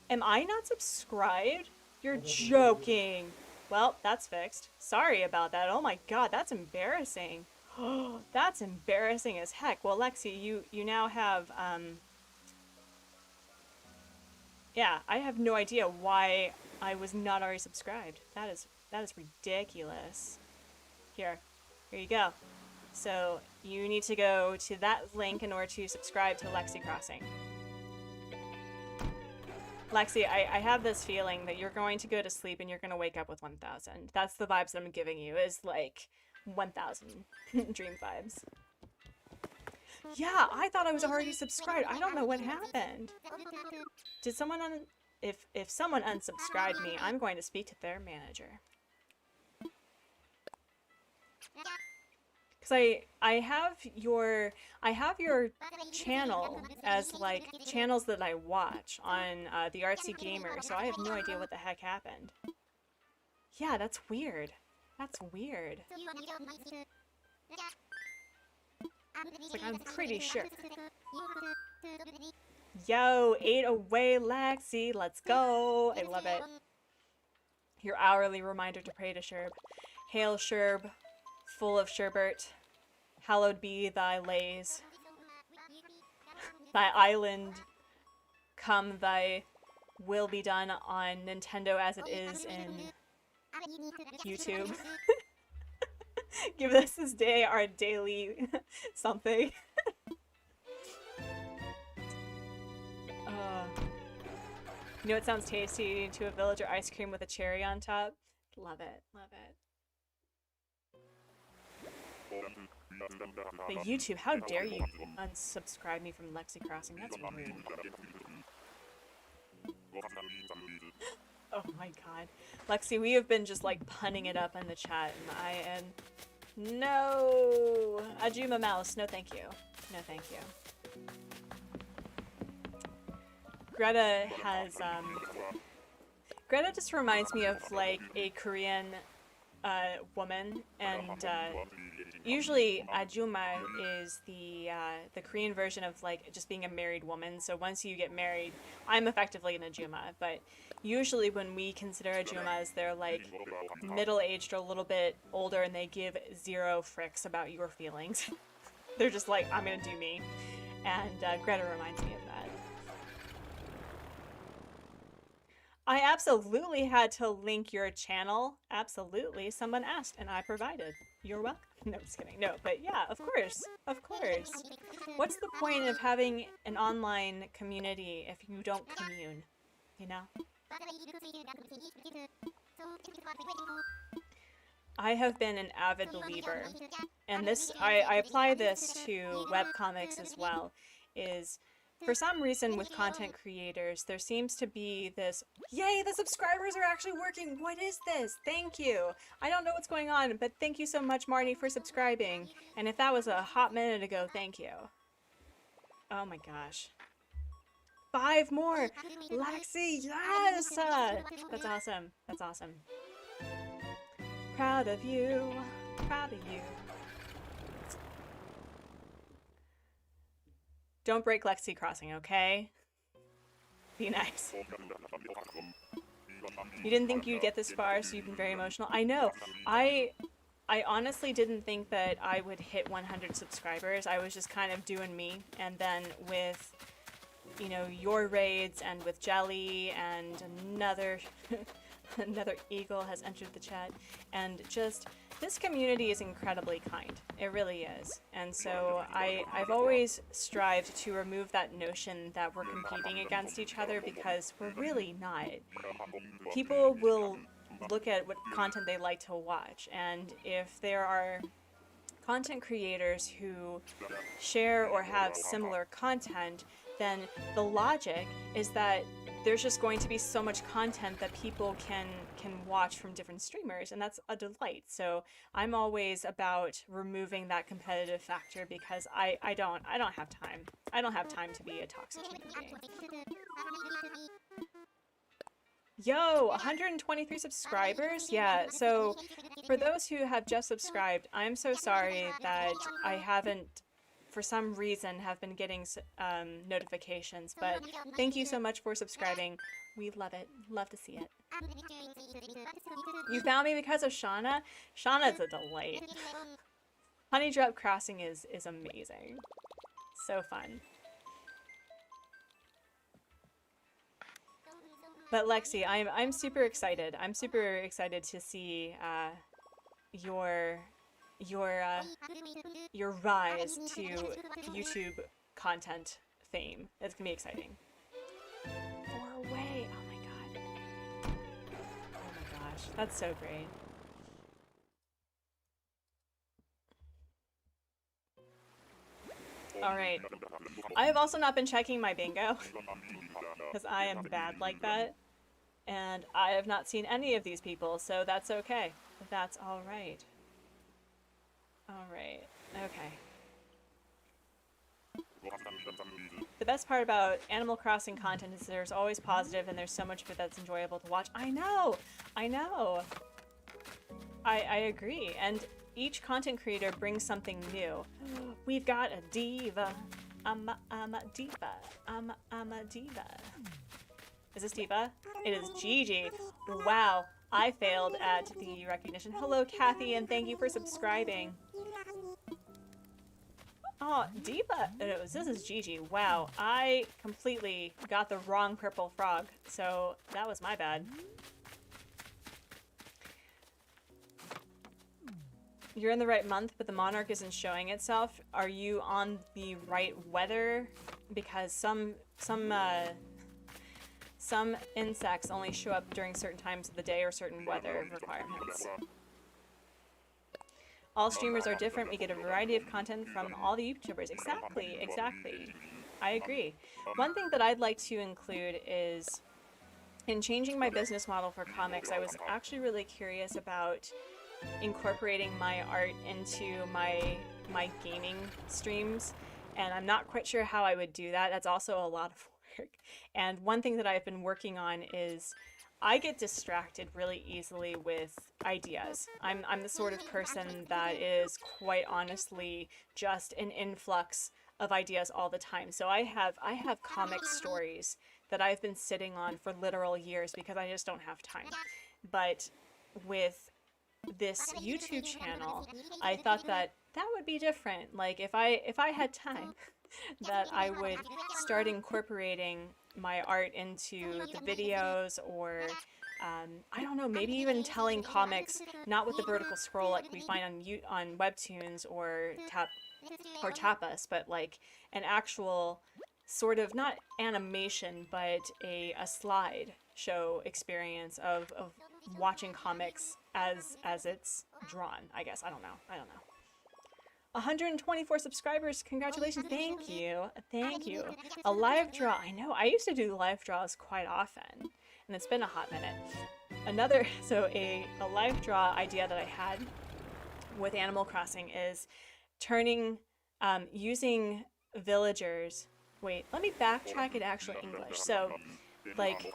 am I not subscribed? You're joking. Well, that's fixed. Sorry about that. Oh my god, that's embarrassing. Oh, that's embarrassing as heck. Well, Lexi, you now have, yeah, I have no idea why I was not already subscribed. That is ridiculous. Here you go. So you need to go to that link in order to subscribe to Lexi Crossing. Lexi, I have this feeling that you're going to go to sleep and you're going to wake up with 1,000. That's the vibes that I'm giving you, is like 1,000 dream vibes. Yeah, I thought I was already subscribed. I don't know what happened. Did someone if someone unsubscribed me, I'm going to speak to their manager. Cause I have your channel as like channels that I watch on the Artsy Gamer, so I have no idea what the heck happened. Yeah, that's weird. That's weird. It's like, I'm pretty sure. Yo, 8 away, Lexi. Let's go. I love it. Your hourly reminder to pray to Sherb. Hail Sherb, full of sherbert. Hallowed be thy lays. Thy island, come thy will be done on Nintendo as it is in YouTube. Give us this day our daily something. You know what sounds tasty to a villager? Ice cream with a cherry on top. Love it, love it. But YouTube, how dare you unsubscribe me from Lexi Crossing? That's rude. Oh my god. Lexi, we have been just like punning it up in the chat, and I am... No! Ajuma Mouse, no thank you. No thank you. Greta has, Greta just reminds me of like a Korean woman, and usually Ajuma is the Korean version of like just being a married woman. So once you get married, I'm effectively an Ajuma, but usually when we consider Ajumas, they're like middle-aged or a little bit older, and they give zero fricks about your feelings. They're just like, I'm gonna do me. And Greta reminds me of that. I absolutely had to link your channel. Absolutely. Someone asked and I provided. You're welcome. No, just kidding. No, but yeah, of course. Of course. What's the point of having an online community if you don't commune? You know? I have been an avid believer, and this, I apply this to webcomics as well, is for some reason with content creators, there seems to be this, yay, the subscribers are actually working, what is this? Thank you. I don't know what's going on, but thank you so much, Marnie, for subscribing. And if that was a hot minute ago, thank you. Oh my gosh. 5 more! Lexi, yes! That's awesome. That's awesome. Proud of you. Proud of you. Don't break Lexi Crossing, okay? Be nice. You didn't think you'd get this far, so you've been very emotional. I know. I honestly didn't think that I would hit 100 subscribers. I was just kind of doing me. And then with, you know, your raids and with Jelli and another another eagle has entered the chat, and just this community is incredibly kind. It really is. And so I've always strived to remove that notion that we're competing against each other, because we're really not. People will look at what content they like to watch, and if there are content creators who share or have similar content, then the logic is that there's just going to be so much content that people can watch from different streamers, and that's a delight. So I'm always about removing that competitive factor, because I don't have time. I don't have time to be a toxic human being. Yo, 123 subscribers? Yeah, so for those who have just subscribed, I'm so sorry that I haven't, for some reason, have been getting notifications, but thank you so much for subscribing. We love it. Love to see it. You found me because of Shauna? Shauna's a delight. Honeydrop Crossing is amazing. So fun. But Lexi, I'm super excited. I'm super excited to see your your rise to YouTube content fame. It's gonna be exciting. 4 away. Oh my god. Oh my gosh, that's so great. All right. I have also not been checking my bingo because I am bad like that. And I have not seen any of these people, so that's okay. That's all right. All right. Okay. The best part about Animal Crossing content is there's always positive and there's so much of it that's enjoyable to watch. I know! I know! I agree. And each content creator brings something new. We've got a diva. I'm a diva. I'm a diva. Is this Diva? It is Gigi. Wow, I failed at the recognition. Hello, Kathy, and thank you for subscribing. Oh, Diva. This is Gigi. Wow, I completely got the wrong purple frog, so that was my bad. You're in the right month, but the monarch isn't showing itself. Are you on the right weather? Because some insects only show up during certain times of the day or certain weather requirements. All streamers are different. We get a variety of content from all the YouTubers. Exactly, exactly. I agree. One thing that I'd like to include is, in changing my business model for comics, I was actually really curious about incorporating my art into my gaming streams, and I'm not quite sure how I would do that. That's also a lot of work. And one thing that I've been working on is I get distracted really easily with ideas. I'm the sort of person that is quite honestly just an influx of ideas all the time. So I have comic stories that I've been sitting on for literal years because I just don't have time. But with this YouTube channel, I thought that would be different. Like if I had time, that I would start incorporating my art into the videos, or I don't know, maybe even telling comics not with the vertical scroll like we find on webtoons or Tapas, but like an actual sort of, not animation, but a slide show experience of watching comics as it's drawn, I guess. I don't know. 124 subscribers, congratulations, thank you. A live draw, I know, I used to do live draws quite often, and it's been a hot minute. So a live draw idea that I had with Animal Crossing is turning, using villagers, wait, let me backtrack it actual English, so like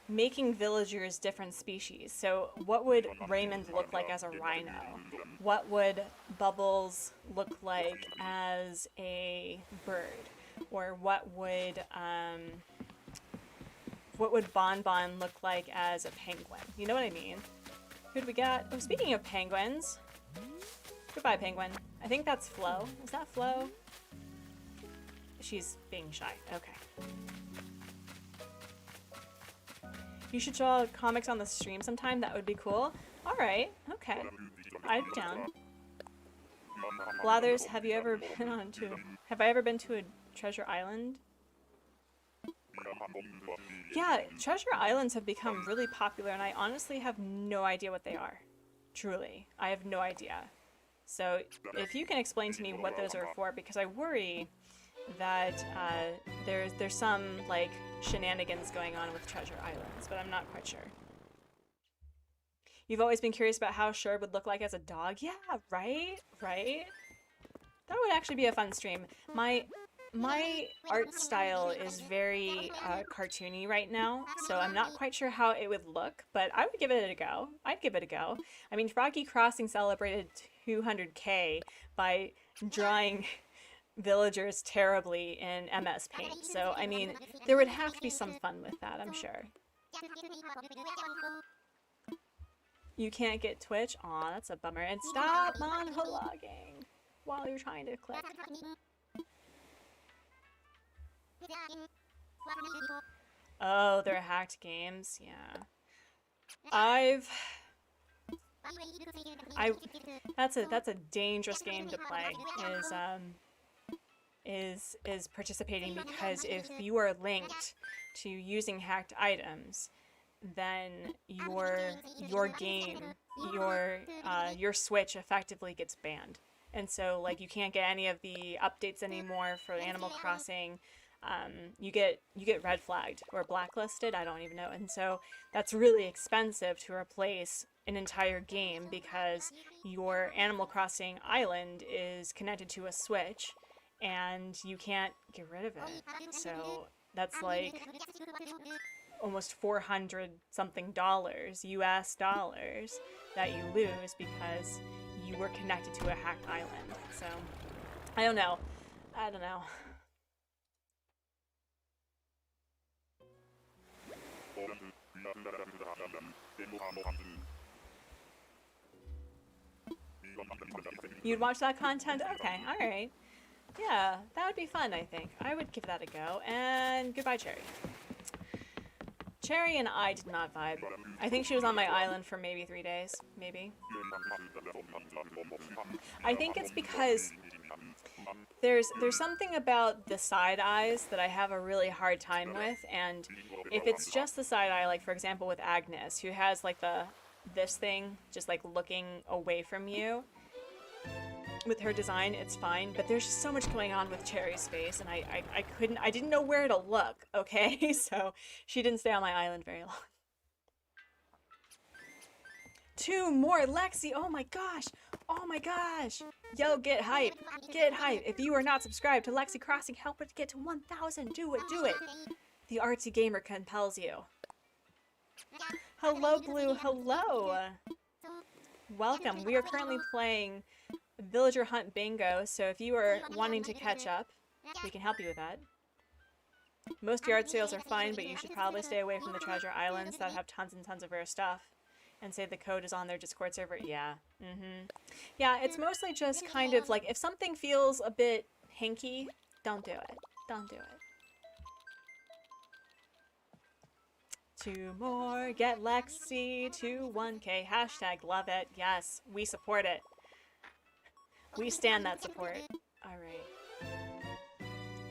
making villagers different species. So what would Raymond look like as a rhino? What would Bubbles look like as a bird? Or what would Bon Bon look like as a penguin? You know what I mean? Who do we got? Oh, speaking of penguins. Goodbye, penguin. I think that's Flo. Is that Flo? She's being shy. Okay. You should draw comics on the stream sometime. That would be cool. All right. Okay. I'm down. Blathers, have I ever been to a Treasure Island? Yeah, Treasure Islands have become really popular, and I honestly have no idea what they are. Truly, I have no idea. So if you can explain to me what those are for, because I worry that there's some like shenanigans going on with Treasure Islands, but I'm not quite sure. You've always been curious about how Sherb would look like as a dog? Yeah, right? That would actually be a fun stream. My art style is very cartoony right now, so I'm not quite sure how it would look, but I would give it a go. I'd give it a go. I mean, Froggy Crossing celebrated 200K by drawing villagers terribly in MS Paint, so I mean, there would have to be some fun with that, I'm sure. You can't get Twitch? Aw, that's a bummer. And stop monologuing while you're trying to click. Oh, they're hacked games. Yeah. That's a dangerous game to play. Is participating, because if you are linked to using hacked items, then your game, your Switch effectively gets banned. And so, like, you can't get any of the updates anymore for Animal Crossing. You get red flagged or blacklisted. I don't even know. And so that's really expensive to replace an entire game, because your Animal Crossing island is connected to a Switch, and you can't get rid of it. So that's like almost 400 something US dollars that you lose because you were connected to a hacked island. So I don't know. You'd watch that content? Okay, alright. Yeah, that would be fun, I think. I would give that a go. And goodbye, Cherry. Cherry and I did not vibe. I think she was on my island for maybe 3 days. Maybe. I think it's because there's something about the side eyes that I have a really hard time with, and if it's just the side eye, like for example with Agnes, who has like this thing just like looking away from you, with her design, it's fine, but there's just so much going on with Cherry's face, and I didn't know where to look, okay? So she didn't stay on my island very long. 2 more, Lexi, oh my gosh! Oh my gosh! Yo, get hype! Get hype! If you are not subscribed to Lexi Crossing, help it get to 1,000, do it, do it! The Artsy Gamer compels you. Hello, Blue, hello! Welcome, we are currently playing Villager Hunt Bingo, so if you are wanting to catch up, we can help you with that. Most yard sales are fine, but you should probably stay away from the treasure islands that have tons and tons of rare stuff. And say the code is on their Discord server. Yeah. Yeah, it's mostly just kind of like, if something feels a bit hinky, don't do it. Don't do it. 2 more, get Lexi to 1K. Hashtag love it. Yes, we support it. We stand that support. Alright.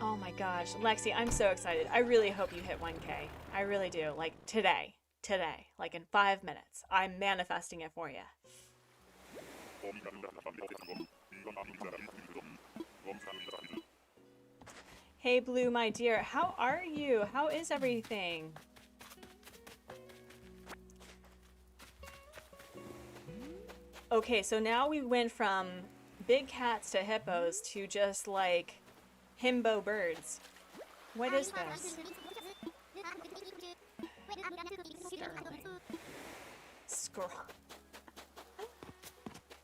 Oh my gosh. Lexi, I'm so excited. I really hope you hit 1K. I really do. Like, today. Today. Like, in 5 minutes. I'm manifesting it for you. Hey, Blue, my dear. How are you? How is everything? Okay, so now we went from big cats to hippos to just like himbo birds. What is this? Scroll.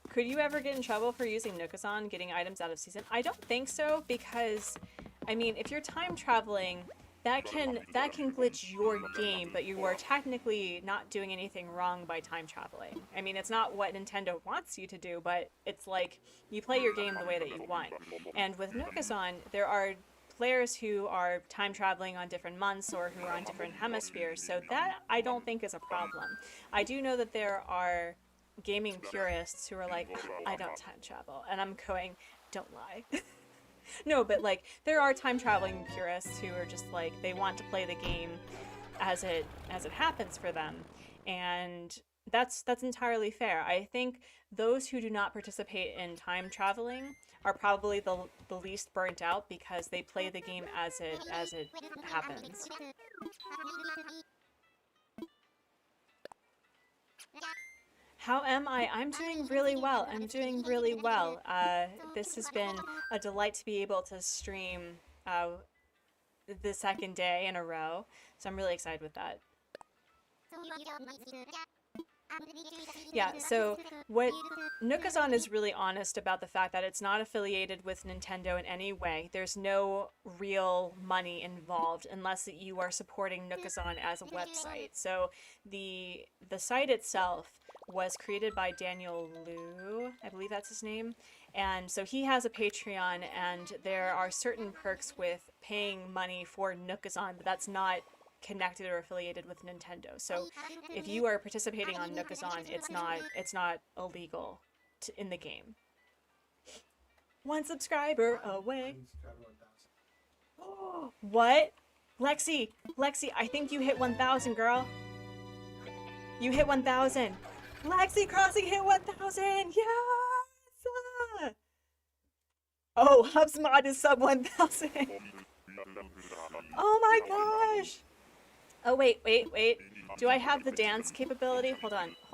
Could you ever get in trouble for using Nookazon getting items out of season? I don't think so, because I mean, if you're time traveling, that can glitch your game, but you are technically not doing anything wrong by time traveling. I mean, it's not what Nintendo wants you to do, but it's like you play your game the way that you want. And with Nookazon, there are players who are time traveling on different months or who are on different hemispheres, so that I don't think is a problem. I do know that there are gaming purists who are like, I don't time travel, and I'm going, don't lie. No, but like, there are time traveling purists who are just like, they want to play the game as it happens for them, and that's entirely fair. I think those who do not participate in time traveling are probably the least burnt out, because they play the game as it happens. How am I? I'm doing really well. I'm doing really well. This has been a delight to be able to stream the second day in a row, so I'm really excited with that. Yeah, so what Nookazon is really honest about the fact that it's not affiliated with Nintendo in any way. There's no real money involved unless you are supporting Nookazon as a website. So the site itself was created by Daniel Liu, I believe that's his name, and so he has a Patreon, and there are certain perks with paying money for Nookazon, but that's not connected or affiliated with Nintendo. So if you are participating on Nookazon, it's not illegal in the game. 1 subscriber away. Oh, what? Lexi, I think you hit 1,000, girl. You hit 1,000. Lexi Crossing hit 1,000. Yes! Oh, HubsMod is sub 1,000. Oh my gosh. Oh, wait. Do I have the dance capability? Hold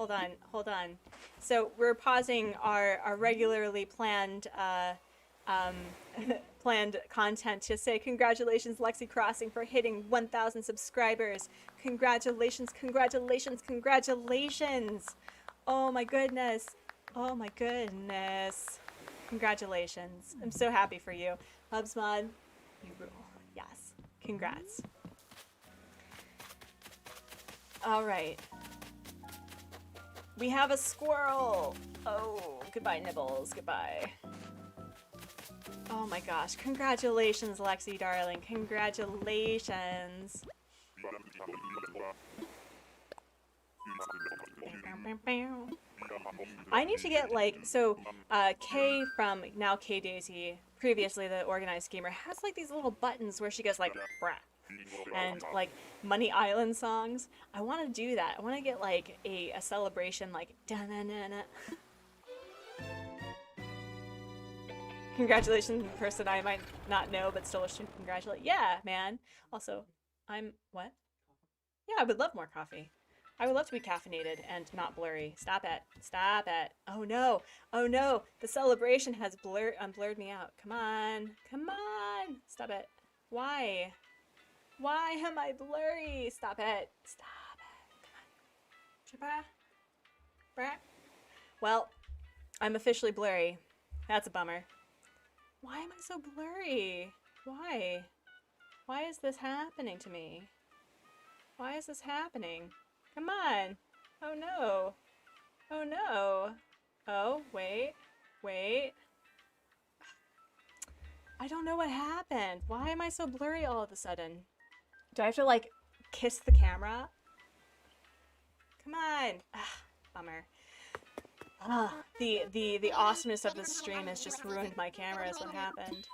on. So we're pausing our regularly planned planned content to say congratulations, Lexi Crossing, for hitting 1,000 subscribers. Congratulations. Oh my goodness. Congratulations. I'm so happy for you. HubsMod, you rule. Yes. Congrats. Alright. We have a squirrel. Oh, goodbye, Nibbles. Goodbye. Oh my gosh. Congratulations, Lexi, darling. Congratulations. I need to get, like, so, Kay from now Kay Daisy, previously the organized gamer, has, like, these little buttons where she goes, like, brah, and, like, Money Island songs. I want to do that. I want to get, like, a celebration, like, da-na-na-na. Congratulations to the person I might not know, but still wish to congratulate. Yeah, man. Also, what? Yeah, I would love more coffee. I would love to be caffeinated and not blurry. Stop it. Oh no. The celebration has blurred me out. Come on. Stop it. Why am I blurry? Stop it. Come on. Well, I'm officially blurry. That's a bummer. Why am I so blurry? Why? Why is this happening to me? Why is this happening? Come on. Oh no. Oh, wait. I don't know what happened. Why am I so blurry all of a sudden? Do I have to, like, kiss the camera? Come on. Bummer. The awesomeness of this stream has just ruined my camera is what happened.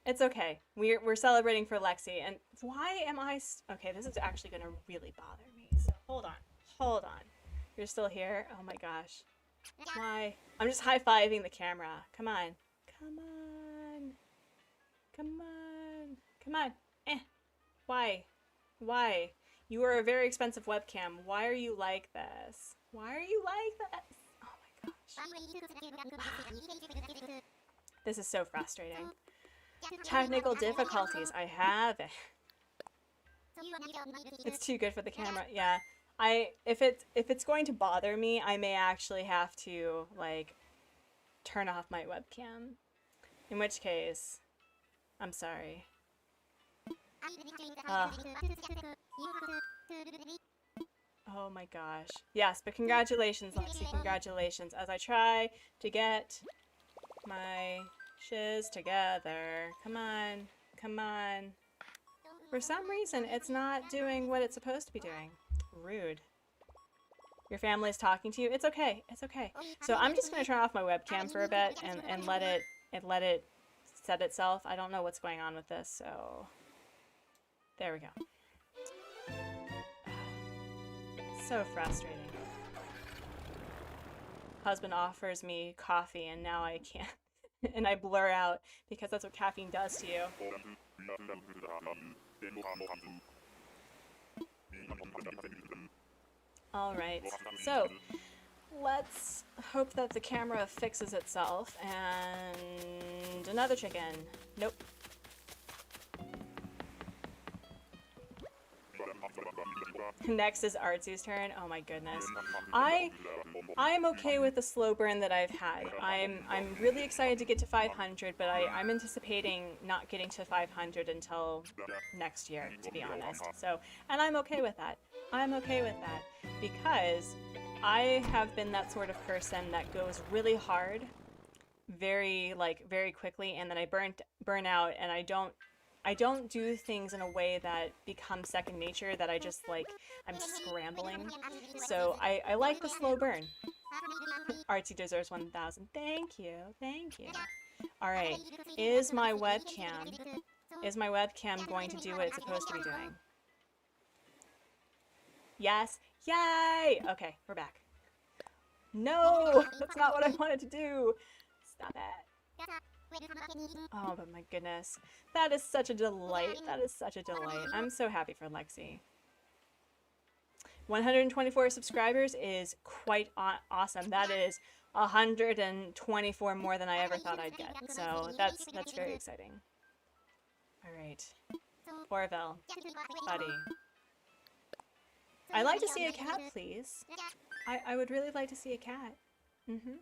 It's okay. We're celebrating for Lexi, and why am I okay, this is actually gonna really bother me. So hold on. You're still here? Oh my gosh. Why? I'm just high-fiving the camera. Come on. Why? You are a very expensive webcam. Why are you like this? Oh my gosh. This is so frustrating. Technical difficulties. I have it. It's too good for the camera. Yeah. If it's going to bother me, I may actually have to, like, turn off my webcam. In which case, I'm sorry. Oh my gosh. Yes, but congratulations, Lexi. Congratulations. As I try to get my shiz together. Come on. For some reason, it's not doing what it's supposed to be doing. Rude. Your family's talking to you? It's okay. So I'm just gonna turn off my webcam for a bit and let it set itself. I don't know what's going on with this, so there we go. So frustrating. Husband offers me coffee and now I can't. And I blur out because that's what caffeine does to you. Alright, so let's hope that the camera fixes itself. And another chicken. Nope. Next is Artsy's turn. Oh my goodness. I'm okay with the slow burn that I've had. I'm really excited to get to 500, but I'm anticipating not getting to 500 until next year, to be honest. So, and I'm okay with that. Because I have been that sort of person that goes really hard very quickly, and then I burn out and I don't I don't do things in a way that becomes second nature, that I just like, I'm scrambling. So I like the slow burn. Artsy deserves 1,000. Thank you, thank you. All right, is my webcam going to do what it's supposed to be doing? Yes, yay! Okay, we're back. No, that's not what I wanted to do. Stop it. Oh, but my goodness. That is such a delight. That is such a delight. I'm so happy for Lexi. 124 subscribers is quite awesome. That is 124 more than I ever thought I'd get. So that's very exciting. All right. Orville, buddy. I'd like to see a cat, please. I would really like to see a cat. Mm-hmm.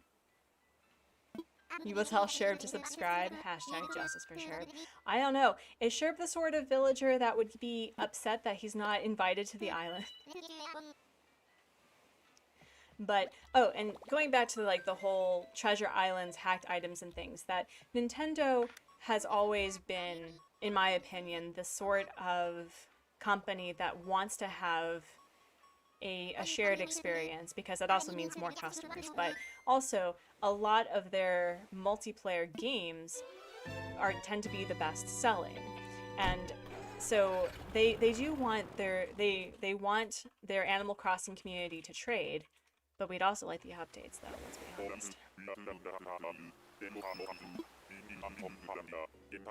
You will tell Sherb to subscribe. Hashtag justice for Sherb. I don't know. Is Sherb the sort of villager that would be upset that he's not invited to the island? But, oh, and going back to like the whole treasure islands, hacked items and things, that Nintendo has always been, in my opinion, the sort of company that wants to have a shared experience, because that also means more customers, but also a lot of their multiplayer games tend to be the best selling, and so they do want they want their Animal Crossing community to trade, but we'd also like the updates though, let's be honest.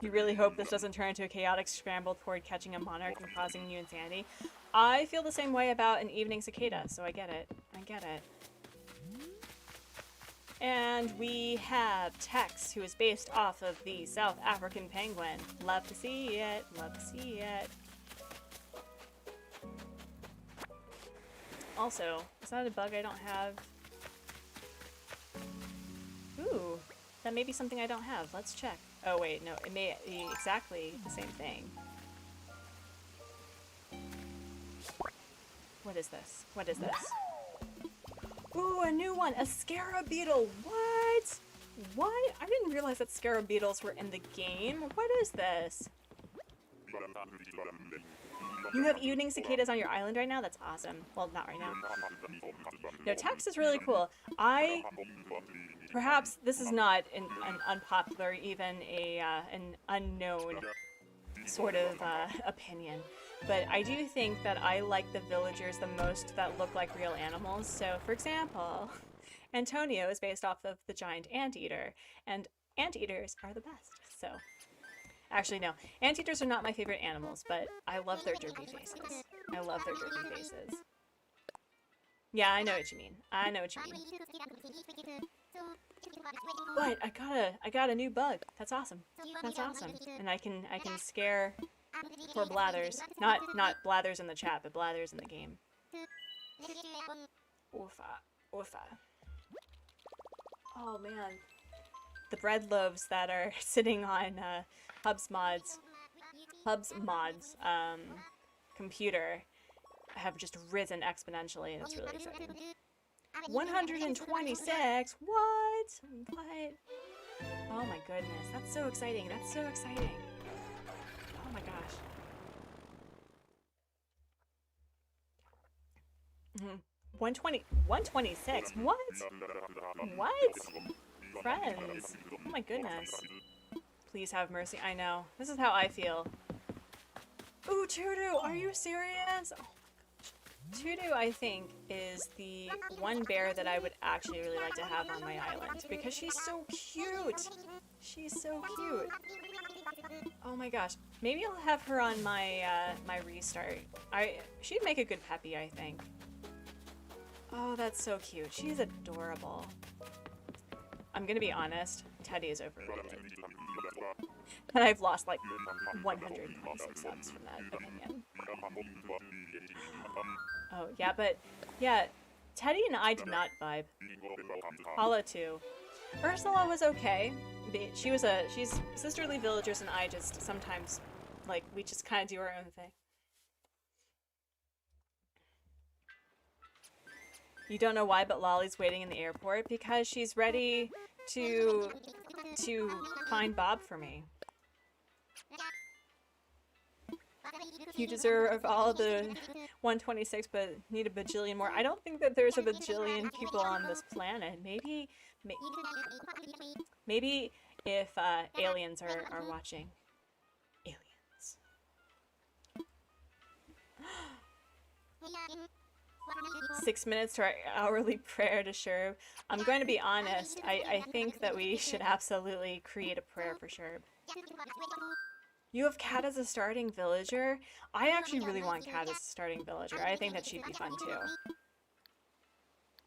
You really hope this doesn't turn into a chaotic scramble toward catching a monarch and causing you insanity. I feel the same way about an evening cicada, so I get it. I get it. And we have Tex, who is based off of the South African penguin. Love to see it. Love to see it. Also, is that a bug I don't have? Ooh, that may be something I don't have. Let's check. Oh wait, no, it may be exactly the same thing. What is this? What is this? Ooh, a new one! A scarab beetle! What? What? I didn't realize that scarab beetles were in the game. What is this? You have evening cicadas on your island right now? That's awesome. Well, not right now. No, Tex is really cool. Perhaps this is not an unpopular, even an unknown sort of opinion, but I do think that I like the villagers the most that look like real animals. So, for example, Antonio is based off of the giant anteater, and anteaters are the best. So, actually, no, anteaters are not my favorite animals, but I love their derpy faces. I love their derpy faces. Yeah, I know what you mean. I know what you mean. What? I got a new bug. That's awesome. That's awesome. And I can scare for blathers. Not blathers in the chat, but blathers in the game. Oofa. Oofa. Oh man. The bread loaves that are sitting on Hub's Mod's computer have just risen exponentially, and it's really exciting. 126? What? What? Oh my goodness, that's so exciting. That's so exciting. Oh my gosh. 126? What? What? Friends. Oh my goodness. Please have mercy. I know. This is how I feel. Ooh, Tudu, are you serious? Oh. Tudu, I think, is the one bear that I would actually really like to have on my island, because she's so cute! She's so cute. Oh my gosh. Maybe I'll have her on my my restart. She'd make a good peppy, I think. Oh, that's so cute. She's adorable. I'm gonna be honest, Teddy is overrated. And I've lost like 126 subs from that opinion. Oh, yeah, but yeah, Teddy and I did not vibe. Paula too. Ursula was okay. She's sisterly villagers, and I just sometimes, like, we just kind of do our own thing. You don't know why, but Lolly's waiting in the airport because she's ready to find Bob for me. You deserve all the 126, but need a bajillion more. I don't think that there's a bajillion people on this planet. Maybe if aliens are watching. Aliens. 6 minutes to our hourly prayer to Sherb. I'm going to be honest. I think that we should absolutely create a prayer for Sherb. You have Cat as a starting villager? I actually really want Cat as a starting villager. I think that she'd be fun too.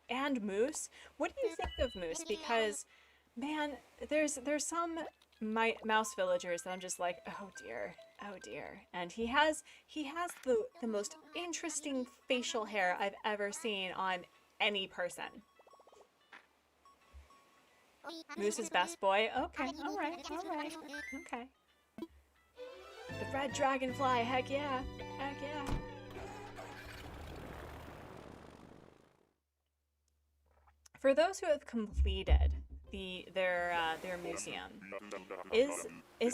And Moose? What do you think of Moose? Because, man, there's some mouse villagers that I'm just like, oh dear, oh dear. And he has the most interesting facial hair I've ever seen on any person. Moose's best boy? Okay, alright, okay. The red dragonfly, heck yeah, heck yeah. For those who have completed their museum, is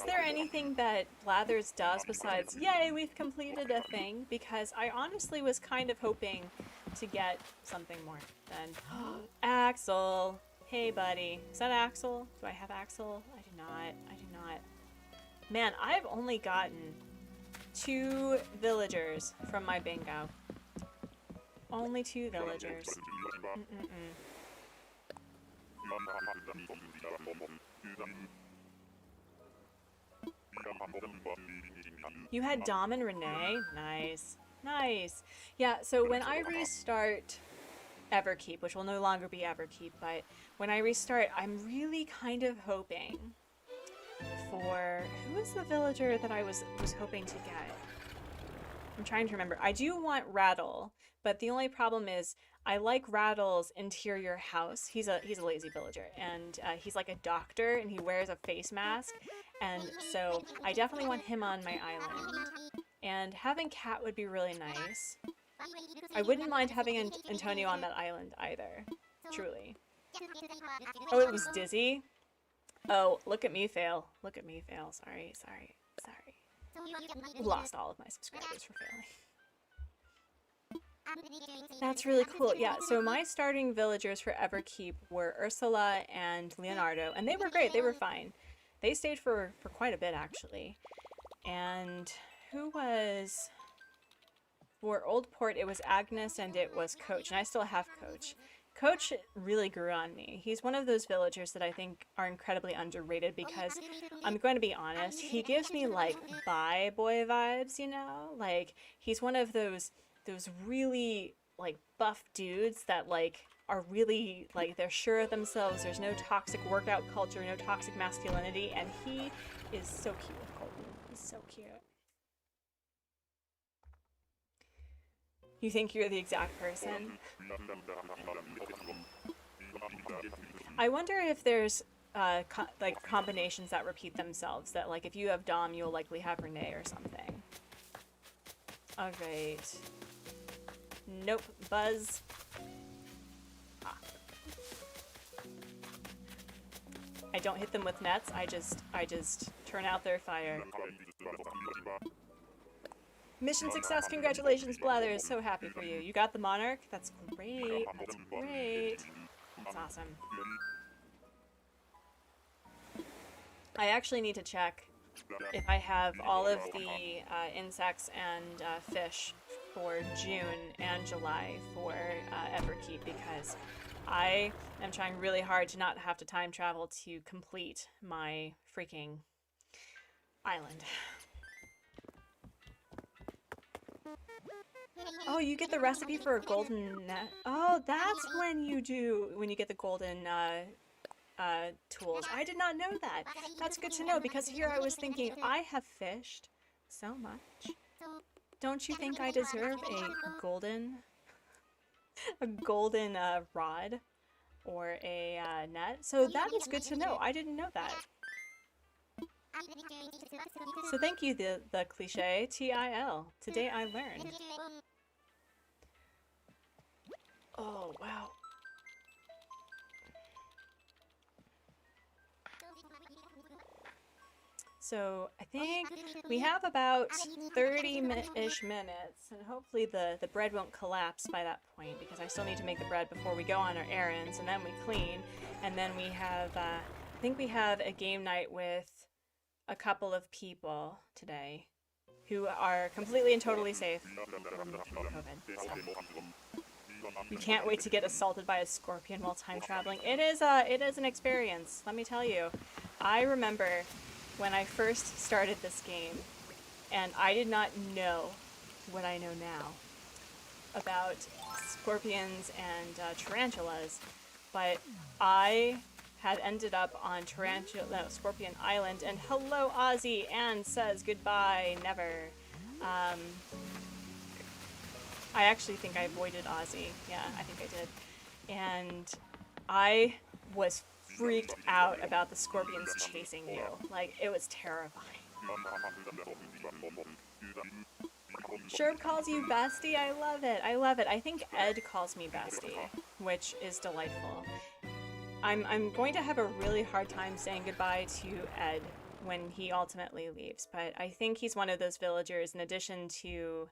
there anything that Blathers does besides, yay, we've completed a thing? Because I honestly was kind of hoping to get something more than Axel. Hey buddy, is that Axel? Do I have Axel? I do not. Man, I've only gotten 2 villagers from my bingo. Only 2 villagers. You had Dom and Renee? Nice. Nice. Yeah, so when I restart Everkeep, which will no longer be Everkeep, but when I restart, I'm really kind of hoping for... Who was the villager that I was hoping to get? I'm trying to remember. I do want Rattle, but the only problem is I like Rattle's interior house. He's a lazy villager, and he's like a doctor, and he wears a face mask, and so I definitely want him on my island. And having Cat would be really nice. I wouldn't mind having Antonio on that island either, truly. Oh, it was Dizzy? Oh, look at me fail. Look at me fail. Sorry. Lost all of my subscribers for failing. That's really cool. Yeah, so my starting villagers for Everkeep were Ursula and Leonardo, and they were great. They were fine. They stayed for quite a bit, actually. And who was... For Oldport, it was Agnes and it was Coach, and I still have Coach. Coach really grew on me. He's one of those villagers that I think are incredibly underrated because, I'm going to be honest, he gives me, like, bye boy vibes, you know? Like, he's one of those really, like, buff dudes that, like, are really, like, they're sure of themselves. There's no toxic workout culture, no toxic masculinity, and he is so cute with Colton. He's so cute. You think you're the exact person? I wonder if there's like combinations that repeat themselves, that like if you have Dom, you'll likely have Renee or something. Alright. Nope. Buzz. Ah. I don't hit them with nets, I just turn out their fire. Mission success, congratulations, Blathers. So happy for you. You got the Monarch? That's great. That's great. That's awesome. I actually need to check if I have all of the insects and fish for June and July for Everkeep, because I am trying really hard to not have to time travel to complete my freaking island. Oh, you get the recipe for a golden net. Oh, that's when you get the golden tools. I did not know that. That's good to know, because here I was thinking, I have fished so much. Don't you think I deserve a golden rod or a net? So that is good to know. I didn't know that. So thank you, the cliche, TIL. Today I learned. Oh, wow. So I think we have about 30-ish minutes, and hopefully the bread won't collapse by that point, because I still need to make the bread before we go on our errands, and then we clean, and then we have, I think we have a game night with a couple of people today who are completely and totally safe from COVID. So. You can't wait to get assaulted by a scorpion while time traveling. It is an experience, let me tell you. I remember when I first started this game, and I did not know what I know now about scorpions and tarantulas, but I had ended up on Scorpion Island, and hello Ozzy, and says goodbye, never. I actually think I avoided Ozzy. Yeah, I think I did. And I was freaked out about the scorpions chasing you. Like, it was terrifying. Sherb calls you bestie? I love it. I love it. I think Ed calls me bestie, which is delightful. I'm going to have a really hard time saying goodbye to Ed when he ultimately leaves, but I think he's one of those villagers, in addition to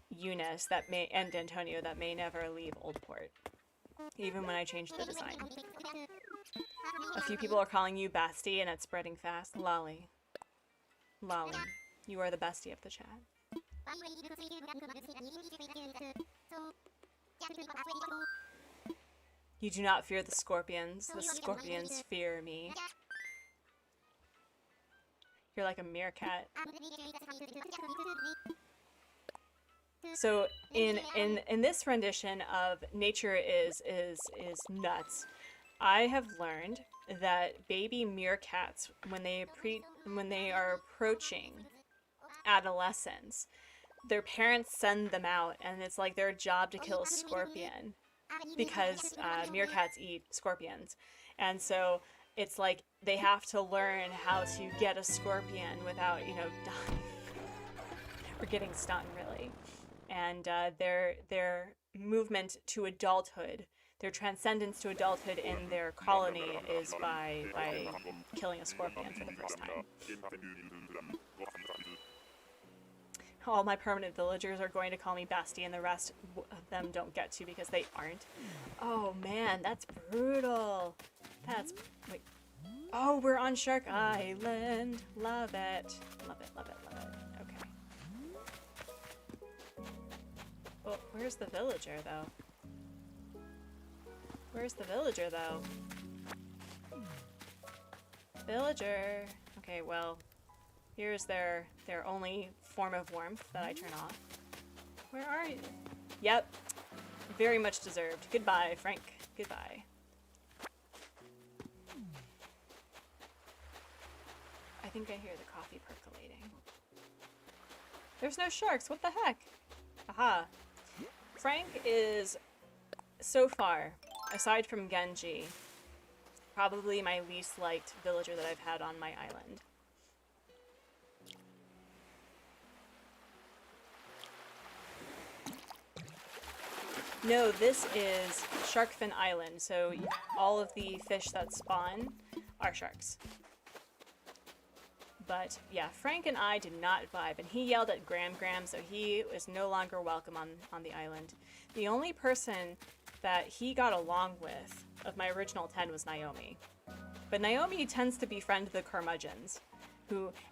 Eunice and Antonio, that may never leave Oldport, even when I change the design. A few people are calling you bestie, and it's spreading fast. Lolly. Lolly. You are the bestie of the chat. You do not fear the scorpions. The scorpions fear me. You're like a meerkat. So in this rendition of Nature is Nuts, I have learned that baby meerkats, when they are approaching adolescence, their parents send them out, and it's like their job to kill a scorpion, because meerkats eat scorpions. And so it's like they have to learn how to get a scorpion without, you know, dying or getting stung, really. And their movement to adulthood, their transcendence to adulthood in their colony is by killing a scorpion for the first time. All my permanent villagers are going to call me bestie, and the rest of them don't get to because they aren't. Oh man, that's brutal. Wait. Oh, we're on Shark Island. Love it. Love it, love it, love it. Okay. Well, where's the villager, though? Where's the villager, though? Villager. Okay, well, here's their only form of warmth that I turn off. Where are you? Yep. Very much deserved. Goodbye, Frank. Goodbye. I think I hear the coffee percolating. There's no sharks. What the heck? Aha. Frank is, so far, aside from Genji, probably my least liked villager that I've had on my island. No, this is Sharkfin Island, so all of the fish that spawn are sharks. But yeah, Frank and I did not vibe, and he yelled at Gram, so he is no longer welcome on the island. The only person that he got along with of my original 10 was Naomi. But Naomi tends to befriend the curmudgeons,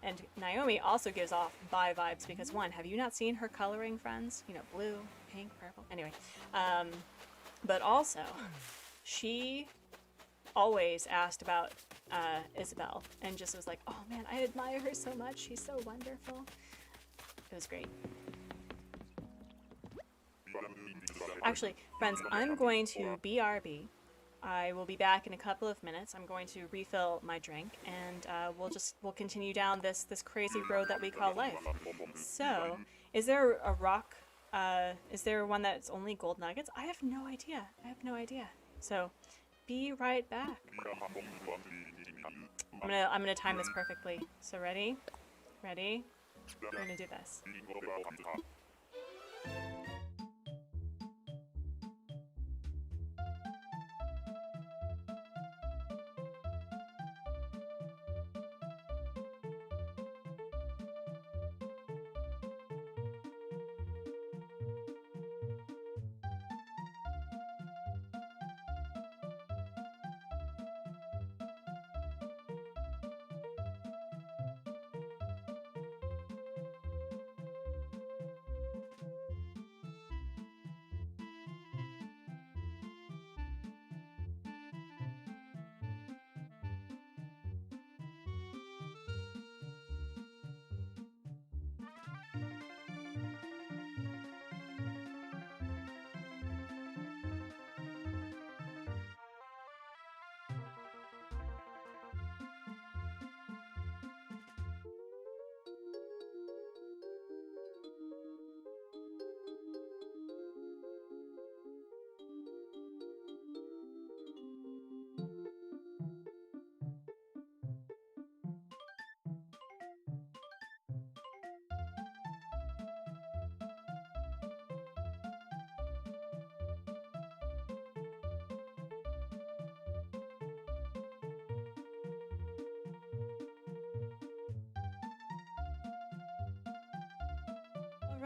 and Naomi also gives off bi vibes because, one, have you not seen her coloring friends? You know, blue, pink, purple, anyway. But also, she always asked about Isabel, and just was like, oh man, I admire her so much, she's so wonderful. It was great. Actually, friends, I'm going to BRB. I will be back in a couple of minutes. I'm going to refill my drink, and we'll continue down this crazy road that we call life. So, is there a rock? Is there one that's only gold nuggets? I have no idea. So, be right back. I'm gonna time this perfectly. So ready? Ready? We're gonna do this.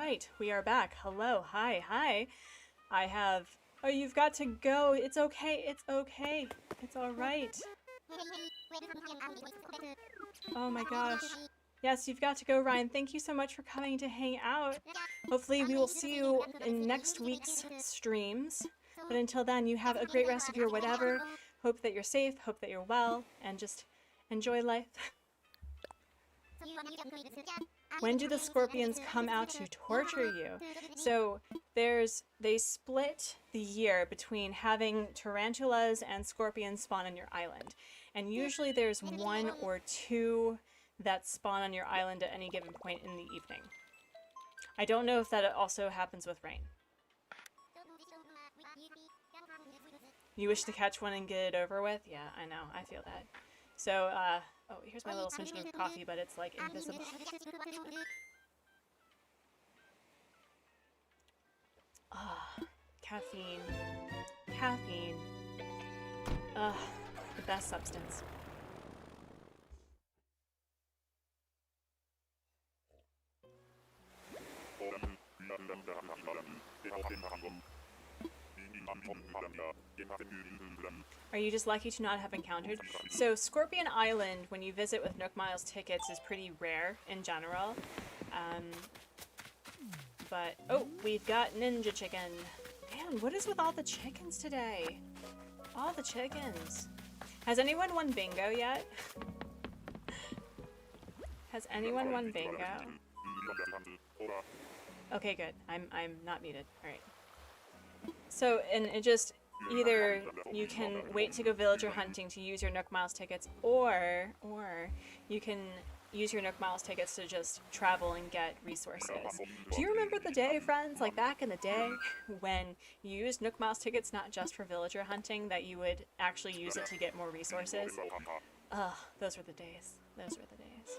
right, we are back. Hello, hi, hi. I have... Oh, you've got to go. It's okay, it's okay. It's alright. Oh my gosh. Yes, you've got to go, Ryan. Thank you so much for coming to hang out. Hopefully we will see you in next week's streams. But until then, you have a great rest of your whatever. Hope that you're safe, hope that you're well, and just enjoy life. When do the scorpions come out to torture you? So they split the year between having tarantulas and scorpions spawn on your island. And usually there's 1 or 2 that spawn on your island at any given point in the evening. I don't know if that also happens with rain. You wish to catch one and get it over with? Yeah, I know, I feel that. So, oh, here's my little smidgen of coffee, but it's like invisible. Ah, caffeine. Caffeine. Ugh, the best substance. Are you just lucky to not have encountered? So Scorpion Island, when you visit with Nook Miles tickets, is pretty rare in general. But, oh, we've got Ninja Chicken. Man, what is with all the chickens today? All the chickens. Has anyone won bingo yet? Has anyone won bingo? Okay, good. I'm not muted. Alright. So, and it just, either you can wait to go villager hunting to use your Nook Miles tickets, or you can use your Nook Miles tickets to just travel and get resources. Do you remember the day, friends, like back in the day, when you used Nook Miles tickets not just for villager hunting, that you would actually use it to get more resources? Ugh, those were the days. Those were the days.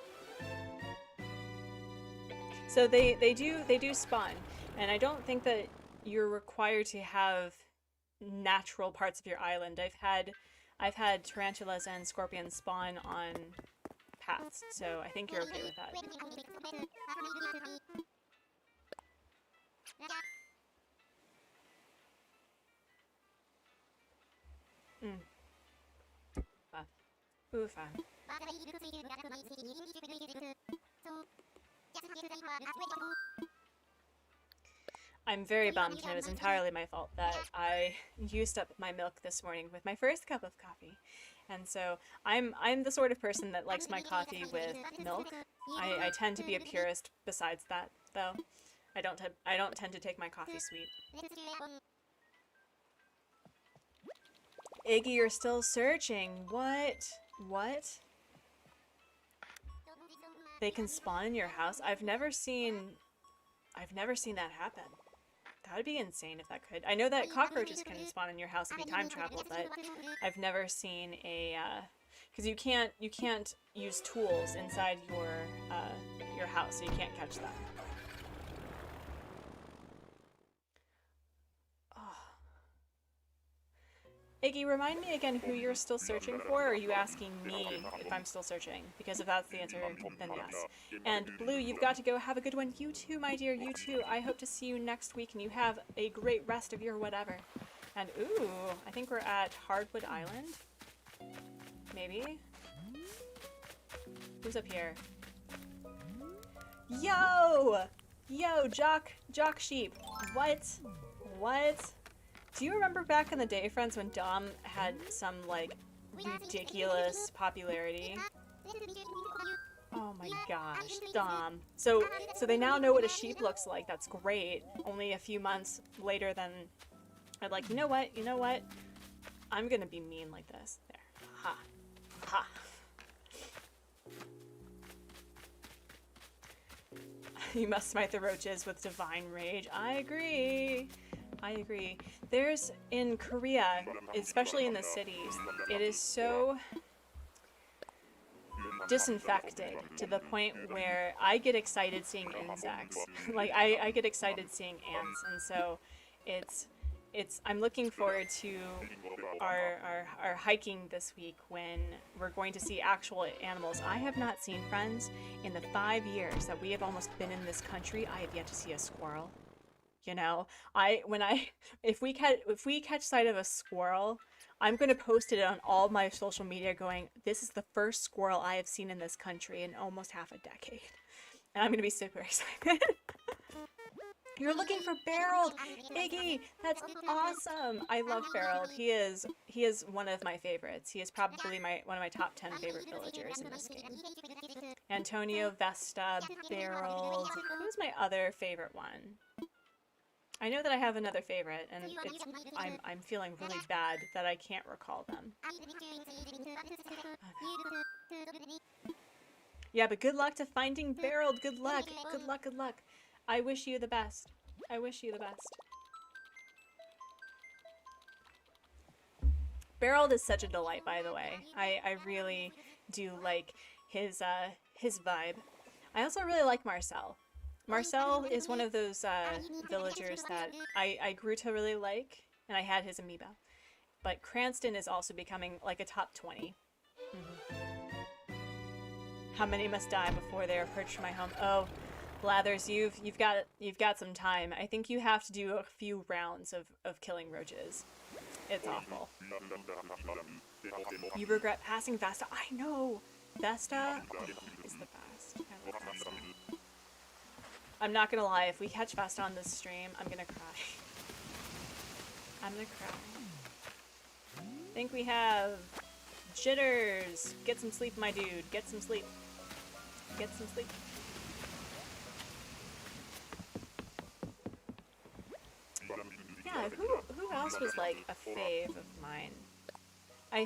So they do spawn, and I don't think that you're required to have natural parts of your island. I've had tarantulas and scorpions spawn on paths, so I think you're okay with that. Oofa. I'm very bummed, and it was entirely my fault that I used up my milk this morning with my first cup of coffee. And so I'm the sort of person that likes my coffee with milk. I tend to be a purist besides that, though. I don't tend to take my coffee sweet. Iggy, you're still searching. What? What? They can spawn in your house? I've never seen that happen. That would be insane if that could. I know that cockroaches can spawn in your house if you time travel, but I've never seen a because you can't use tools inside your house, so you can't catch them. Iggy, remind me again who you're still searching for, or are you asking me if I'm still searching? Because if that's the answer, then yes. And Blue, you've got to go. Have a good one. You too, my dear, you too. I hope to see you next week, and you have a great rest of your whatever. And ooh, I think we're at Hardwood Island? Maybe? Who's up here? Yo! Yo, Jock Sheep. What? What? Do you remember back in the day, friends, when Dom had some, like, ridiculous popularity? Oh my gosh, Dom. So they now know what a sheep looks like. That's great. Only a few months later than I'm like, you know what? I'm gonna be mean like this. There. Ha. Ha. You must smite the roaches with divine rage. I agree. I agree. There's, in Korea, especially in the cities, it is so disinfected to the point where I get excited seeing insects. Like, I get excited seeing ants, and so I'm looking forward to our hiking this week when we're going to see actual animals. I have not seen, friends, in the 5 years that we have almost been in this country. I have yet to see a squirrel. You know, if we catch sight of a squirrel, I'm going to post it on all my social media going, this is the first squirrel I have seen in this country in almost half a decade. And I'm going to be super excited. You're looking for Barreled! Iggy! That's awesome! I love Barreled. He is one of my favorites. He is probably one of my top 10 favorite villagers in this game. Antonio, Vesta, Barreled. Who's my other favorite one? I know that I have another favorite, and I'm feeling really bad that I can't recall them. Yeah, but good luck to finding Barreled. Good luck. Good luck, good luck. I wish you the best. I wish you the best. Barreled is such a delight, by the way. I really do like his vibe. I also really like Marcel. Marcel is one of those villagers that I grew to really like, and I had his amiibo. But Cranston is also becoming like a top 20. How many must die before they are purged from my home? Oh, Blathers, you've got some time. I think you have to do a few rounds of killing roaches. It's awful. You regret passing Vesta? I know! Vesta is the best. I love Vesta. I'm not gonna lie, if we catch Vesta on this stream, I'm gonna cry. I'm gonna cry. I think we have jitters. Get some sleep, my dude. Get some sleep. Get some sleep. Yeah, who else was like a fave of mine? I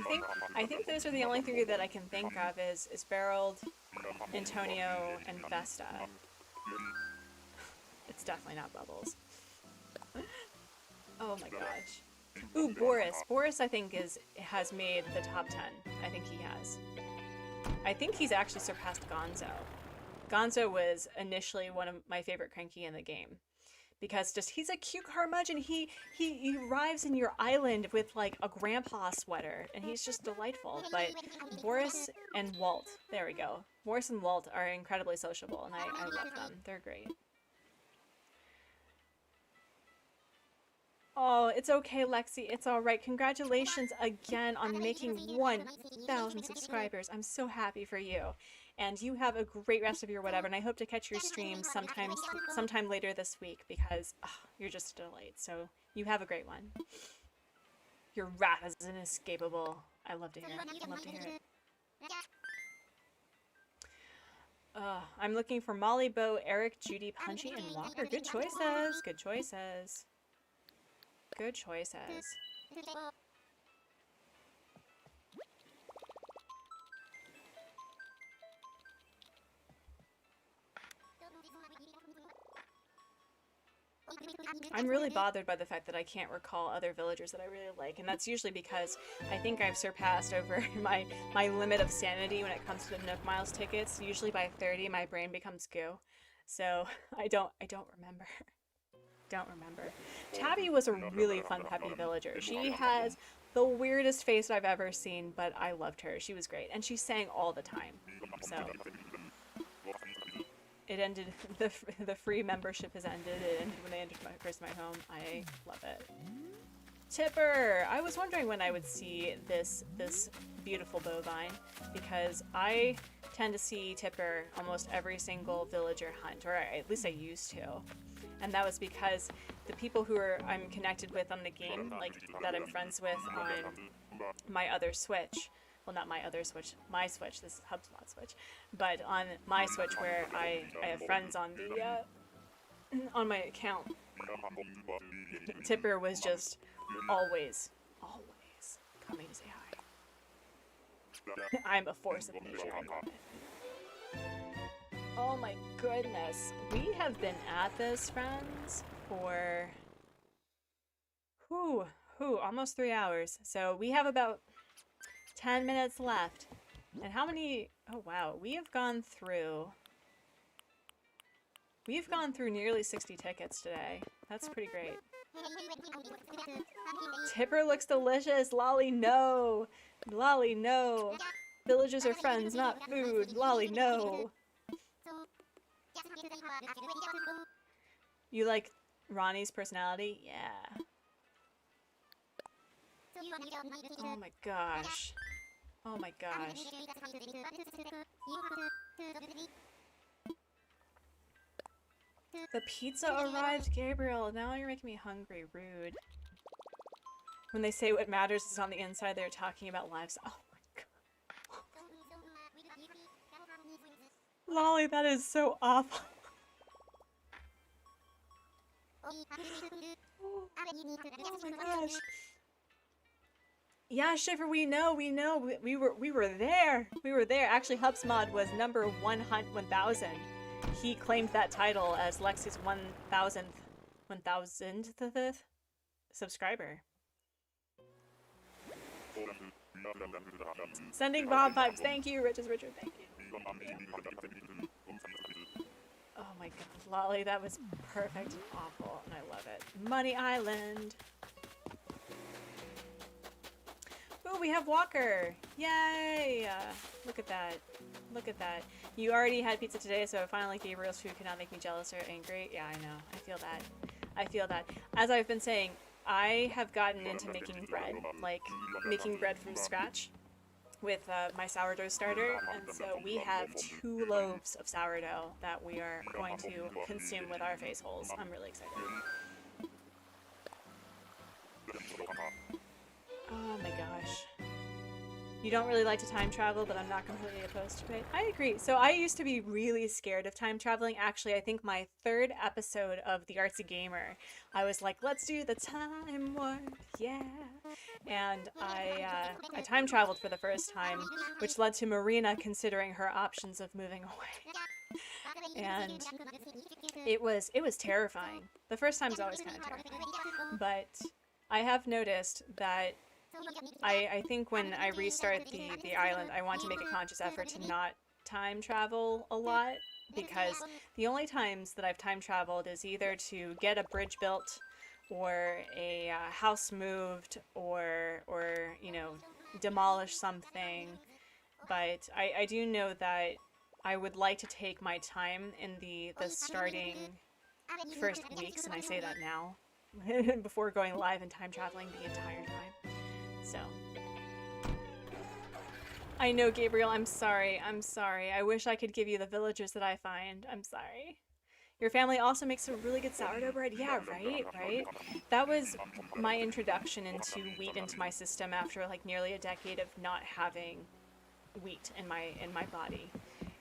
think those are the only three that I can think of is Barreled, Antonio, and Vesta. It's definitely not Bubbles. Oh my gosh. Ooh, Boris. Boris, I think, has made the top 10. I think he has. I think he's actually surpassed Gonzo. Gonzo was initially one of my favorite Cranky in the game. Because he's a cute curmudgeon. He arrives in your island with like a grandpa sweater, and he's just delightful. But Boris and Walt, there we go. Boris and Walt are incredibly sociable, and I love them. They're great. Oh, it's okay, Lexi. It's all right. Congratulations again on making 1,000 subscribers. I'm so happy for you. And you have a great rest of your whatever, and I hope to catch your stream sometime later this week because you're just a delight. So you have a great one. Your wrath is inescapable. I love to hear it. I love to hear it. I'm looking for Molly, Bo, Eric, Judy, Punchy, and Walker. Good choices. Good choices. Good choices. I'm really bothered by the fact that I can't recall other villagers that I really like, and that's usually because I think I've surpassed over my limit of sanity when it comes to Nook Miles tickets. Usually by 30, my brain becomes goo, so I don't remember. Don't remember. Tabby was a really fun peppy villager. She has the weirdest face I've ever seen, but I loved her. She was great, and she sang all the time. So it ended. The free membership has ended. It ended when they entered my home. I love it. Tipper. I was wondering when I would see this beautiful bovine because I tend to see Tipper almost every single villager hunt, or at least I used to. And that was because the people who I'm connected with on the game, like that I'm friends with on my other Switch, well not my other Switch, my Switch, this is HubSpot Switch, but on my Switch where I have friends on the on my account, Tipper was just always coming to say hi. I'm a force of nature, I love it. Oh my goodness. We have been at this, friends, for almost 3 hours. So we have about 10 minutes left. And how many, oh wow, we have gone through We've gone through nearly 60 tickets today. That's pretty great. Tipper looks delicious. Lolly, no. Lolly, no. Villagers are friends, not food. Lolly, no. You like Ronnie's personality? Yeah. Oh my gosh. Oh my gosh. The pizza arrived, Gabriel. Now you're making me hungry. Rude. When they say what matters is on the inside, they're talking about lives. Oh my god. Lolly, that is so awful. Oh my gosh. Yeah, Shiver, we know. We were there. We were there. Actually, Hubsmod was number 1,000. He claimed that title as Lexi's 1,000th subscriber. Sending Bob vibes. Thank you, Richard. Thank you. Oh my god, Lolly, that was perfect and awful, and I love it. Money Island. Ooh, we have Walker. Yay! Look at that. Look at that. You already had pizza today, so finally Gabriel's food cannot make me jealous or angry. Yeah, I know. I feel that. I feel that. As I've been saying, I have gotten into making bread, like making bread from scratch with my sourdough starter, and so we have 2 loaves of sourdough that we are going to consume with our face holes. I'm really excited. Oh my gosh. You don't really like to time travel, but I'm not completely opposed to it. I agree. So I used to be really scared of time traveling. Actually, I think my 3rd episode of the Artsy Gamer, I was like, let's do the time warp, yeah. And I time traveled for the first time, which led to Marina considering her options of moving away. And it was terrifying. The first time is always kind of terrifying. But I have noticed that I think when I restart the island, I want to make a conscious effort to not time travel a lot, because the only times that I've time traveled is either to get a bridge built, or a house moved, or you know, demolish something. But I do know that I would like to take my time in the starting first weeks, and I say that now, before going live and time traveling the entire time. So, I know, Gabriel, I'm sorry. I wish I could give you the villagers that I find. I'm sorry. Your family also makes a really good sourdough bread? Yeah, right? That was my introduction into wheat into my system after like nearly a decade of not having wheat in my body.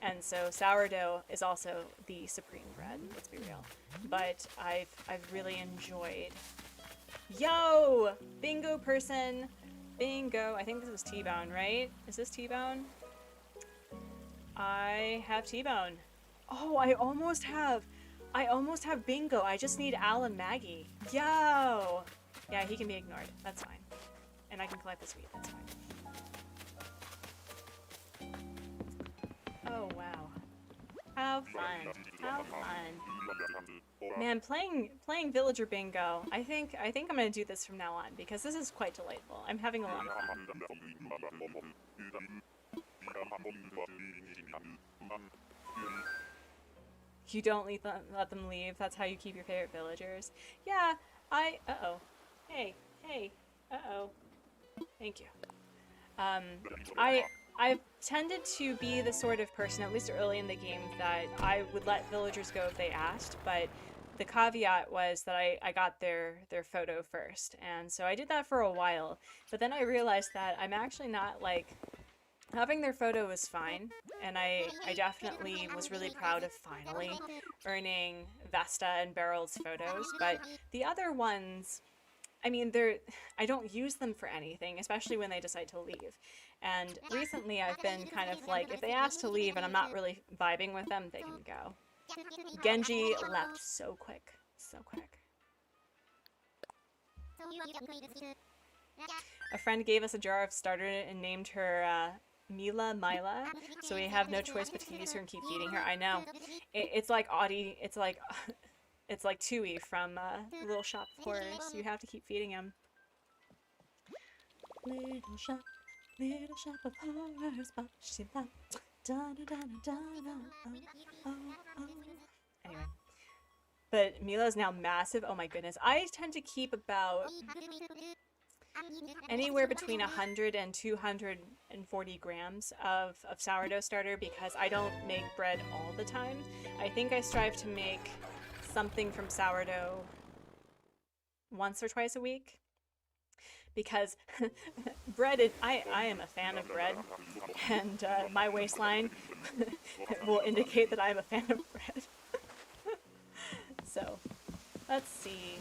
And so sourdough is also the supreme bread, let's be real. But I've really enjoyed. Yo! Bingo person! Bingo. I think this is T-Bone, right? Is this T-Bone? I have T-Bone. Oh, I almost have bingo. I just need Al and Maggie. Yo! Yeah, he can be ignored. That's fine. And I can collect the sweet. That's fine. Oh, wow. Have fun. Have fun. Man, playing villager bingo. I think I'm gonna do this from now on because this is quite delightful. I'm having a lot of fun. You don't let them leave. That's how you keep your favorite villagers. Yeah, uh-oh. Hey. Uh-oh. Thank you. I've tended to be the sort of person, at least early in the game, that I would let villagers go if they asked, but the caveat was that I got their photo first, and so I did that for a while, but then I realized that I'm actually not, like, having their photo was fine, and I definitely was really proud of finally earning Vesta and Beryl's photos, but the other ones, I mean, I don't use them for anything, especially when they decide to leave. And recently I've been kind of like, if they ask to leave and I'm not really vibing with them, they can go. Genji left so quick. So quick. A friend gave us a jar of starter and named her Mila, so we have no choice but to use her and keep feeding her. I know. It's like Audie, it's like Tui from Little Shop of Horrors. You have to keep feeding him. Little shop of horrors, but she loved. Anyway. But Mila's now massive. Oh my goodness. I tend to keep about anywhere between 100 and 240 grams of sourdough starter because I don't make bread all the time. I think I strive to make something from sourdough once or twice a week because bread is, I am a fan of bread, and my waistline will indicate that I am a fan of bread. So, let's see.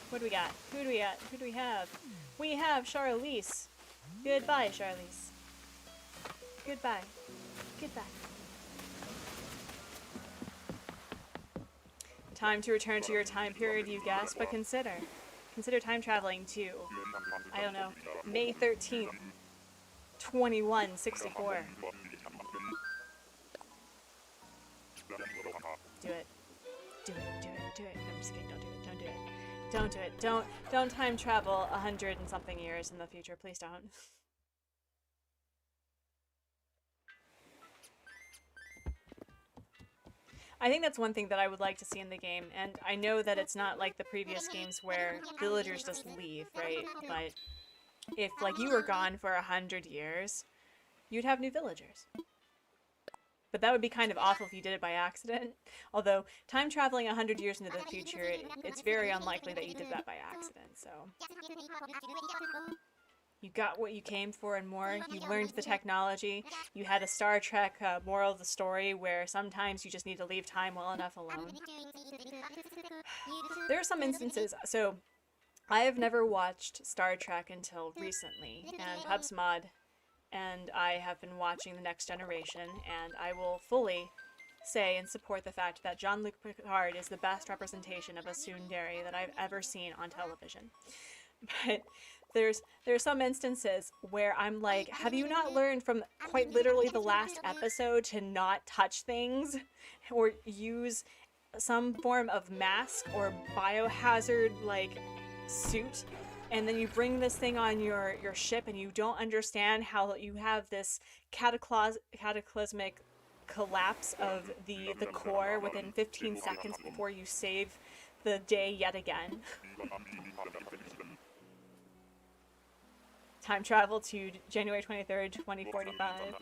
What do we got? Who do we got? Who do we have? We have Charlize. Goodbye, Charlize. Goodbye. Goodbye. Time to return to your time period, you guessed, but consider time traveling to, I don't know, May 13th, 2164. Do it. Do it. Do it. Do it. No, I'm just kidding. Don't do it. Don't do it. Don't do it. Don't time travel 100 and something years in the future. Please don't. I think that's one thing that I would like to see in the game, and I know that it's not like the previous games where villagers just leave, right? But if, like, you were gone for 100 years, you'd have new villagers. But that would be kind of awful if you did it by accident. Although, time traveling 100 years into the future, it's very unlikely that you did that by accident, so... You got what you came for and more. You learned the technology. You had a Star Trek moral of the story where sometimes you just need to leave time well enough alone. There are some instances, so I have never watched Star Trek until recently, and Hubsmod and I have been watching The Next Generation, and I will fully say and support the fact that Jean-Luc Picard is the best representation of a tsundere that I've ever seen on television. But there's some instances where I'm like, have you not learned from quite literally the last episode to not touch things or use some form of mask or biohazard like suit, and then you bring this thing on your ship and you don't understand how you have this cataclysmic collapse of the core within 15 seconds before you save the day yet again. Time travel to January 23rd, 2045.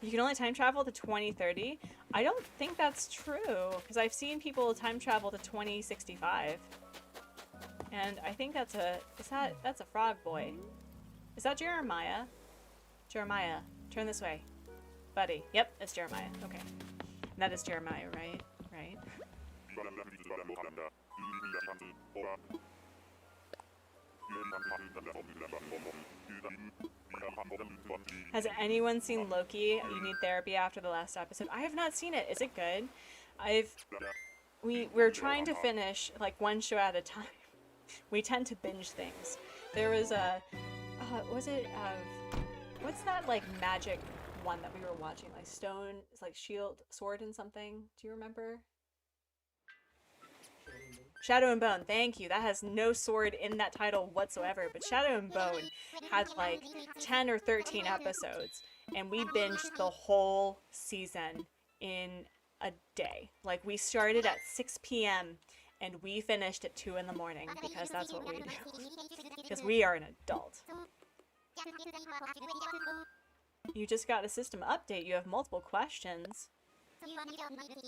You can only time travel to 2030? I don't think that's true, because I've seen people time travel to 2065. And I think that's a frog boy. Is that Jeremiah? Jeremiah, turn this way. Buddy. Yep, it's Jeremiah. Okay. And that is Jeremiah, right? Right. Has anyone seen Loki? You need therapy after the last episode. I have not seen it. Is it good? We're trying to finish like one show at a time. We tend to binge things. There was a what's that like magic one that we were watching, like stone, it's like shield, sword and something. Do you remember? Shadow and Bone, thank you. That has no sword in that title whatsoever, but Shadow and Bone had like 10 or 13 episodes, and we binged the whole season in a day. Like, we started at 6 p.m. and we finished at 2 in the morning, because that's what we do. Because we are an adult. You just got a system update. You have multiple questions.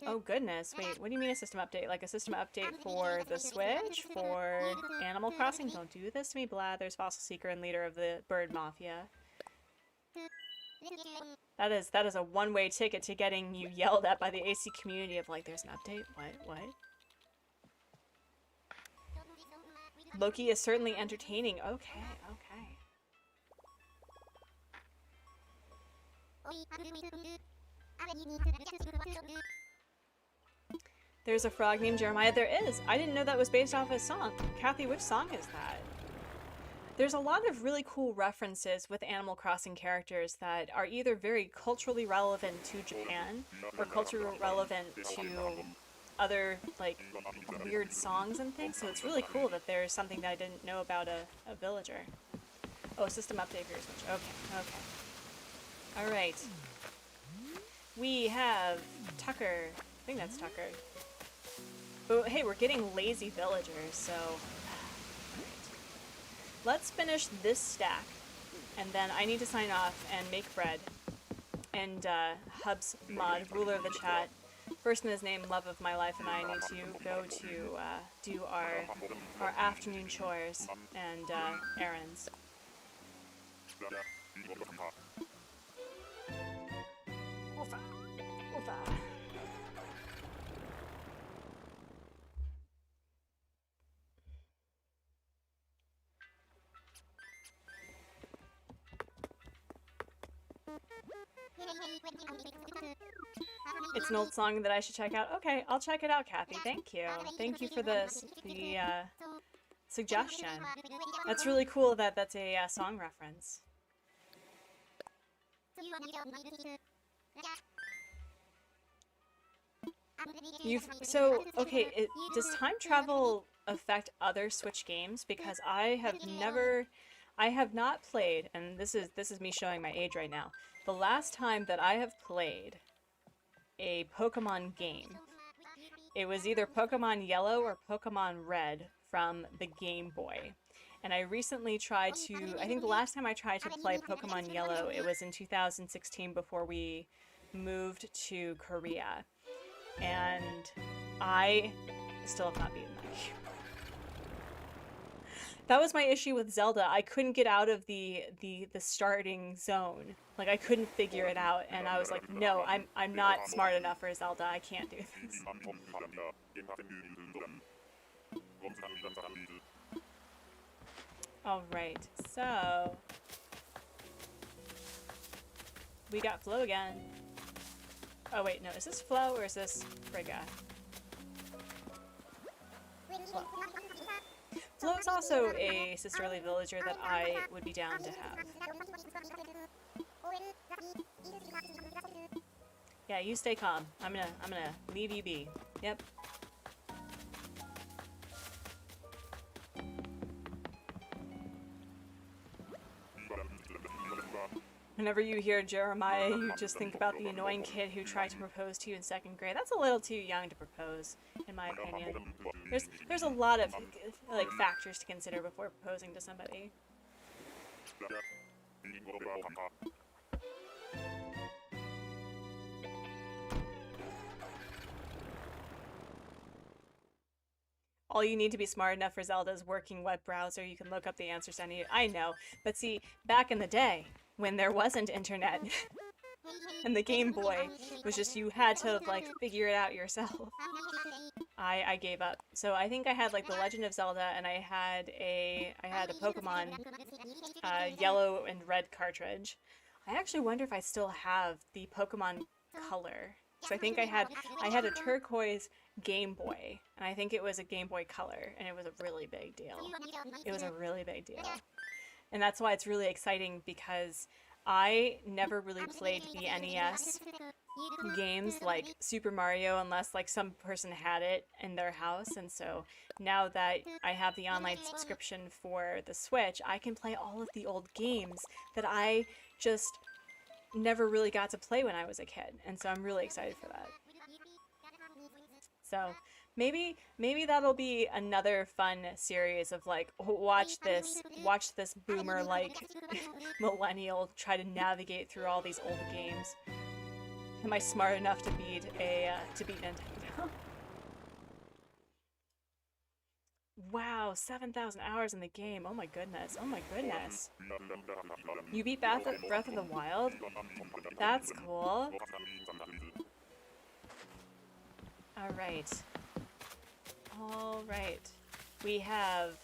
Oh goodness, wait, what do you mean a system update? Like a system update for the Switch? For Animal Crossing? Don't do this to me, Blathers, Fossil Seeker and leader of the Bird Mafia. That is a one-way ticket to getting you yelled at by the AC community of like, there's an update? What? Loki is certainly entertaining. Okay. There's a frog named Jeremiah. There is. I didn't know that was based off a song. Kathy, which song is that? There's a lot of really cool references with Animal Crossing characters that are either very culturally relevant to Japan or culturally relevant to other, like, weird songs and things, so it's really cool that there's something that I didn't know about a villager. Oh, system update for your Switch. Okay, okay. Alright. We have Tucker. I think that's Tucker. But hey, we're getting lazy villagers, so... Let's finish this stack, and then I need to sign off and make bread. And Hubs Mod, ruler of the chat, first in his name, love of my life, and I need to go to do our afternoon chores and errands. Oofa. Oofa. It's an old song that I should check out. Okay, I'll check it out, Kathy. Thank you. Thank you for the suggestion. That's really cool that that's a song reference. Okay, does time travel affect other Switch games? Because I have not played, and this is me showing my age right now. The last time that I have played a Pokemon game, it was either Pokemon Yellow or Pokemon Red from the Game Boy. And I recently tried to, I think the last time I tried to play Pokemon Yellow, it was in 2016 before we moved to Korea. And I still have not beaten that game. That was my issue with Zelda. I couldn't get out of the starting zone. Like, I couldn't figure it out, and I was like, no, I'm not smart enough for Zelda. I can't do this. Alright, so... we got Flo again. Oh wait, no, is this Flo or is this Frigga? Flo. Flo is also a sisterly villager that I would be down to have. Yeah, you stay calm. I'm gonna leave you be. Yep. Whenever you hear Jeremiah, you just think about the annoying kid who tried to propose to you in 2nd grade. That's a little too young to propose, in my opinion. There's a lot of, like, factors to consider before proposing to somebody. All you need to be smart enough for Zelda is working web browser. You can look up the answers to any... I know, but see, back in the day, when there wasn't internet, and the Game Boy was just, you had to, like, figure it out yourself. I gave up. So I think I had, like, The Legend of Zelda, and I had a Pokemon Yellow and Red cartridge. I actually wonder if I still have the Pokemon Color. So I think I had a turquoise Game Boy, and I think it was a Game Boy Color, and it was a really big deal. It was a really big deal. And that's why it's really exciting, because I never really played the NES games like Super Mario unless, like, some person had it in their house, and so now that I have the online subscription for the Switch, I can play all of the old games that I just never really got to play when I was a kid, and so I'm really excited for that. So maybe that'll be another fun series of, like, watch this boomer, like, millennial try to navigate through all these old games. Am I smart enough to beat Nintendo? Wow, 7,000 hours in the game. Oh my goodness. Oh my goodness. You beat Breath of the Wild? That's cool. Alright. Alright. We have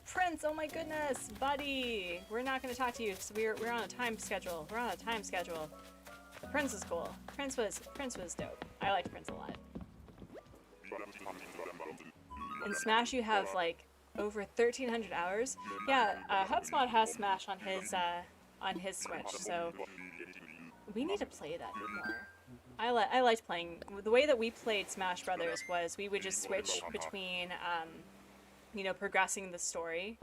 Prince! Oh my goodness! Buddy! We're not gonna talk to you because we're on a time schedule. We're on a time schedule. Prince is cool. Prince was dope. I liked Prince a lot. In Smash you have, like, Over 1,300 hours? Yeah, HubSpot has Smash on his Switch, so we need to play that more. I liked playing. The way that we played Smash Brothers was we would just switch between, you know, progressing the story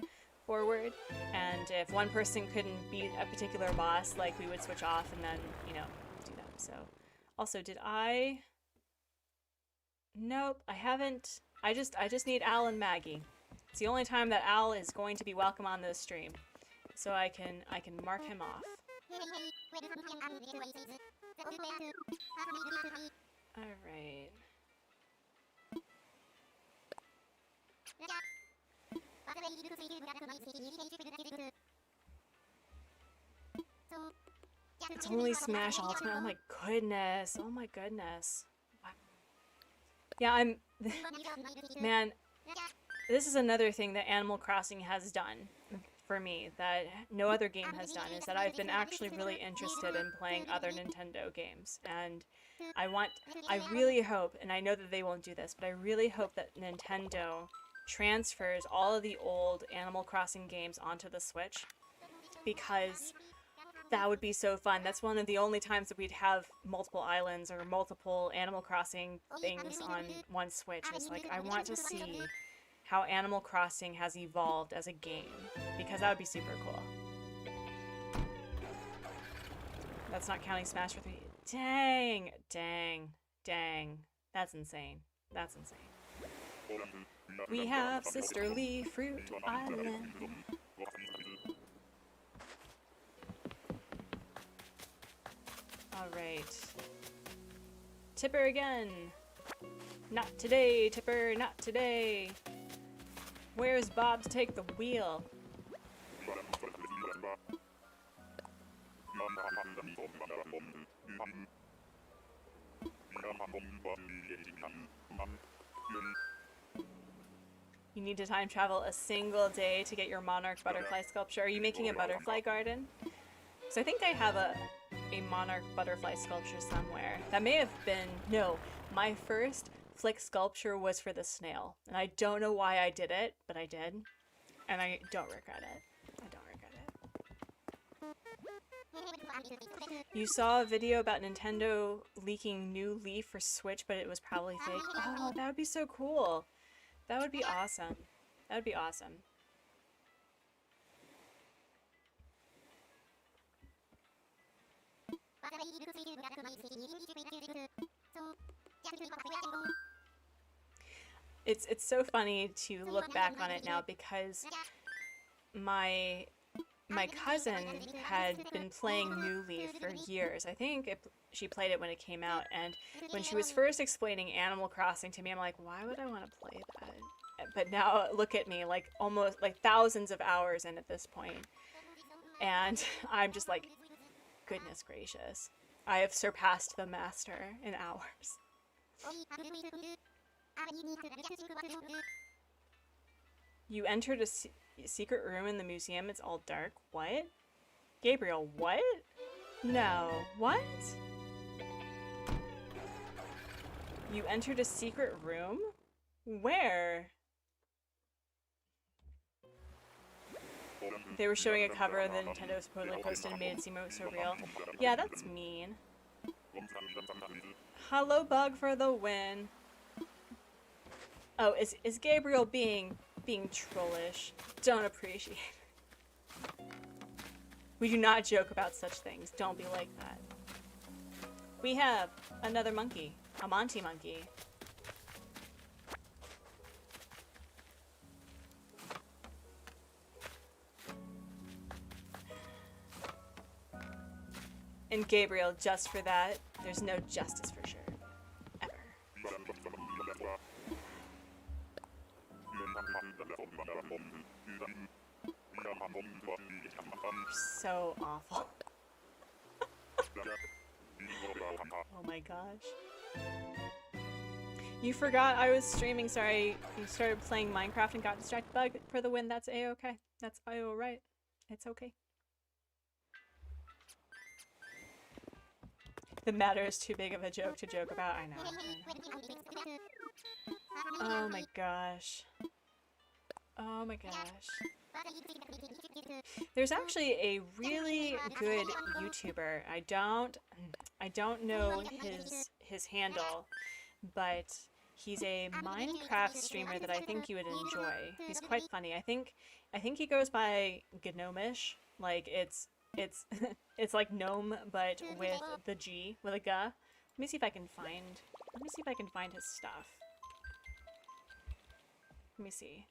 forward, and if one person couldn't beat a particular boss, like, we would switch off and then, you know, do that. So, also, did I... Nope, I haven't. I just need Al and Maggie. It's the only time that Al is going to be welcome on this stream, so I can mark him off. All right. It's only Smash Ultimate. Oh my goodness. Oh my goodness. Yeah, I'm... Man, this is another thing that Animal Crossing has done for me that no other game has done, is that I've been actually really interested in playing other Nintendo games. And I really hope, and I know that they won't do this, but I really hope that Nintendo transfers all of the old Animal Crossing games onto the Switch, because that would be so fun. That's one of the only times that we'd have multiple islands or multiple Animal Crossing things on one Switch. It's like, I want to see how Animal Crossing has evolved as a game, because that would be super cool. That's not counting Smash for 3. Dang, dang, dang. That's insane. That's insane. We have Sisterly Fruit Island. Alright. Tipper again! Not today, Tipper, not today! Where's Bob to take the wheel? You need to time travel a single day to get your monarch butterfly sculpture. Are you making a butterfly garden? So I think I have a monarch butterfly sculpture somewhere. That may have been... No, my first flick sculpture was for the snail. And I don't know why I did it, but I did. And I don't regret it. I don't regret it. You saw a video about Nintendo leaking new Leaf for Switch, but it was probably fake. Oh, that would be so cool. That would be awesome. That would be awesome. It's so funny to look back on it now, because my cousin had been playing New Leaf for years. I think she played it when it came out, and when she was first explaining Animal Crossing to me, I'm like, why would I want to play that? But now look at me, like almost like thousands of hours in at this point, and I'm just like, goodness gracious, I have surpassed the master in hours. You entered a secret room in the museum. It's all dark. What? Gabriel, what? No. What? You entered a secret room? Where? They were showing a cover that Nintendo supposedly posted and made it seem so real. Yeah, that's mean. Hello, Bug for the win. Oh, is Gabriel being trollish? Don't appreciate it. We do not joke about such things. Don't be like that. We have another monkey. A Monty monkey. And Gabriel, just for that, there's no justice for sure. Ever. So awful. Oh my gosh. You forgot I was streaming, sorry. You started playing Minecraft and got distracted. Bug for the win, that's a-okay. That's alright. It's okay. The matter is too big of a joke to joke about, I know. Oh my gosh. Oh my gosh. There's actually a really good YouTuber. I don't know his handle, but he's a Minecraft streamer that I think you would enjoy. He's quite funny. I think he goes by Gnomish. Like it's it's like gnome but with the G, with a G. Let me see if I can find his stuff. Let me see.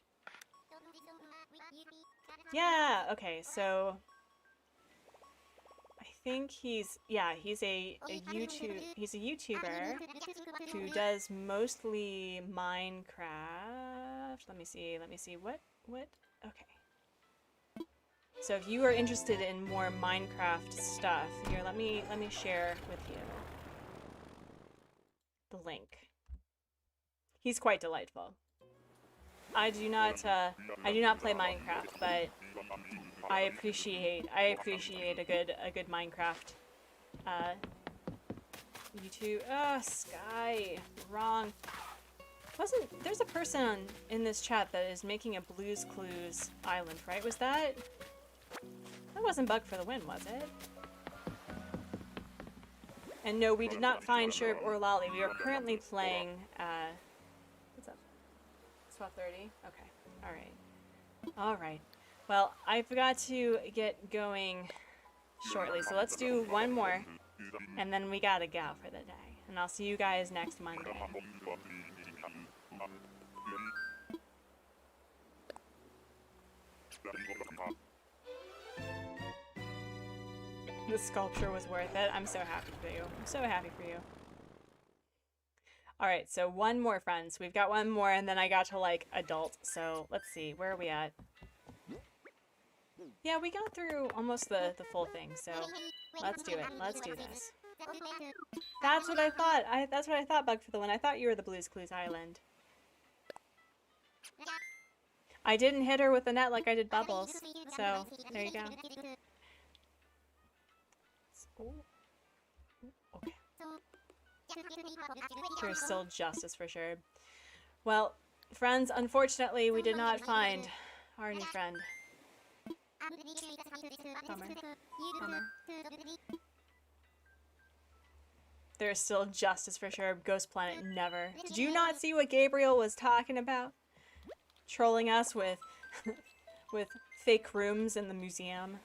Yeah, okay, so I think he's a YouTuber who does mostly Minecraft. Let me see, what, okay. So if you are interested in more Minecraft stuff, here, let me share with you the link. He's quite delightful. I do not play Minecraft, but I appreciate a good Minecraft YouTube. Sky, wrong. There's a person in this chat that is making a Blue's Clues island, right? That wasn't Bug for the Win, was it? And no, we did not find Sherb or Lolly. We are currently playing what's up? 12:30? Okay. Alright. Well, I've got to get going shortly, so let's do one more, and then we gotta go for the day. And I'll see you guys next Monday. The sculpture was worth it. I'm so happy for you. I'm so happy for you. Alright, so one more, friends. We've got one more, and then I got to, like, adult. So, let's see. Where are we at? Yeah, we got through almost the full thing, so let's do it. Let's do this. That's what I thought. That's what I thought, Bug for the Win. I thought you were the Blue's Clues Island. I didn't hit her with the net like I did Bubbles, so there you go. Okay. There's still justice for sure. Well, friends, unfortunately, we did not find our new friend. Bummer. Bummer. There's still justice for sure. Ghost Planet, never. Did you not see what Gabriel was talking about? Trolling us with with fake rooms in the museum.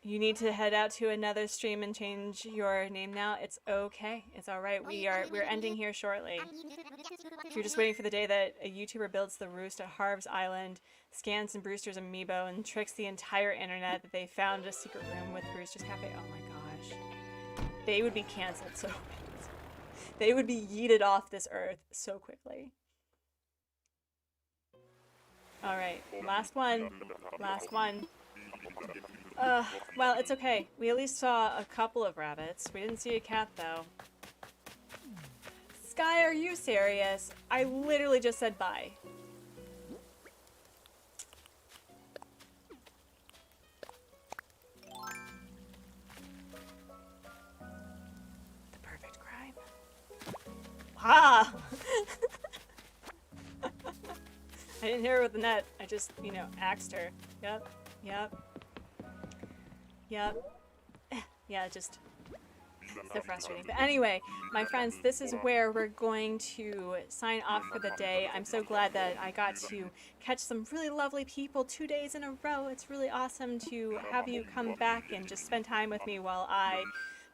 You need to head out to another stream and change your name now. It's okay. It's alright. We're ending here shortly. If you're just waiting for the day that a YouTuber builds the roost at Harv's Island, scans and Brewster's amiibo, and tricks the entire internet that they found a secret room with Brewster's Cafe. Oh my gosh. They would be canceled so fast. They would be yeeted off this earth so quickly. Alright, last one. Last one. Well, it's okay. We at least saw a couple of rabbits. We didn't see a cat, though. Sky, are you serious? I literally just said bye. The perfect crime. Ah! I didn't hit her with the net. I just, you know, axed her. Yep. Yep. Yep. Yeah, just so frustrating. But anyway, my friends, this is where we're going to sign off for the day. I'm so glad that I got to catch some really lovely people 2 days in a row. It's really awesome to have you come back and just spend time with me while I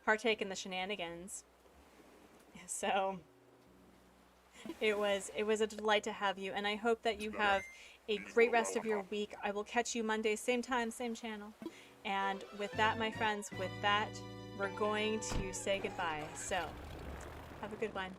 partake in the shenanigans. So it was a delight to have you, and I hope that you have a great rest of your week. I will catch you Monday, same time, same channel. And with that, my friends, we're going to say goodbye. So, have a good one.